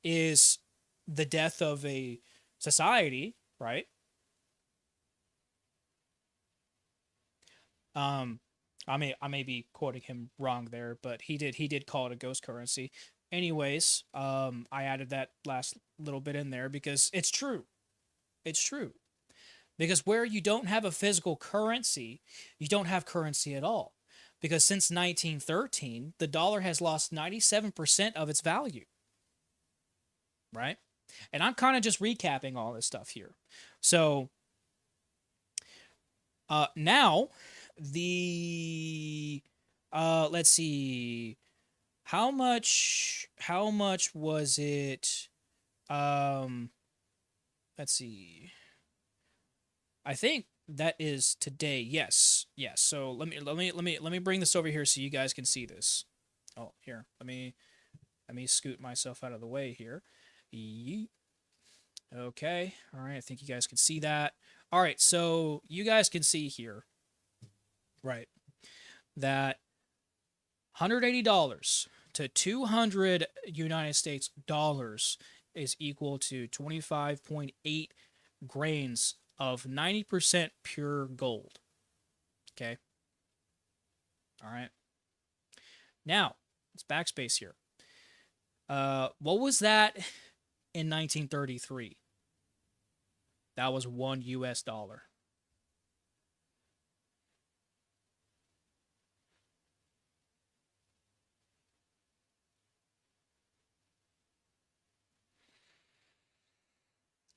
B: is the death of a society, right? I may be quoting him wrong there, but he did call it a ghost currency. Anyways, I added that last little bit in there because it's true. It's true. Because where you don't have a physical currency, you don't have currency at all. Because since 1913, the dollar has lost 97% of its value. Right? And I'm kind of just recapping all this stuff here. So, now, let's see, how much was it, let's see, I think that is today. Yes. So let me bring this over here so you guys can see this. Oh, here. Let me scoot myself out of the way here. Yeet. Okay. All right. I think you guys can see that. All right. So you guys can see here, right, that $180 to 200 United States dollars is equal to 25.8 grains of 90% pure gold. Okay. All right. Now, let's backspace here. What was that in 1933? That was $1 US.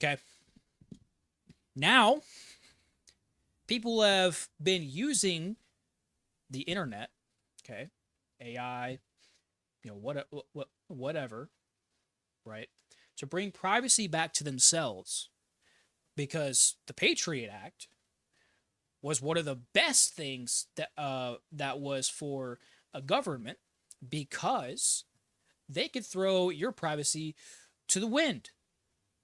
B: Okay. Now, people have been using the internet, okay, AI, whatever, right, to bring privacy back to themselves, because the Patriot Act was one of the best things that was for a government, because they could throw your privacy to the wind,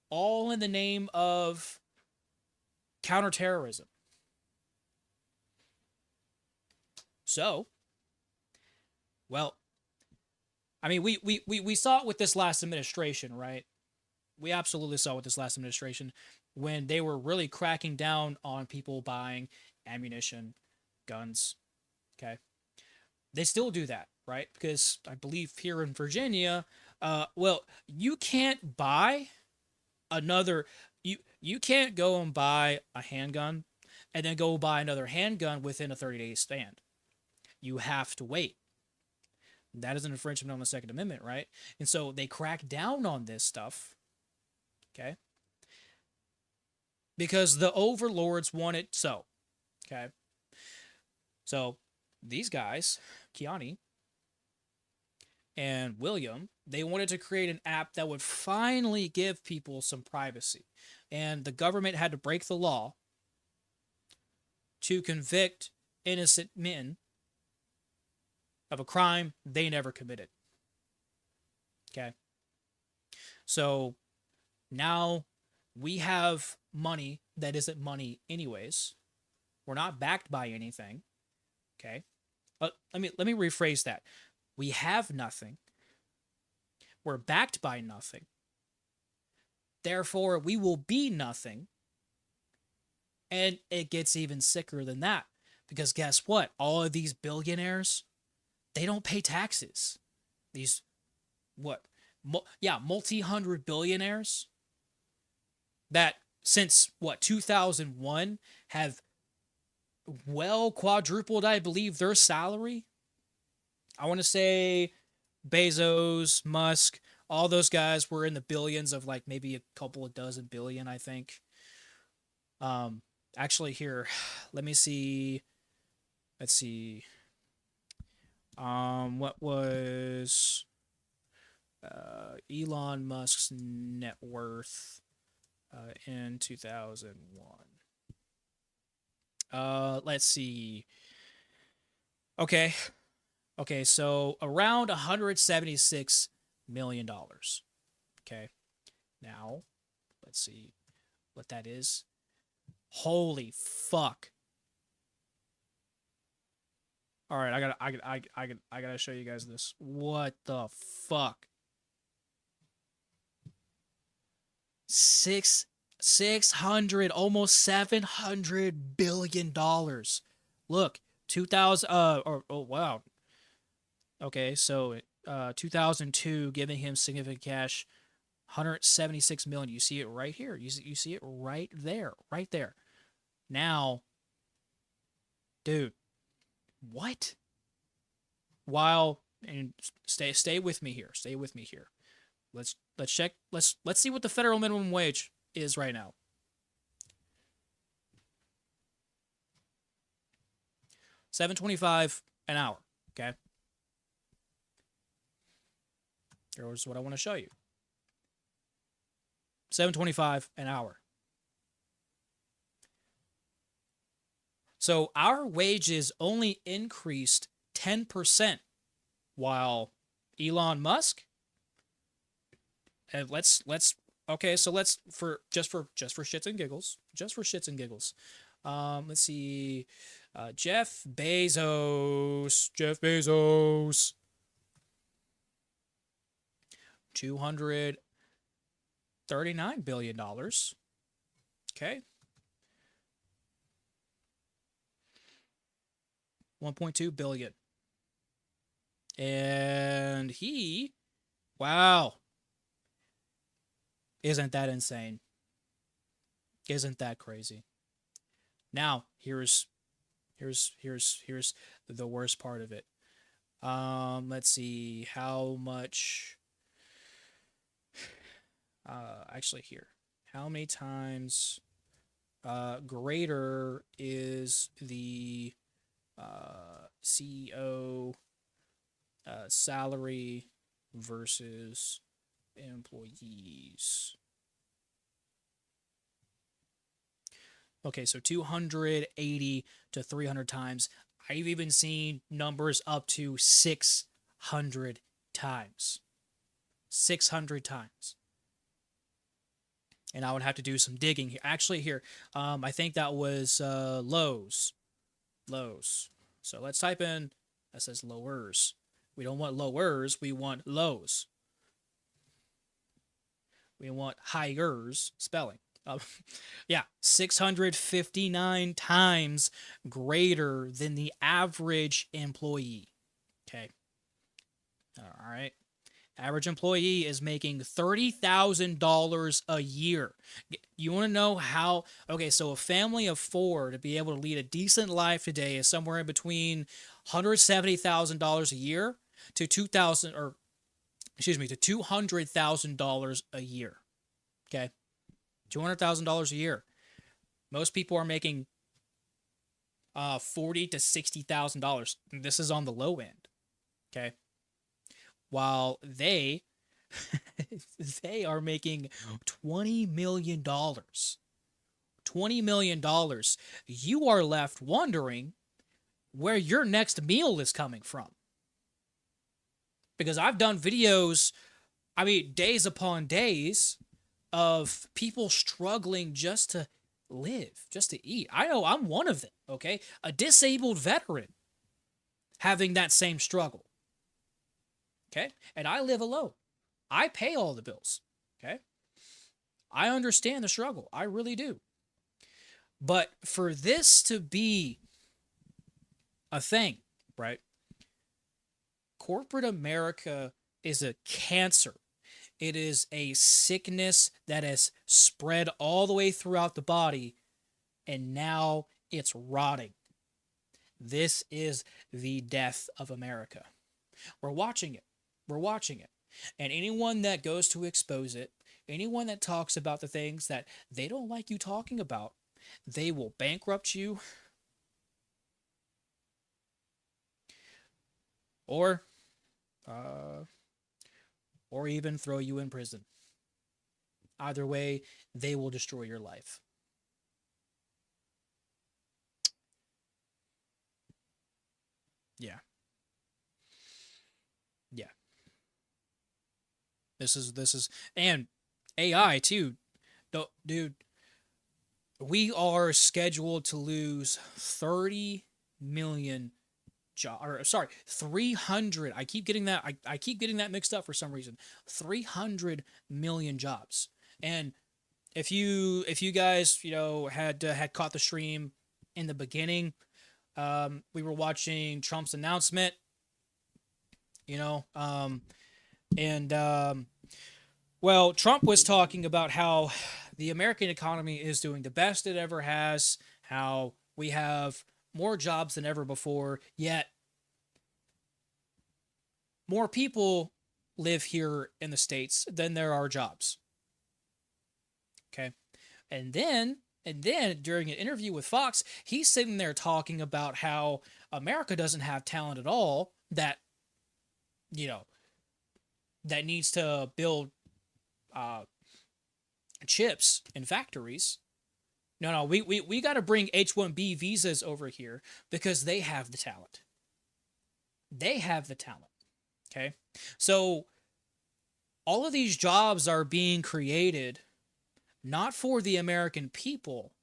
B: all in the name of counterterrorism. So, well, I mean, we saw it with this last administration, right? We absolutely saw it with this last administration when they were really cracking down on people buying ammunition, guns, okay? They still do that, right? Because I believe here in Virginia, well, you can't buy another, you can't go and buy a handgun and then go buy another handgun within a 30-day span. You have to wait. That is an infringement on the Second Amendment, right? And so they crack down on this stuff, okay? Because the overlords want it so, okay? So these guys, Kiani and William, they wanted to create an app that would finally give people some privacy. And the government had to break the law to convict innocent men of a crime they never committed. Okay? So now we have money that isn't money anyways. We're not backed by anything. Okay? Let me rephrase that. We have nothing. We're backed by nothing. Therefore, we will be nothing. And it gets even sicker than that. Because guess what? All of these billionaires, they don't pay taxes. These, what? Multi-hundred billionaires that since, 2001 have well quadrupled, I believe, their salary. I want to say Bezos, Musk, all those guys were in the billions of like maybe a couple of dozen billion, I think. Actually here, let me see. Let's see. What was Elon Musk's net worth in 2001? Let's see. Okay, so around $176 million. Okay, now let's see what that is. Holy fuck! All right, I gotta show you guys this. What the fuck? 600, almost $700 billion. Look, 2000. Oh wow. Okay, so 2002, giving him significant cash, 176 million. You see it right here. You see it right there, right there. Now, dude. What? While, and stay with me here. Stay with me here. Let's check. Let's see what the federal minimum wage is right now. $7.25 an hour. Okay. Here's what I want to show you. $7.25 an hour. So our wages only increased 10%, while Elon Musk. And let's okay. So let's for shits and giggles. Let's see. Jeff Bezos. $239 billion. Okay. 1.2 billion. And he, wow. Isn't that insane? Isn't that crazy? Now, here's the worst part of it. Let's see how much actually here. How many times greater is the CEO salary versus employees. Okay, so 280 to 300 times. I've even seen numbers up to 600 times. 600 times. And I would have to do some digging here. Actually, here, I think that was Lowe's. Lowe's. So let's type in, that says lowers. We don't want lowers, we want lows. We want highers spelling. Yeah, 659 times greater than the average employee. Okay. All right. Average employee is making $30,000 a year. You want to know how? Okay, so a family of 4 to be able to lead a decent life today is somewhere in between $170,000 a year to $200,000 a year. Okay, $200,000 a year. Most people are making $40,000 to $60,000. This is on the low end. Okay, while they are making $20 million. $20 million. You are left wondering where your next meal is coming from. Because I've done videos, I mean, days upon days of people struggling just to live, just to eat. I know I'm one of them, okay? A disabled veteran having that same struggle. Okay? And I live alone. I pay all the bills. Okay? I understand the struggle. I really do. But for this to be a thing, right? Corporate America is a cancer. It is a sickness that has spread all the way throughout the body, and now it's rotting. This is the death of America. We're watching it. We're watching it. And anyone that goes to expose it, anyone that talks about the things that they don't like you talking about, they will bankrupt you or even throw you in prison. Either way, they will destroy your life. Yeah. Yeah. This is and AI too. Dude, we are scheduled to lose 30 million jobs. Or sorry, 300. I keep getting that mixed up for some reason. 300 million jobs. And if you guys, had caught the stream in the beginning, we were watching Trump's announcement, well, Trump was talking about how the American economy is doing the best it ever has, how we have more jobs than ever before, yet more people live here in the States than there are jobs. Okay. And then during an interview with Fox, he's sitting there talking about how America doesn't have talent at all, that needs to build chips in factories. No, we got to bring H-1B visas over here because they have the talent. They have the talent. Okay? So all of these jobs are being created not for the American people,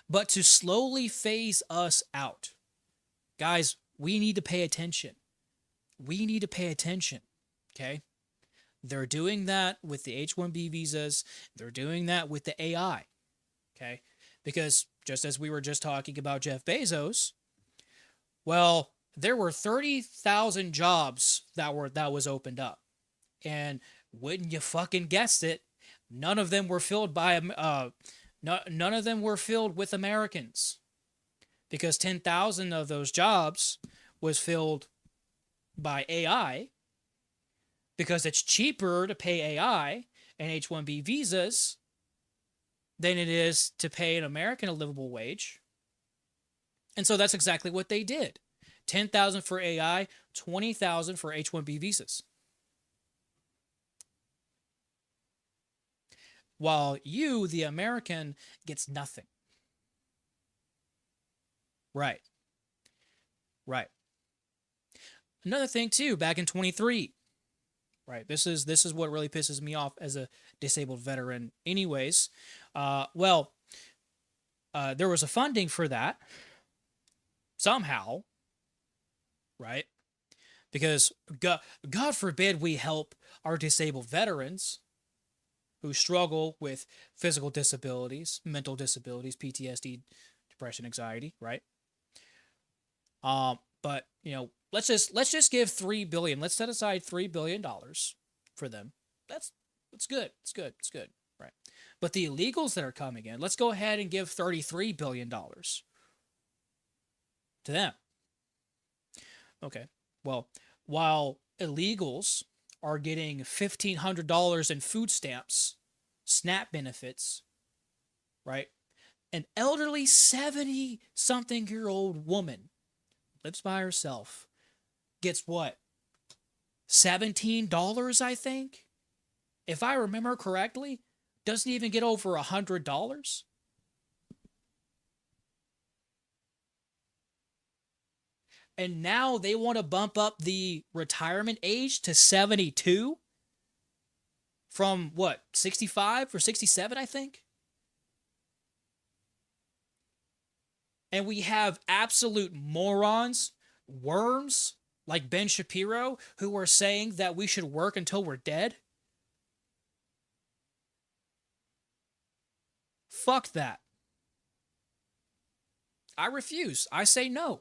B: but to slowly phase us out. Guys, we need to pay attention. We need to pay attention. Okay? They're doing that with the H-1B visas. They're doing that with the AI. Okay? Because just as we were just talking about Jeff Bezos, well, there were 30,000 jobs that was opened up. And wouldn't you fucking guessed it, none of them were filled by none of them were filled with Americans. Because 10,000 of those jobs was filled by AI, because it's cheaper to pay AI and H-1B visas than it is to pay an American a livable wage. And so that's exactly what they did. 10,000 for AI, 20,000 for H-1B visas. while you, the American, gets nothing. Right. Right. Another thing too, back in 23. Right. This is what really pisses me off as a disabled veteran anyways. There was a funding for that somehow, right? Because God forbid we help our disabled veterans who struggle with physical disabilities, mental disabilities, PTSD, depression, anxiety, right? But let's just give $3 billion. Let's set aside $3 billion for them. That's good. It's good. It's good. Right. But the illegals that are coming in, let's go ahead and give $33 billion to them. Okay. Well, while illegals are getting $1,500 in food stamps, SNAP benefits, right? An elderly 70-something-year-old woman lives by herself, gets what? $17, I think? If I remember correctly, doesn't even get over $100. And now they want to bump up the retirement age to 72 from what, 65 or 67, I think? And we have absolute morons, worms, like Ben Shapiro, who are saying that we should work until we're dead. Fuck that. I refuse. I say no.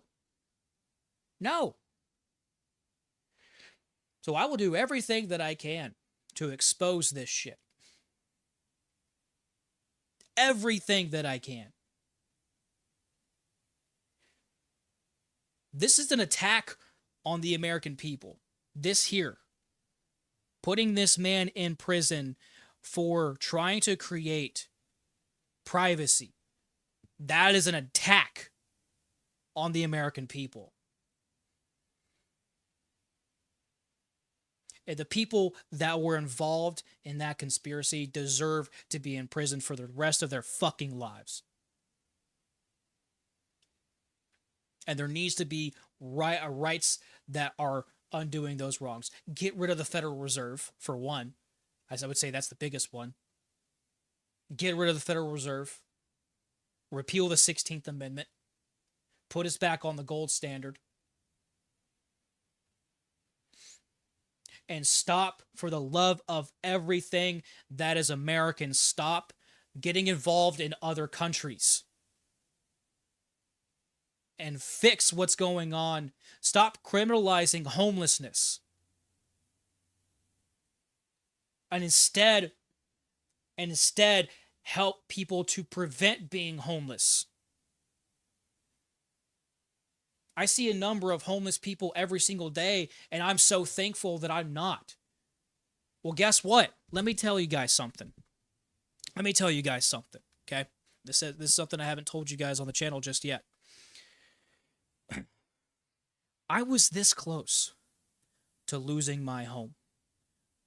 B: No. So I will do everything that I can to expose this shit. Everything that I can. This is an attack on the American people. This here. Putting this man in prison for trying to create privacy. That is an attack on the American people. And the people that were involved in that conspiracy deserve to be in prison for the rest of their fucking lives. And there needs to be rights that are undoing those wrongs. Get rid of the Federal Reserve, for one. As I would say, that's the biggest one. Get rid of the Federal Reserve. Repeal the 16th Amendment. Put us back on the gold standard. And stop, for the love of everything that is American, stop getting involved in other countries. And fix what's going on. Stop criminalizing homelessness. And instead help people to prevent being homeless. I see a number of homeless people every single day, and I'm so thankful that I'm not. Well, guess what? Let me tell you guys something. Okay? This is something I haven't told you guys on the channel just yet. I was this close to losing my home,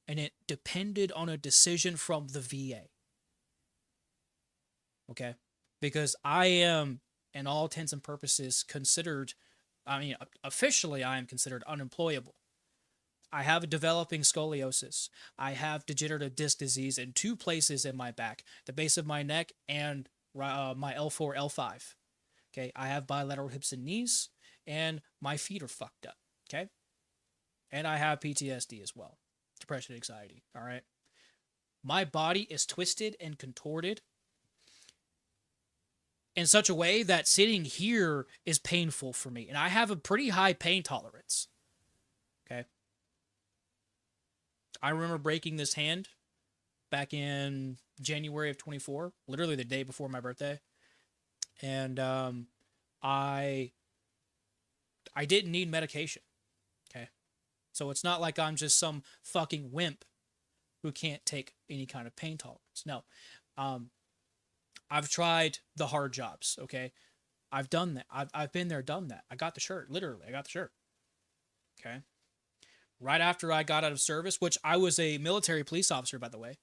B: and it depended on a decision from the VA. Okay? Because I am, in all intents and purposes, officially I am considered unemployable. I have a developing scoliosis. I have degenerative disc disease in 2 places in my back, the base of my neck and my L4, L5. Okay? I have bilateral hips and knees, and my feet are fucked up. Okay? And I have PTSD as well. Depression, anxiety. All right? My body is twisted and contorted in such a way that sitting here is painful for me. And I have a pretty high pain tolerance. Okay? I remember breaking this hand back in January of 24, literally the day before my birthday. And I didn't need medication. Okay? So it's not like I'm just some fucking wimp who can't take any kind of pain tolerance. No. I've tried the hard jobs, okay? I've done that. I've been there, done that. I got the shirt. Literally, I got the shirt. Okay? Right after I got out of service, which I was a military police officer, by the way.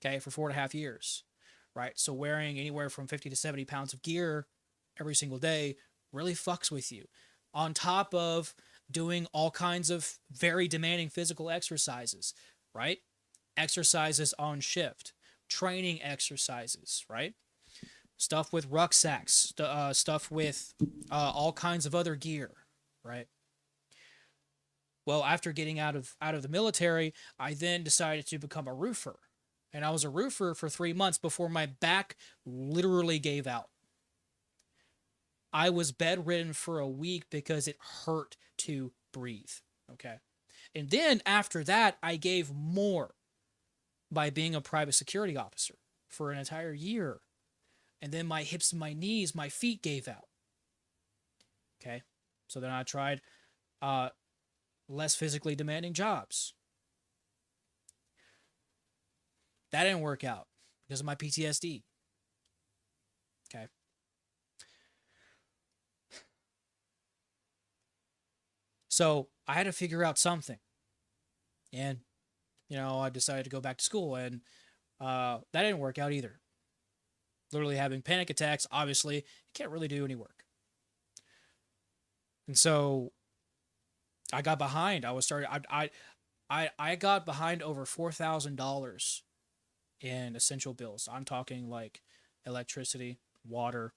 B: okay, for 4.5 years, right? So wearing anywhere from 50 to 70 pounds of gear every single day really fucks with you. On top of doing all kinds of very demanding physical exercises, right? Exercises on shift, training exercises, right? Stuff with rucksacks, stuff with all kinds of other gear, right? Well, after getting out of the military, I then decided to become a roofer. And I was a roofer for 3 months before my back literally gave out. I was bedridden for a week because it hurt to breathe, okay? And then after that, I gave more by being a private security officer for an entire year. And then my hips and my knees, my feet gave out. Okay? So then I tried less physically demanding jobs. That didn't work out because of my PTSD. Okay? So I had to figure out something. And, I decided to go back to school, and that didn't work out either. Literally having panic attacks, obviously, you can't really do any work. And so I got behind. I got behind over $4,000 in essential bills. I'm talking like electricity, water,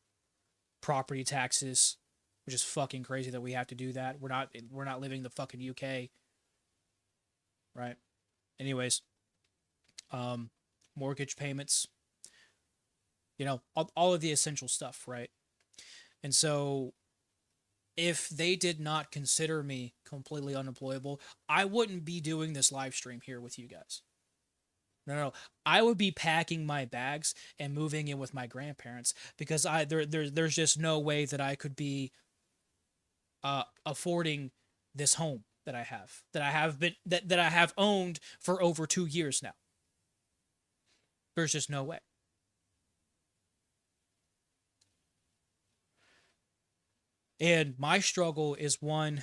B: property taxes, which is fucking crazy that we have to do that. We're not living in the fucking UK. Right? Anyways, mortgage payments, all of the essential stuff, right? And so if they did not consider me completely unemployable, I wouldn't be doing this live stream here with you guys. No. I would be packing my bags and moving in with my grandparents because there's just no way that I could be affording this home that I have owned for over 2 years now. There's just no way. And my struggle is one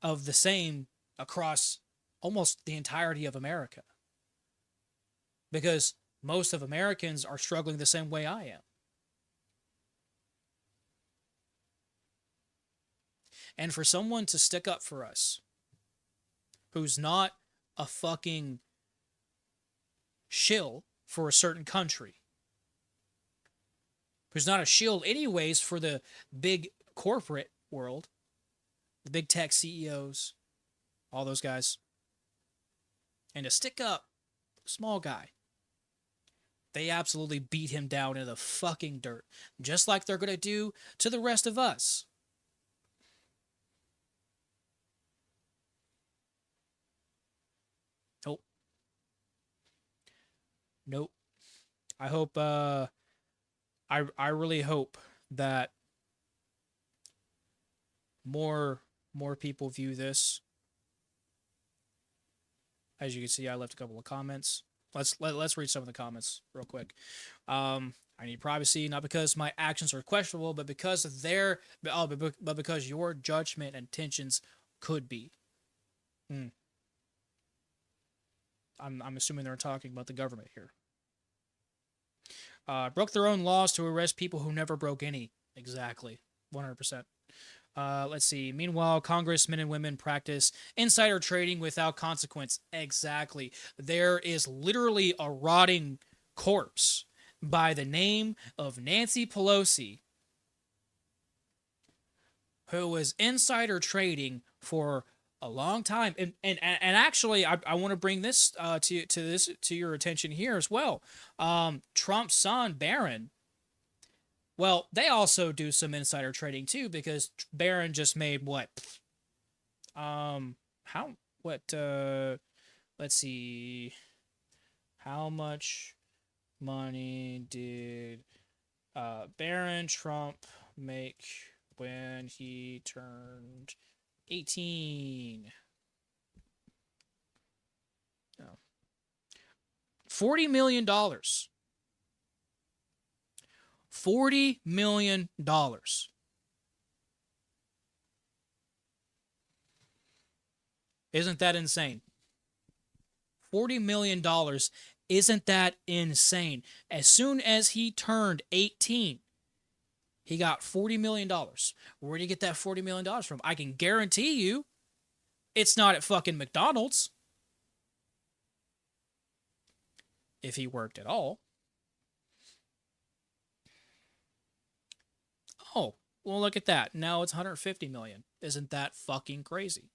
B: of the same across almost the entirety of America. Because most of Americans are struggling the same way I am. And for someone to stick up for us, who's not a fucking shill for a certain country, who's not a shill anyways for the big corporate world, the big tech CEOs, all those guys, and to stick up, small guy, they absolutely beat him down in the fucking dirt, just like they're going to do to the rest of us. Nope. I hope, I really hope that more people view this. As you can see, I left a couple of comments. Let's read some of the comments real quick. I need privacy, not because my actions are questionable, but because but because your judgment and intentions could be. I'm assuming they're talking about the government here. Broke their own laws to arrest people who never broke any. Exactly. 100%. Let's see. Meanwhile, congressmen and women practice insider trading without consequence. Exactly. There is literally a rotting corpse by the name of Nancy Pelosi who was insider trading for a long time, and actually, I want to bring this to your attention here as well. Trump's son Barron. Well, they also do some insider trading too because Barron just made what? Let's see. How much money did Barron Trump make when he turned 18? No. $40 million. $40 million. Isn't that insane? $40 million Isn't that insane? As soon as he turned 18, he got $40 million. Where did he get that $40 million from? I can guarantee you it's not at fucking McDonald's. If he worked at all. Oh, well, look at that. Now it's 150 million. Isn't that fucking crazy?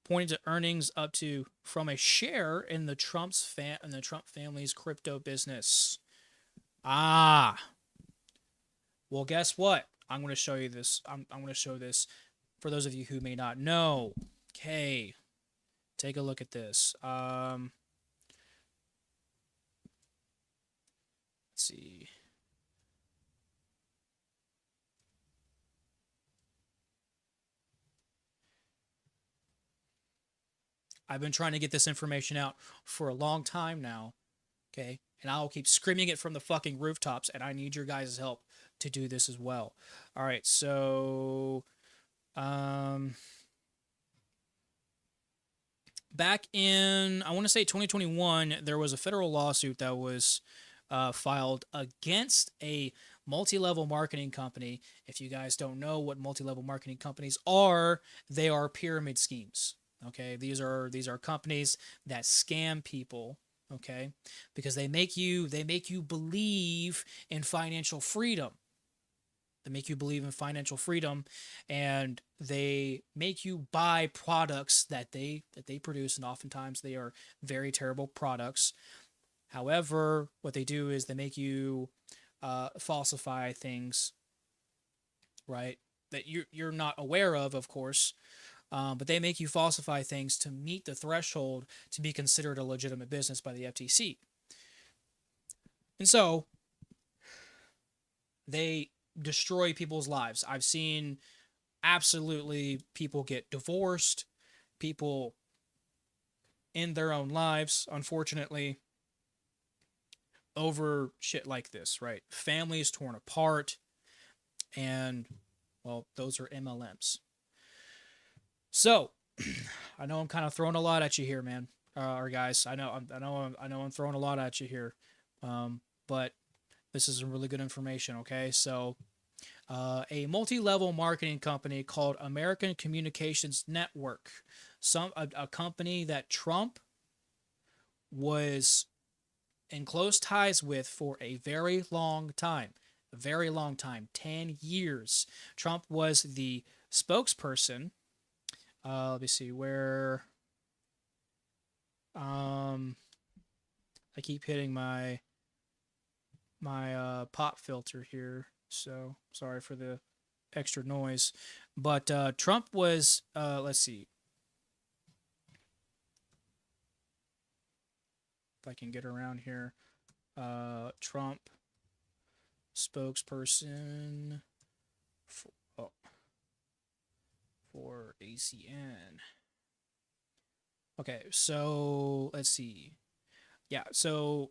B: Pointing to earnings up to from a share in the Trump family's crypto business. Well, guess what? I'm going to show you this. I'm going to show this for those of you who may not know. Okay, take a look at this. Let's see. I've been trying to get this information out for a long time now, okay? And I'll keep screaming it from the fucking rooftops, and I need your guys' help to do this as well. All right, so back in, I want to say 2021, there was a federal lawsuit that was filed against a multi-level marketing company. If you guys don't know what multi-level marketing companies are, they are pyramid schemes. Okay, these are companies that scam people, okay? Because they make you believe in financial freedom. They make you believe in financial freedom, and they make you buy products that they produce, and oftentimes they are very terrible products. However, what they do is they make you falsify things, right? That you're not aware of course. But they make you falsify things to meet the threshold to be considered a legitimate business by the FTC. And so they destroy people's lives. I've seen absolutely people get divorced, people end their own lives, unfortunately, over shit like this, right? Families torn apart, and, well, those are MLMs. So, I know I'm kind of throwing a lot at you here, man, or guys. I know I'm throwing a lot at you here, but this is some really good information. Okay, so a multi-level marketing company called American Communications Network, a company that Trump was in close ties with for a very long time, 10 years. Trump was the spokesperson. Let me see where. I keep hitting my pop filter here, so sorry for the extra noise. But Trump was. Let's see if I can get around here. Trump spokesperson for ACN. Okay, so let's see. Yeah, so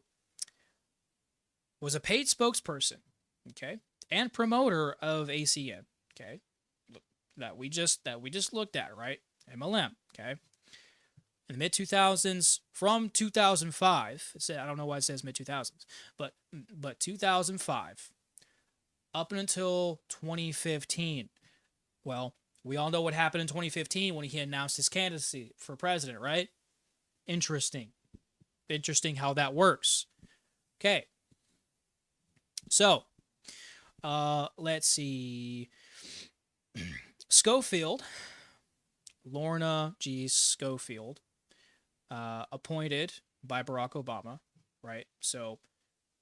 B: was a paid spokesperson, okay, and promoter of ACN, okay, that we just looked at, right? MLM, okay. In the mid 2000s, from 2005, I don't know why it says mid 2000s, but 2005 up until 2015. Well, we all know what happened in 2015 when he announced his candidacy for president, right? Interesting how that works. Okay. So, let's see. Schofield, Lorna G. Schofield, appointed by Barack Obama, right? So,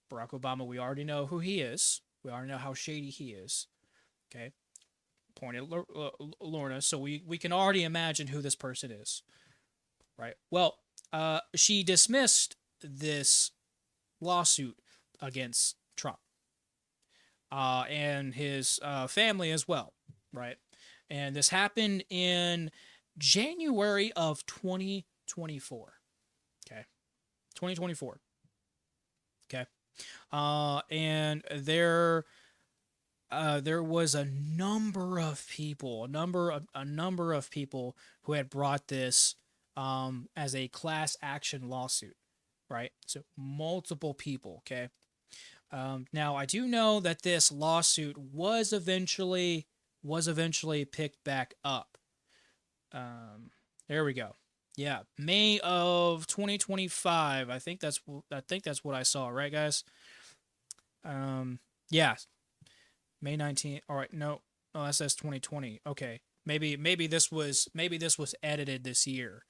B: Barack Obama, we already know who he is. We already know how shady he is. Okay. Appointed Lorna, so we can already imagine who this person is, right? Well, she dismissed this lawsuit against Trump and his family as well, right? And this happened in January of 2024. Okay, 2024. Okay, and there was a number of people, a number of people who had brought this as a class action lawsuit, right? So multiple people. Okay. Now I do know that this lawsuit was eventually picked back up. There we go. Yeah, May of 2025. I think that's what I saw, right, guys? Yeah, May 19th. All right, no, oh, that says 2020. Okay, maybe this was edited this year.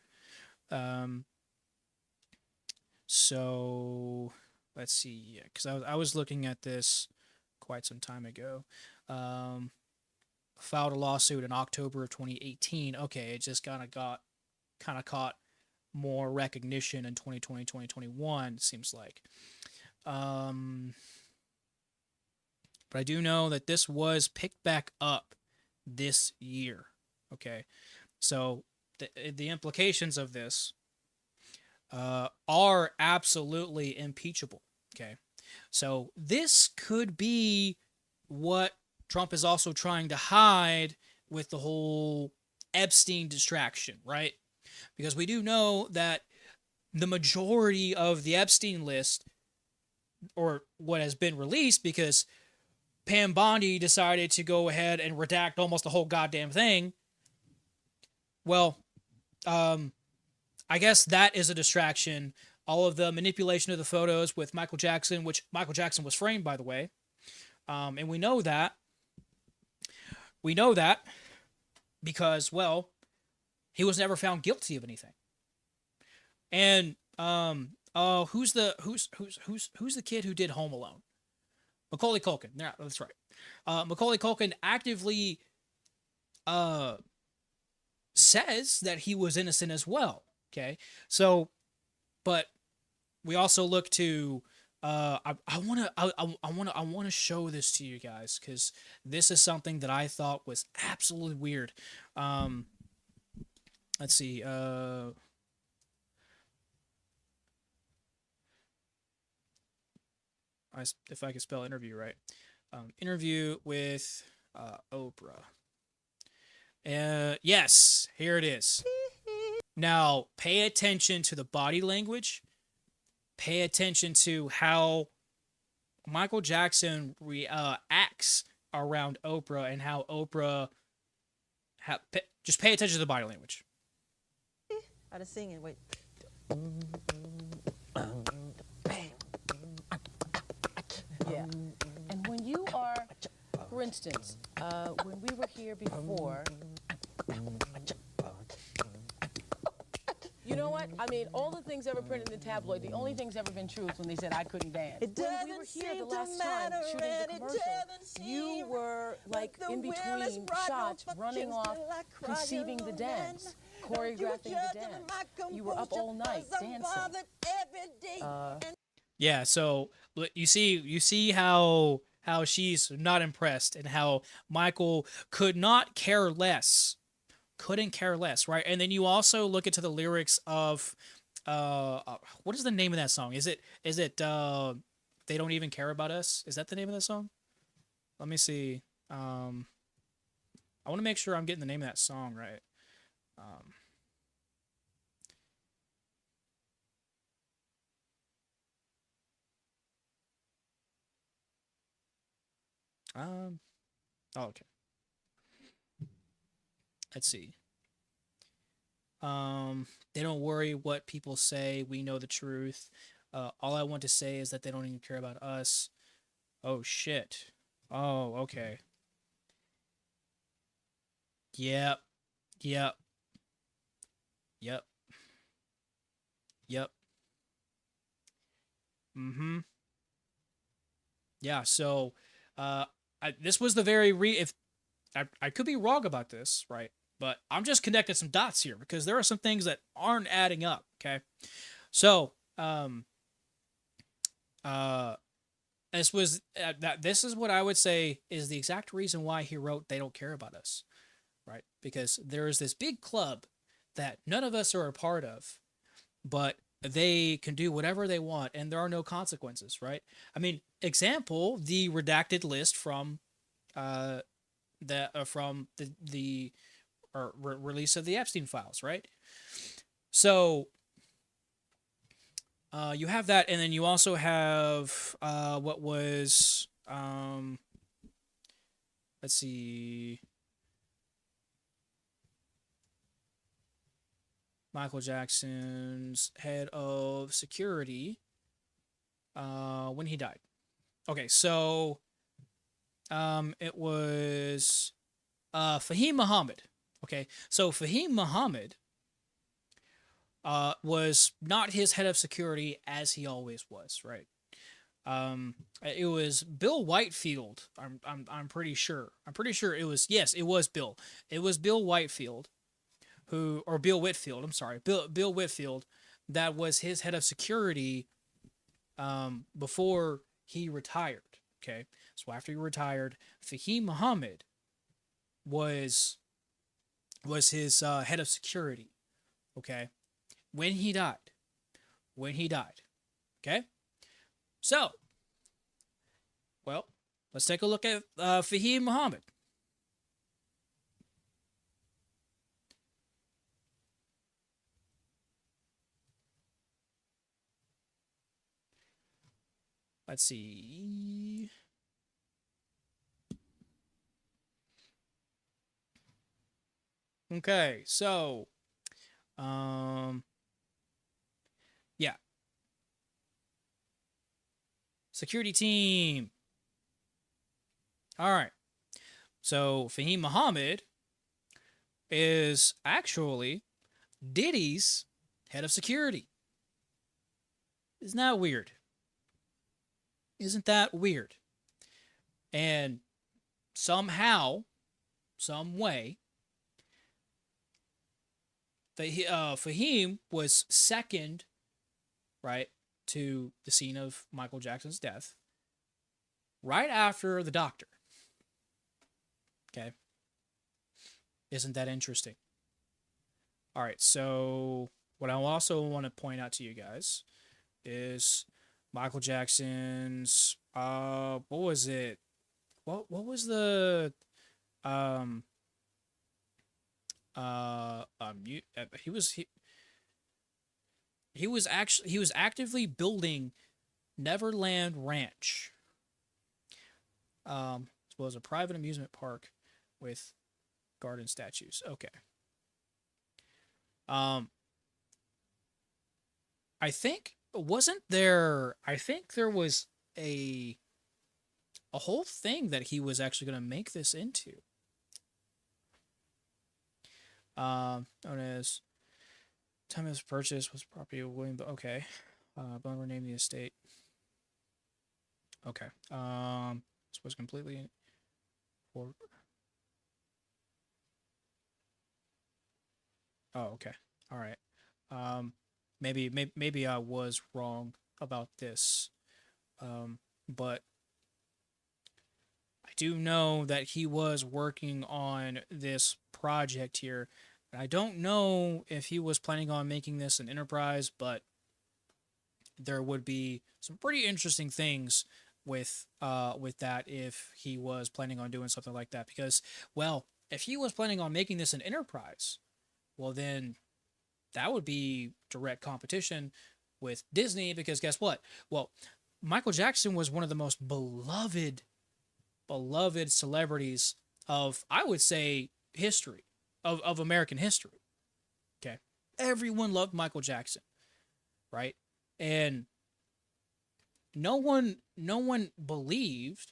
B: So let's see. Yeah, because I was looking at this quite some time ago. Filed a lawsuit in October of 2018. Okay, it just kind of caught more recognition in 2020, 2021, it seems like. But I do know that this was picked back up this year. Okay, so the implications of this are absolutely impeachable. Okay, so this could be what Trump is also trying to hide with the whole Epstein distraction, right? Because we do know that the majority of the Epstein list, or what has been released, because Pam Bondi decided to go ahead and redact almost the whole goddamn thing. Well, I guess that is a distraction. All of the manipulation of the photos with Michael Jackson, which Michael Jackson was framed, by the way. And we know that. We know that because, well, he was never found guilty of anything. And who's the kid who did Home Alone? Macaulay Culkin. Yeah, that's right. Macaulay Culkin actively says that he was innocent as well. Okay, so, but we also look to. I want to show this to you guys because this is something that I thought was absolutely weird. Let's see. If I can spell interview right. Interview with Oprah. Yes, here it is. Now, pay attention to the body language. Pay attention to how Michael Jackson acts around Oprah and how Oprah... just pay attention to the body language.
N: I was singing, wait. Yeah. And when you are, for instance, when we were here before, you know what? I mean, all the things ever printed in the tabloid, the only things ever been true is when they said I couldn't dance. When we were here the last time shooting the commercial, you were like in between shots, running off, conceiving the dance, choreographing the dance. You were up all night dancing.
B: Yeah, so you see how she's not impressed and how Michael couldn't care less, right? And then you also look into the lyrics of what is the name of that song? Is it They Don't Even Care About Us? Is that the name of that song? Let me see. I want to make sure I'm getting the name of that song right. Oh, okay. Let's see. They don't worry what people say. We know the truth. All I want to say is that they don't even care about us. Oh, shit. Oh, okay. Yep. Yep. Yep. Yep. Mm-hmm. Yeah, so, this was the very if I could be wrong about this, right? But I'm just connecting some dots here because there are some things that aren't adding up. Okay, so this was this is what I would say is the exact reason why he wrote "They Don't Care About Us," right? Because there is this big club that none of us are a part of, but they can do whatever they want and there are no consequences, right? I mean, example, the redacted list from that from the release of the Epstein files, right? So you have that, and then you also have what was let's see, Michael Jackson's head of security when he died. Okay, so it was Fahim Muhammad. Okay, so Fahim Muhammad was not his head of security as he always was, right? It was Bill Whitefield. I'm pretty sure. I'm pretty sure it was, yes, it was Bill. It was Bill Whitefield, Bill Whitfield. I'm sorry, Bill Whitfield. That was his head of security before he retired. Okay, so after he retired, Fahim Muhammad was his head of security. Okay, when he died. Okay, so, well, let's take a look at Fahim Muhammad. Let's see. Okay, so, yeah. Security team. All right. So Fahim Muhammad is actually Diddy's head of security. Isn't that weird? Isn't that weird? And somehow, some way, Fahim was second, right, to the scene of Michael Jackson's death, right after the doctor. Okay. Isn't that interesting? All right, so what I also want to point out to you guys is Michael Jackson's what was it? What was the he was actively building Neverland Ranch, as well as a private amusement park with garden statues. Okay. I think there was a whole thing that he was actually going to make this into. Known as time of his purchase was property of William. Okay, Bone renamed the estate. Okay, this was completely. Oh, okay, all right. Maybe I was wrong about this, but I do know that he was working on this project here. I don't know if he was planning on making this an enterprise, but there would be some pretty interesting things with that if he was planning on doing something like that. Because, well, if he was planning on making this an enterprise, well then that would be direct competition with Disney. Because guess what? Well, Michael Jackson was one of the most beloved celebrities of, I would say, history. Of American history. Okay. Everyone loved Michael Jackson, right? And no one believed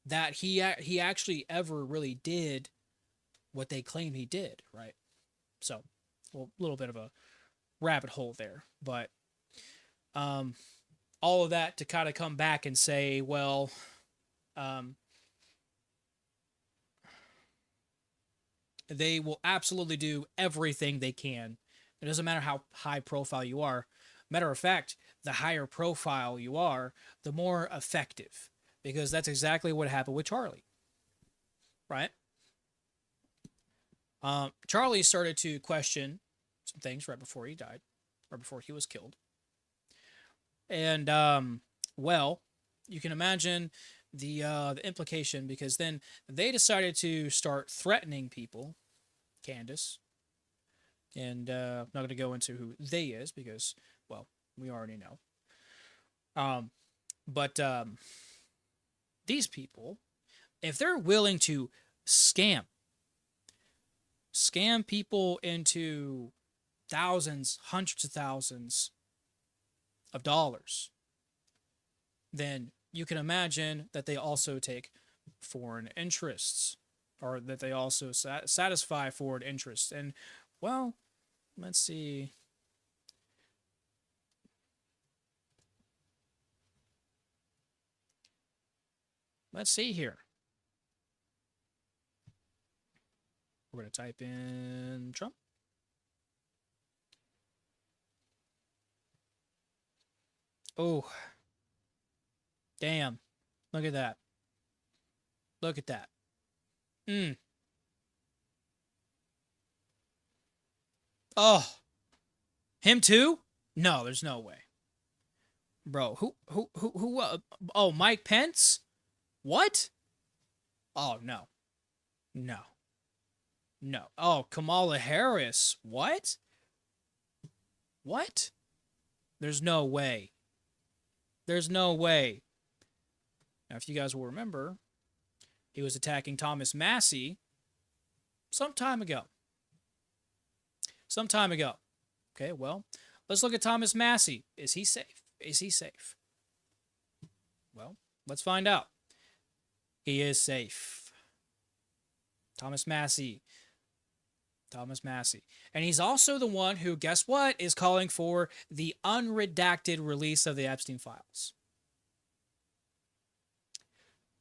B: that he actually ever really did what they claim he did, right? So, well, a little bit of a rabbit hole there, but all of that to kind of come back and say, well, they will absolutely do everything they can. It doesn't matter how high profile you are. Matter of fact, the higher profile you are, the more effective. Because that's exactly what happened with Charlie. Right? Charlie started to question some things right before he died. Or before he was killed. And, well, you can imagine the implication, because then they decided to start threatening people, Candace, and I'm not going to go into who they is because, well, we already know. But these people, if they're willing to scam people into thousands, hundreds of thousands of dollars, then you can imagine that they also take foreign interests, or that they also satisfy foreign interests. And, well, let's see. Let's see here. We're going to type in Trump. Oh. Damn. Look at that. Look at that. Oh. Him too? No, there's no way. Bro, who, oh, Mike Pence? What? Oh, no. No. No. Oh, Kamala Harris. What? What? There's no way. There's no way. Now, if you guys will remember, he was attacking Thomas Massie some time ago. Some time ago. Okay, well, let's look at Thomas Massie. Is he safe? Is he safe? Well, let's find out. He is safe. Thomas Massie. Thomas Massie. And he's also the one who, guess what, is calling for the unredacted release of the Epstein files.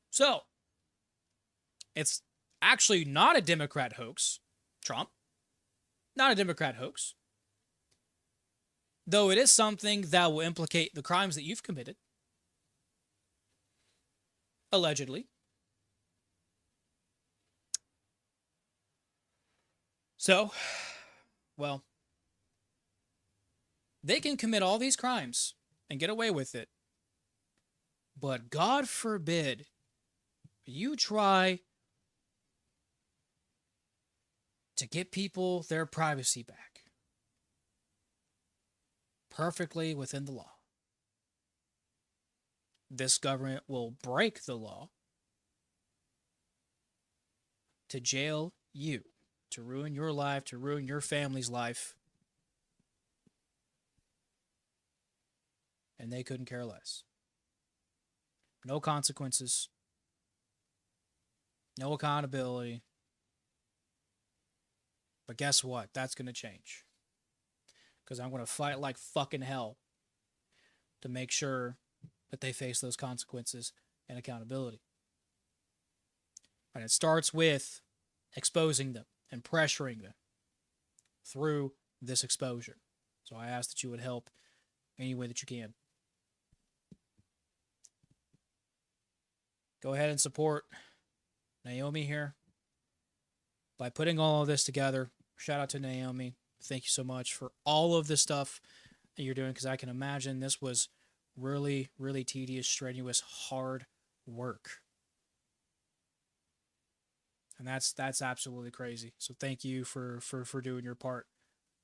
B: So, it's actually not a Democrat hoax, Trump. Not a Democrat hoax. Though it is something that will implicate the crimes that you've committed. Allegedly. So, well, they can commit all these crimes and get away with it. But God forbid you try to get people their privacy back perfectly within the law. This government will break the law to jail you, to ruin your life, to ruin your family's life. And they couldn't care less. No consequences. No accountability. But guess what? That's going to change. Because I'm going to fight like fucking hell to make sure that they face those consequences and accountability. And it starts with exposing them and pressuring them through this exposure. So I ask that you would help any way that you can. Go ahead and support Naomi here by putting all of this together. Shout out to Naomi. Thank you so much for all of the stuff that you're doing, because I can imagine this was really, really tedious, strenuous, hard work. And that's absolutely crazy. So thank you for doing your part.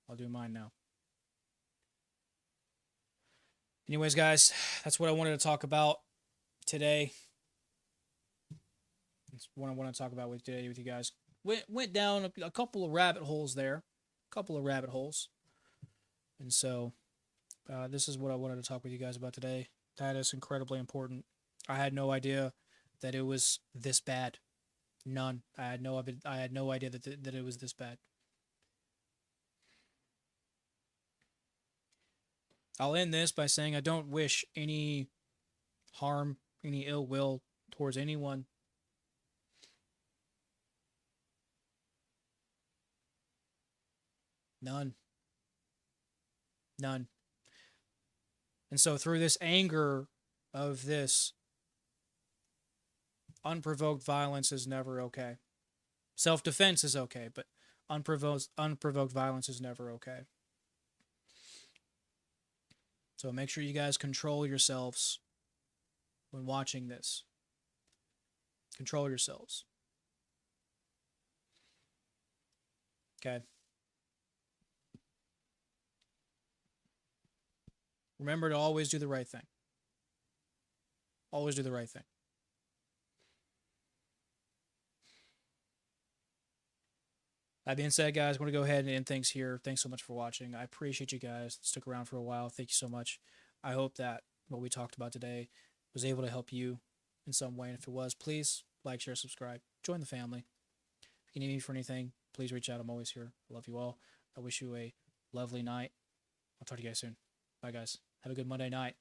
B: I'll do mine now. Anyways, guys, that's what I wanted to talk about today. That's what I want to talk about with today with you guys. Went down a couple of rabbit holes there. And so this is what I wanted to talk with you guys about today. That is incredibly important. I had no idea that it was this bad. None. I had no idea that it was this bad. I'll end this by saying I don't wish any harm, any ill will towards anyone. None. None. And so through this anger of this, unprovoked violence is never okay. Self-defense is okay, but unprovoked violence is never okay. So make sure you guys control yourselves when watching this. Control yourselves. Okay. Remember to always do the right thing. Always do the right thing. That being said, guys, I want to go ahead and end things here. Thanks so much for watching. I appreciate you guys. Stuck around for a while. Thank you so much. I hope that what we talked about today was able to help you in some way. And if it was, please like, share, subscribe. Join the family. If you need me for anything, please reach out. I'm always here. I love you all. I wish you a lovely night. I'll talk to you guys soon. Bye, guys. Have a good Monday night.